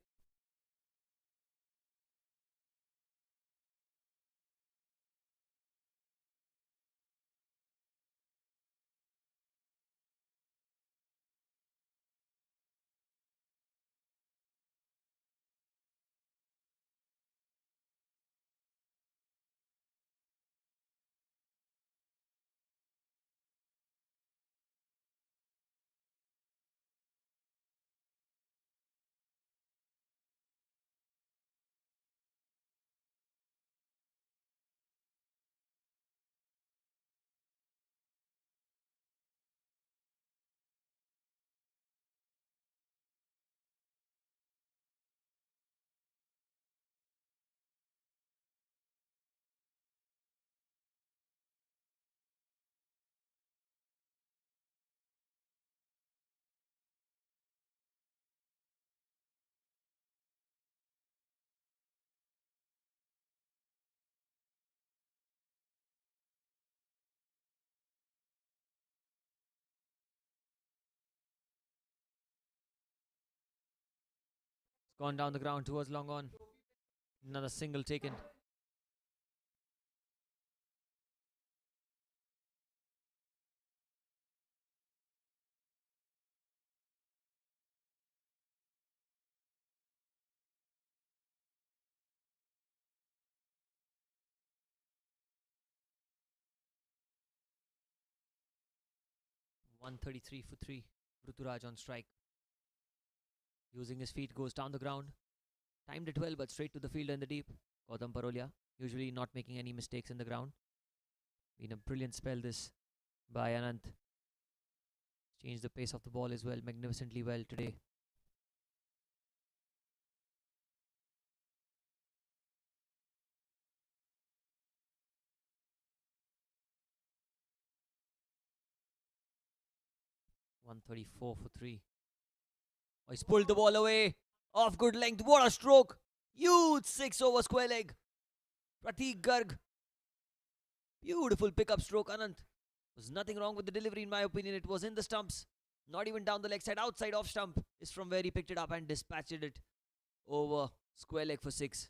Gone down the ground towards long on. Another single taken. .133 for 3. Ruturaj on strike. Using his feet, goes down the ground. Timed it well, but straight to the fielder in the deep. Gautam Parolia, usually not making any mistakes in the ground. Been a brilliant spell this by Anant. Changed the pace of the ball as well, magnificently well today. .134 for 3. Oh, he's pulled the ball away. Off good length. What a stroke. Huge 6 over square leg. Pratik Garg. Beautiful pickup stroke, Anant. There's nothing wrong with the delivery, in my opinion. It was in the stumps. Not even down the leg side. Outside off stump is from where he picked it up and dispatched it over square leg for 6.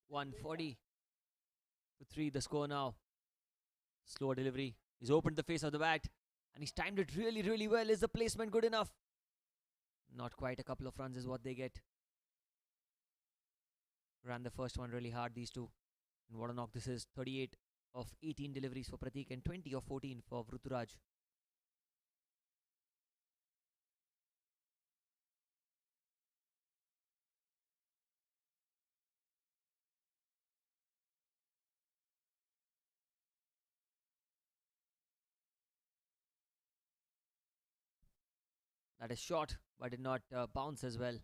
.140 for 3, the score now. Slower delivery. He's opened the face of the bat and he's timed it really, really well. Is the placement good enough? Not quite. A couple of runs is what they get. Ran the first one really hard, these two. And what a knock this is. 38 of 18 deliveries for Pratik and 20 of 14 for Ruturaj. That is short, but did not bounce as well.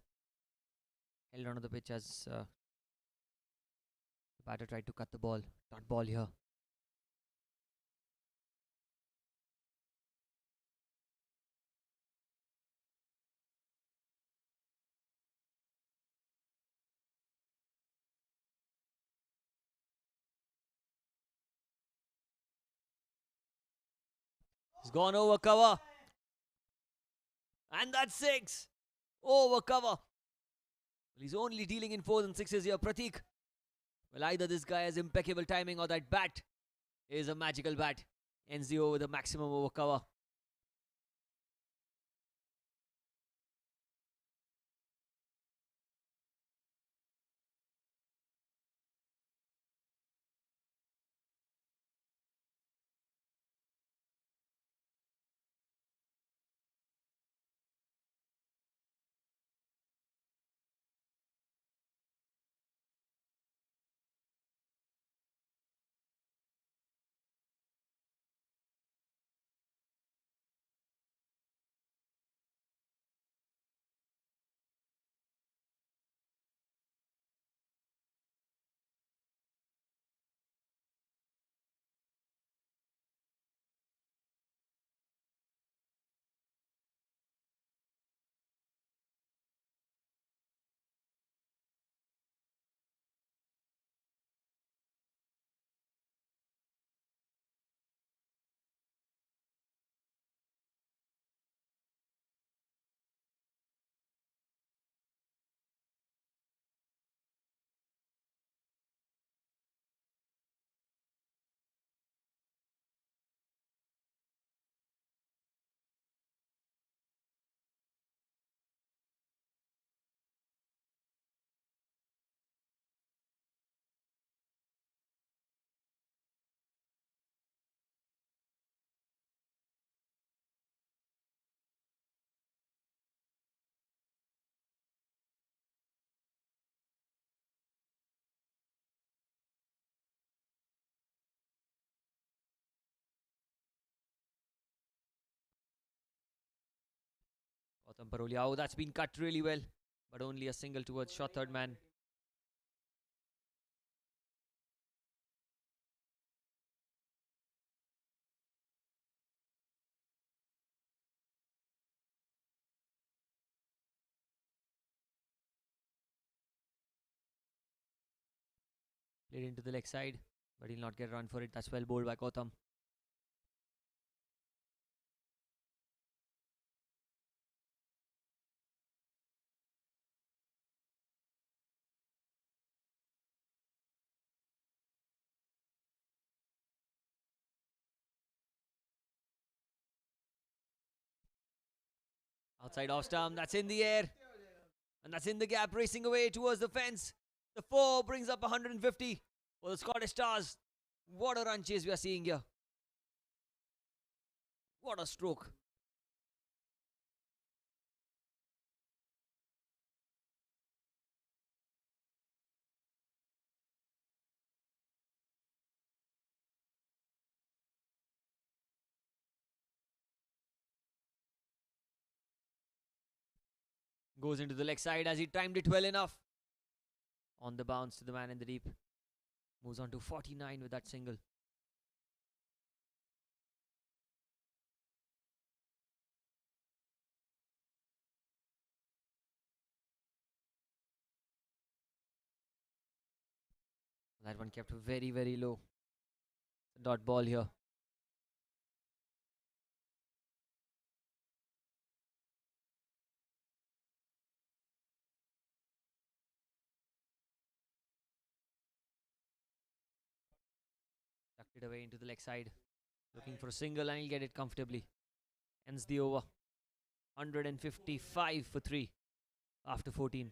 Held onto the pitch as the batter tried to cut the ball. Dot ball here. He's gone over cover. And that's 6. Over cover. Well, he's only dealing in 4s and 6s here. Pratik. Well, either this guy has impeccable timing or that bat is a magical bat. Ends the over with a maximum over cover. Gautam Parolia. Oh, that's been cut really well. But only a single towards short third man. Played into the leg side, but he'll not get a run for it. That's well bowled by Gautam. Outside off stump, that's in the air. And that's in the gap, racing away towards the fence. The 4 brings up 150 for the Scottish Stars. What a run chase we are seeing here. What a stroke. Goes into the leg side as he timed it well enough. On the bounce to the man in the deep. Moves on to 49 with that single. That one kept very, very low. Dot ball here. Tucked it away into the leg side. Looking for a single and he'll get it comfortably. Ends the over. 155 for 3 after 14.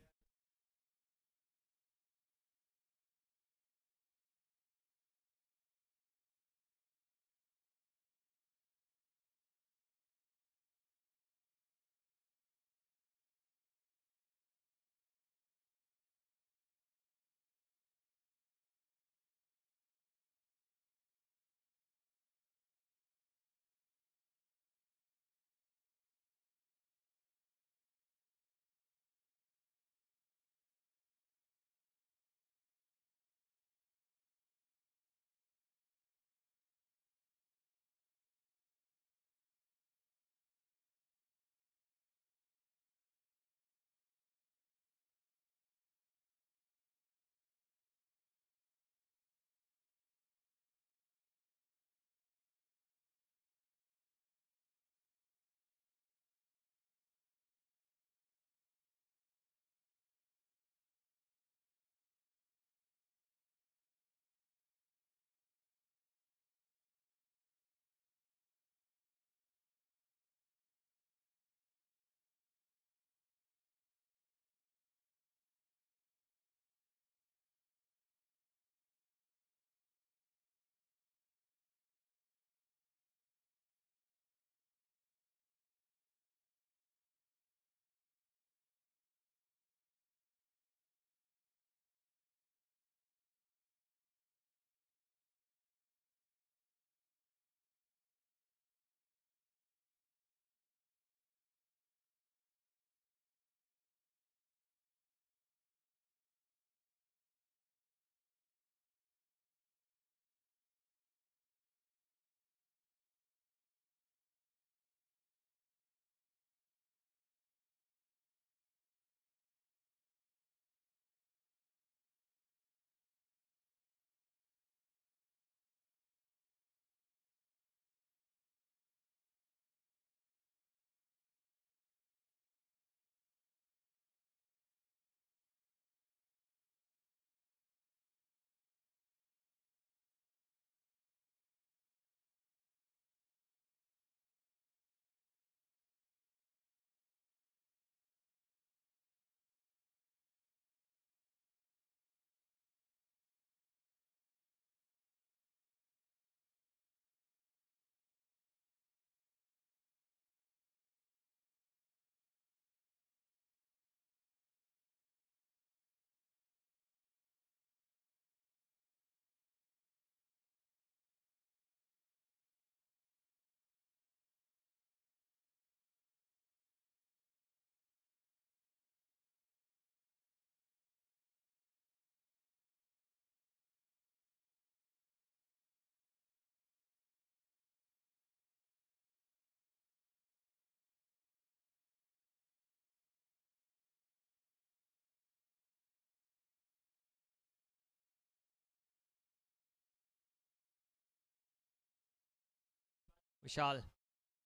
Vishal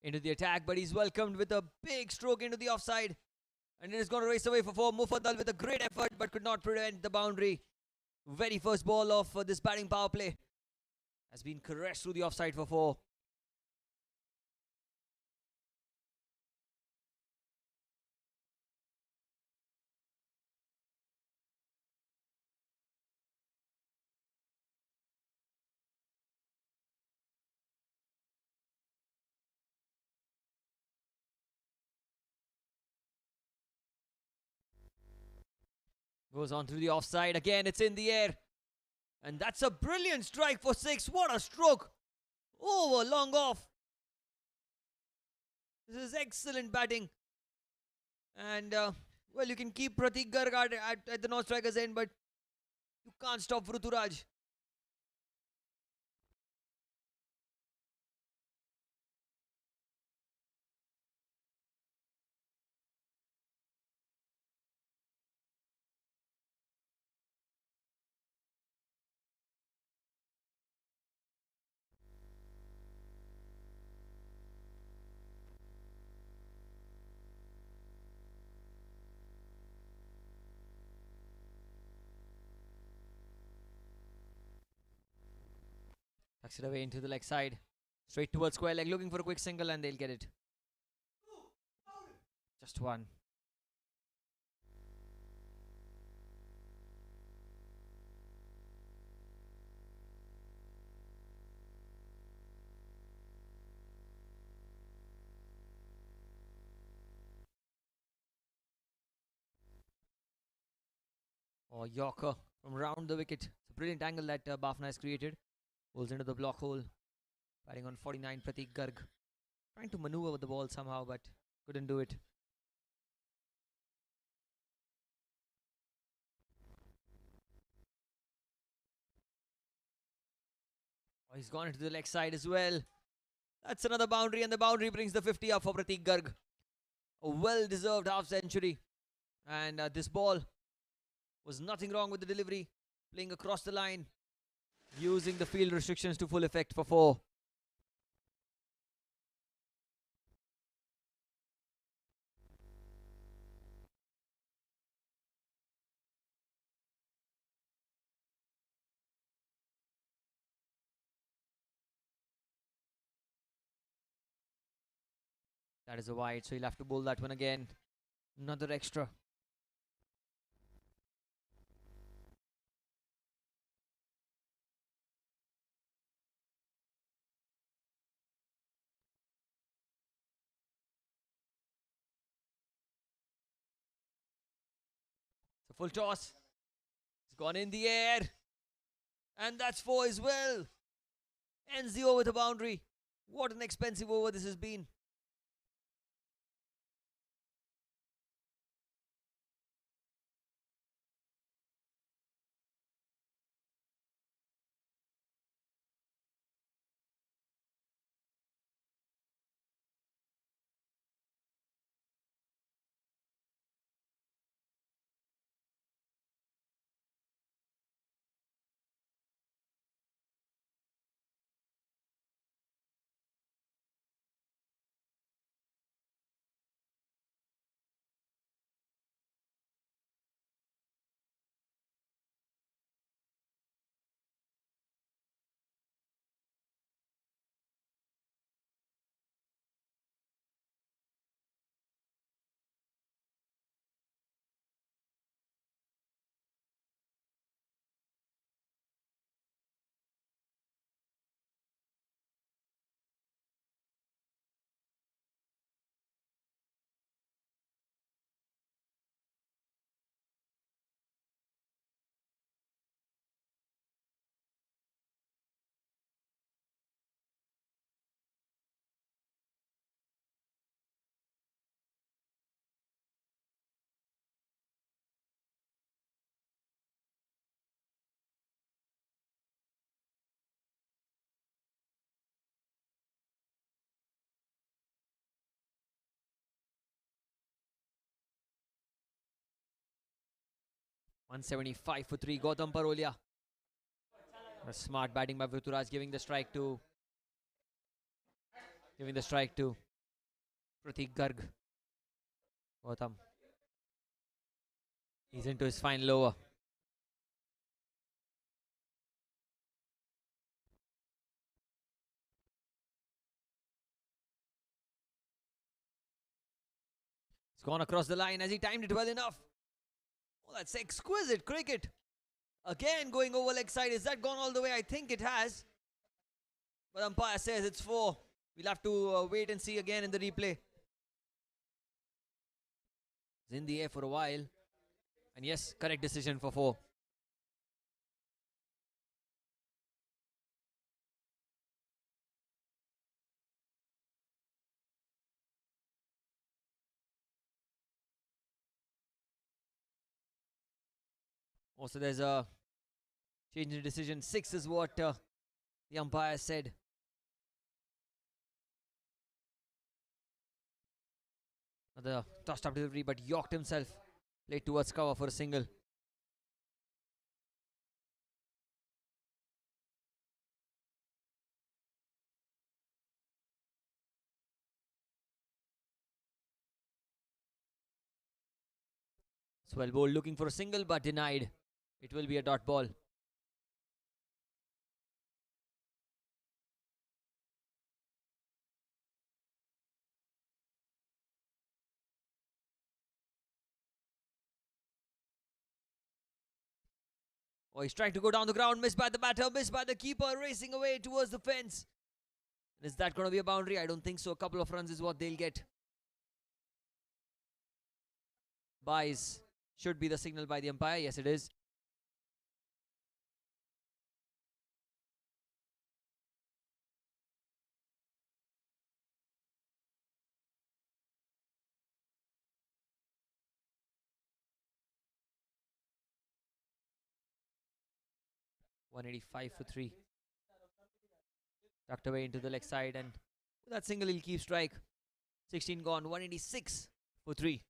into the attack, but he's welcomed with a big stroke into the offside. And it is going to race away for 4. Mufaddal with a great effort, but could not prevent the boundary. Very first ball of this batting power play has been caressed through the offside for 4. Goes on through the offside. Again, it's in the air. And that's a brilliant strike for 6. What a stroke. Over, long off. This is excellent batting. And, well, you can keep Pratik Garg at the non-striker's end, but you can't stop Ruturaj. Tucks it away into the leg side. Straight towards square leg, looking for a quick single, and they'll get it. Just one. Or Yorker from round the wicket. It's a brilliant angle that Bafna has created. Pulls into the block hole. Batting on 49, Pratik Garg. Trying to maneuver with the ball somehow, but couldn't do it. Oh, he's gone into the leg side as well. That's another boundary, and the boundary brings the 50 up for Pratik Garg. A well-deserved half-century. And this ball was nothing wrong with the delivery. Playing across the line. Using the field restrictions to full effect for 4. That is a wide, so he'll have to bowl that one again. Another extra. It's a full toss. It's gone in the air. And that's 4 as well. Ends the over with a boundary. What an expensive over this has been. .175 for 3. Gautam Parolia. A smart batting by Ruturaj, giving the strike to Pratik Garg. Gautam. He's into his final over. It's gone across the line. Has he timed it well enough? Oh, that's exquisite cricket. Again going over leg side. Is that gone all the way? I think it has. But umpire says it's 4. We'll have to wait and see again in the replay. It's in the air for a while. And yes, correct decision for 4. Also, there's a change in decision. 6 is what the umpire said. Another tossed up delivery, but Yorked himself. Played towards cover for a single. Swell ball looking for a single, but denied. It will be a dot ball. Oh, he's trying to go down the ground. Missed by the batter, missed by the keeper. Racing away towards the fence. Is that going to be a boundary? I don't think so. A couple of runs is what they'll get. Byes should be the signal by the umpire. Yes, it is. .185 for 3. Tucked away into the leg side, and with that single he'll keep strike. 16 gone. 186 for 3.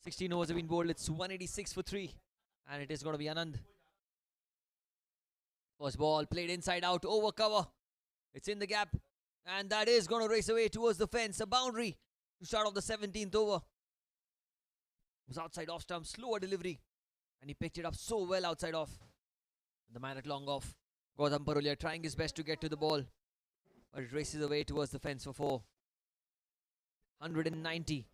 Sixteen overs have been bowled. It's 186 for 3. And it is going to be Anand. First ball played inside out over cover. It's in the gap. And that is going to race away towards the fence. A boundary to start off the 17th over. It was outside off stump. Slower delivery. And he picked it up so well outside off. The man at long off, Gautam Parolia, trying his best to get to the ball. But it races away towards the fence for 4. 190.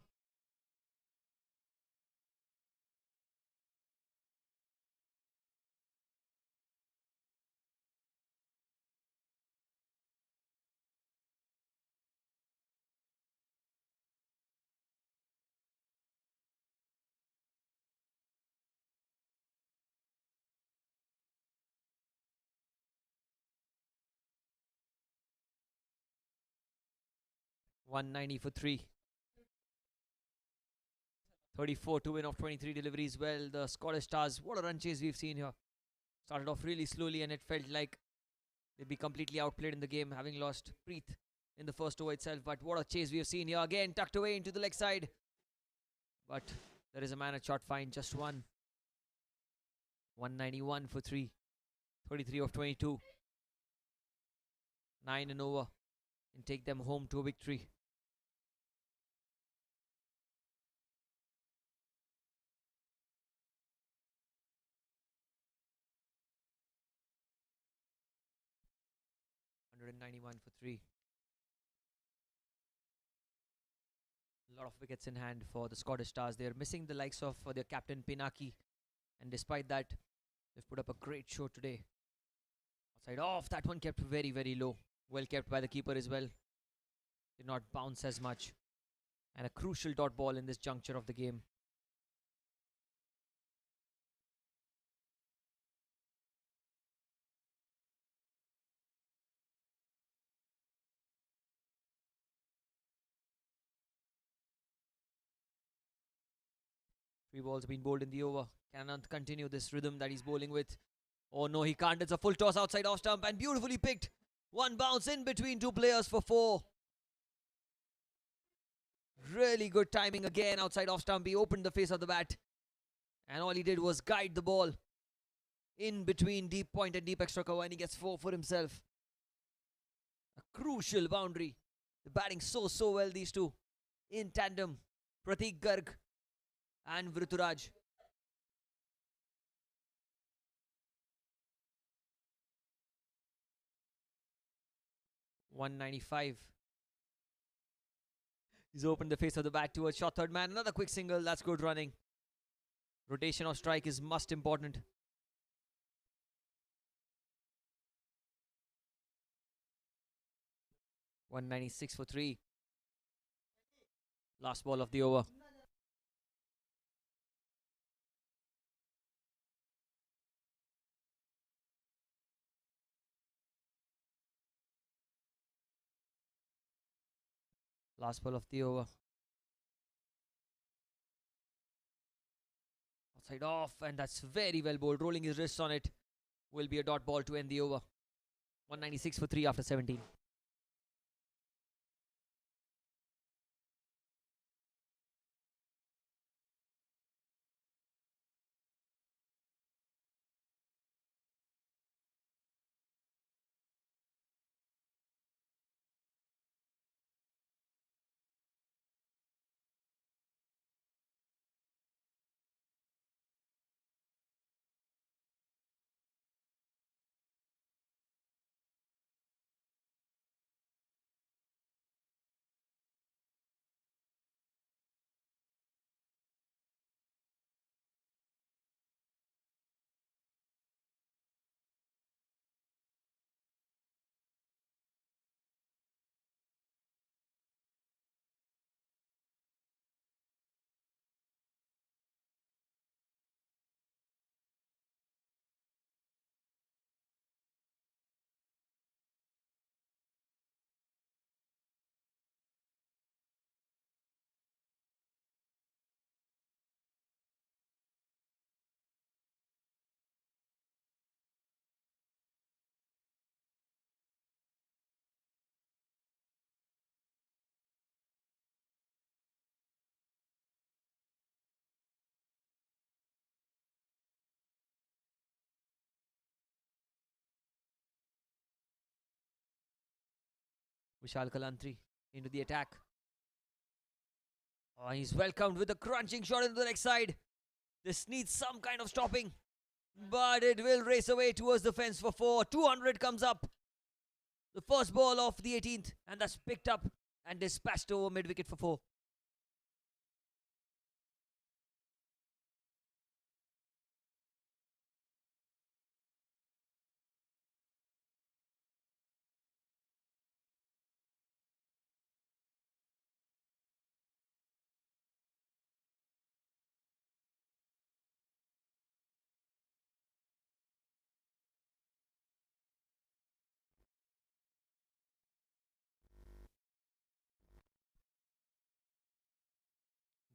$190 for 3. 34 to win off 23 deliveries. Well, the Scottish Stars, what a run chase we've seen here. Started off really slowly and it felt like they'd be completely outplayed in the game, having lost Preet in the first over itself. But what a chase we have seen here. Again, tucked away into the leg side. But there is a man at short fine, just one. 191 for 3. 33 of 22. 9 and over. And take them home to a victory. $191 for 3. A lot of wickets in hand for the Scottish Stars. They are missing the likes of their captain Pinaki. And despite that, they've put up a great show today. Outside off, that one kept very, very low. Well kept by the keeper as well. Did not bounce as much. And a crucial dot ball in this juncture of the game. Three balls have been bowled in the over. Can Anant continue this rhythm that he's bowling with? Oh no, he can't. It's a full toss outside off stump and beautifully picked. One bounce in between two players for 4. Really good timing again outside off stump. He opened the face of the bat. And all he did was guide the ball in between deep point and deep extra cover, and he gets 4 for himself. A crucial boundary. They're batting so well, these two. In tandem. Prateek Garg and Vrituraj. $195. He's opened the face of the bat towards short third man. Another quick single. That's good running. Rotation of strike is most important. $196 for 3. Last ball of the over. Last ball of the over. Outside off, and that's very well bowled. Rolling his wrists on it. Will be a dot ball to end the over. 196 for 3 after 17. Vishal Kalantri into the attack. Oh, he's welcomed with a crunching shot into the leg side. This needs some kind of stopping. But it will race away towards the fence for 4. 200 comes up. The first ball of the 18th. And that's picked up and dispatched over mid-wicket for 4.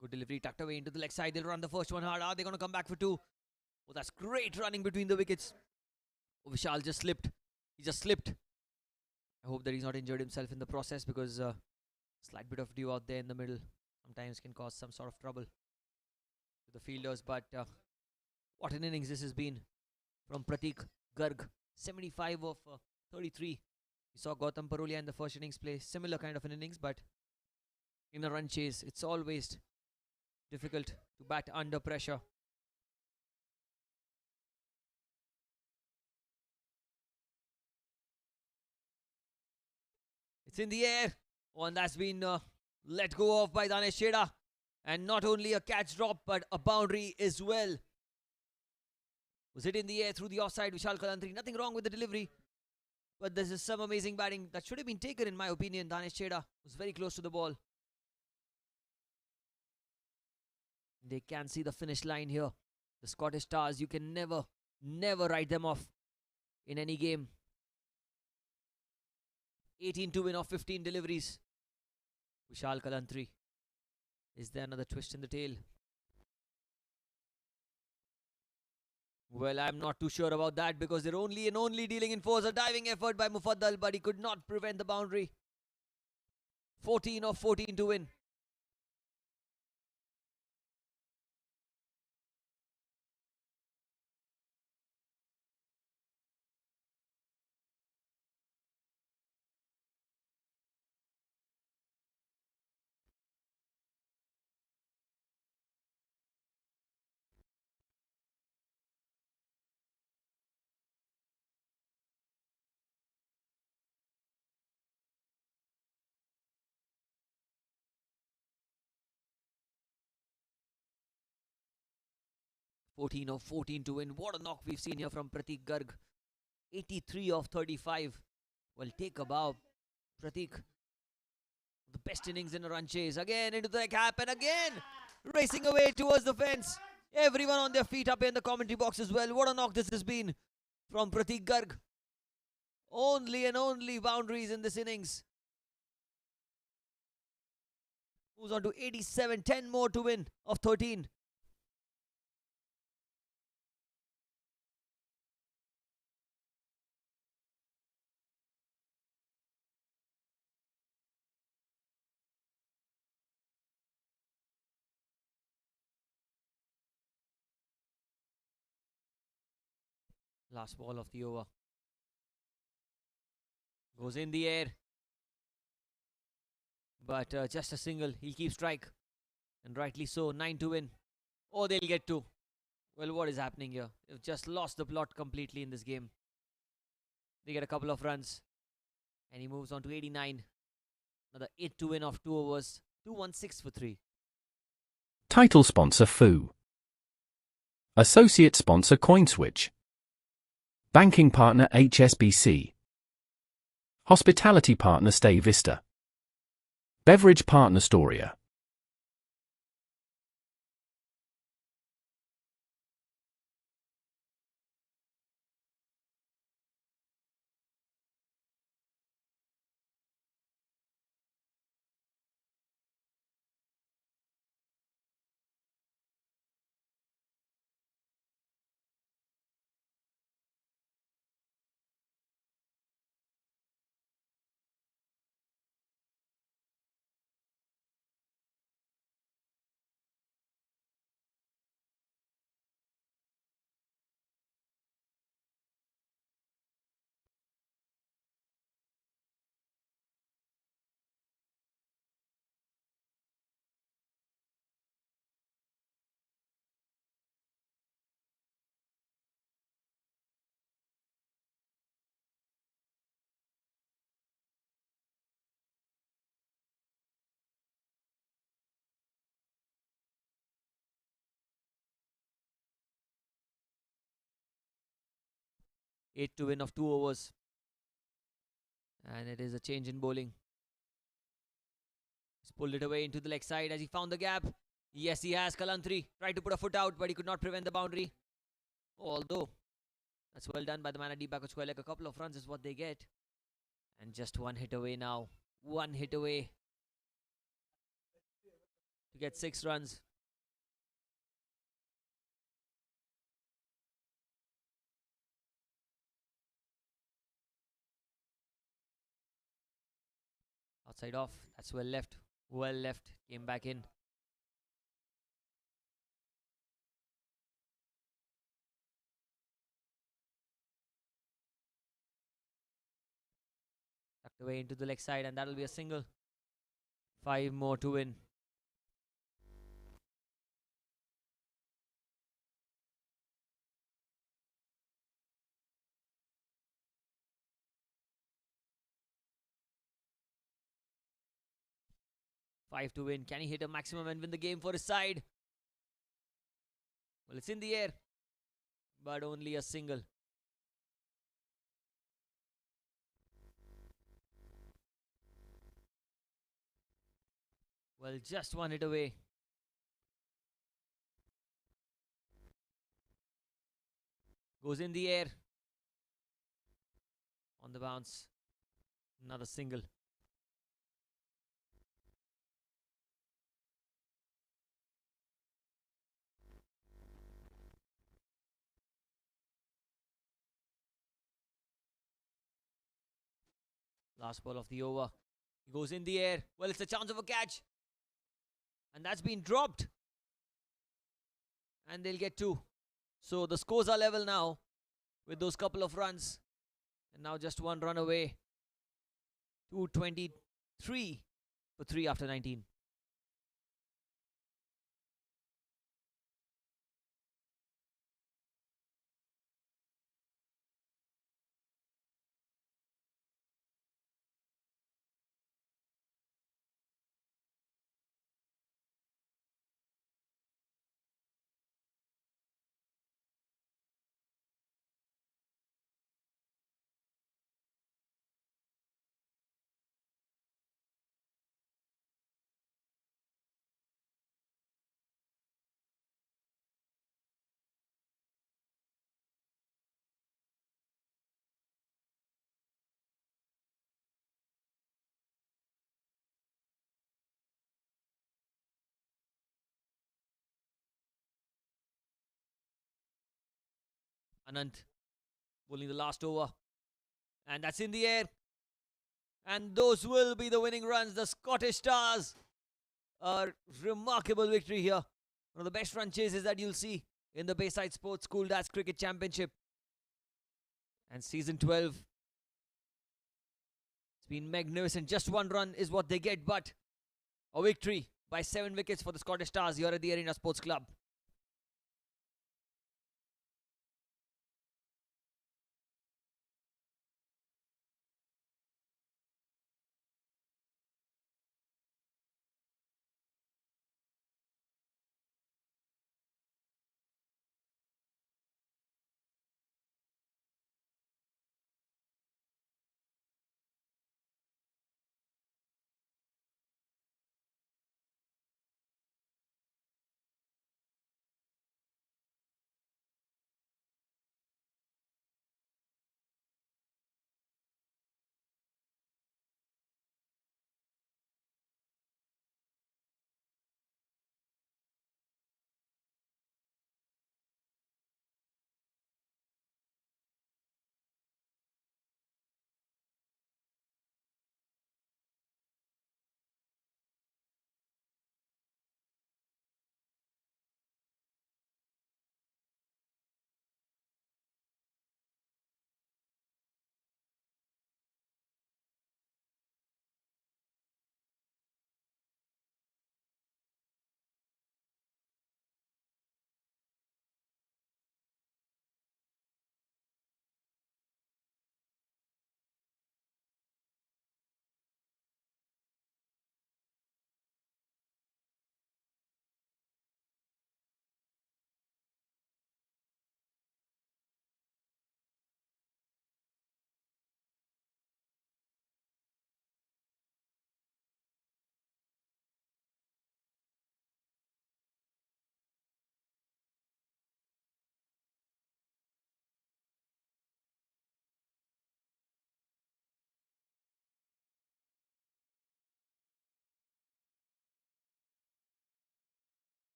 Good delivery, tucked away into the leg side. They'll run the first one hard. Are they going to come back for 2? Oh, that's great running between the wickets. Oh, Vishal just slipped. He just slipped. I hope that he's not injured himself in the process, because slight bit of dew out there in the middle sometimes can cause some sort of trouble to the fielders. But what an innings this has been from Pratik Garg. 75 of 33. We saw Gautam Parolia in the first innings play similar kind of an innings, but in a run chase, it's always difficult to bat under pressure. It's in the air. Oh, and that's been let go of by Danesh Chheda. And not only a catch drop, but a boundary as well. Was hit in the air through the offside. Vishal Kalantri. Nothing wrong with the delivery. But this is some amazing batting that should have been taken, in my opinion. Danesh Chheda was very close to the ball. They can see the finish line here. The Scottish Stars, you can never write them off in any game. 18 to win off 15 deliveries. Vishal Kalantri. Is there another twist in the tail? Well, I'm not too sure about that, because they're only dealing in 4s. A diving effort by Mufaddal, but he could not prevent the boundary. 14 of 14 to win. Fourteen of 14 to win. What a knock we've seen here from Pratik Garg. 83 of 35. Well, take a bow, Pratik. The best innings in a run chase. Again into the gap, and again racing away towards the fence. Everyone on their feet up here in the commentary box as well. What a knock this has been from Pratik Garg. Only and only boundaries in this innings. Moves on to 87. 10 more to win of 13. Last ball of the over. Goes in the air. But just a single. He'll keep strike. And rightly so. 9 to win. Oh, they'll get 2. Well, what is happening here? They've just lost the plot completely in this game. They get a couple of runs. And he moves on to 89. Another 8 to win of 2 overs. 216 for 3. Title sponsor FU. Associate sponsor CoinSwitch. Banking partner HSBC. Hospitality partner Stay Vista. Beverage partner Storia. 8 to win of 2 overs. And it is a change in bowling. He's pulled it away into the leg side as he found the gap. Yes, he has. Kalantri tried to put a foot out, but he could not prevent the boundary. Although, that's well done by the man at deep backward square leg. A couple of runs is what they get. And just one hit away now. One hit away to get 6 runs. Outside off. That's well left. Well left. Came back in. Tucked away into the leg side, and that'll be a single. 5 more to win. Five to win. Can he hit a maximum and win the game for his side? Well, it's in the air, but only a single. Well, just one hit away. Goes in the air. On the bounce. Another single. Last ball of the over. He goes in the air. Well, it's a chance of a catch. And that's been dropped. And they'll get 2. So the scores are level now with those couple of runs. And now just 1 run away. 223 for 3 after 19. Anant bowling the last over. And that's in the air. And those will be the winning runs. The Scottish Stars. A remarkable victory here. One of the best run chases that you'll see in the Bayside Sports School Darts Cricket Championship. And season 12. It's been magnificent. Just 1 run is what they get, but a victory by 7 wickets for the Scottish Stars here at the Arena Sports Club.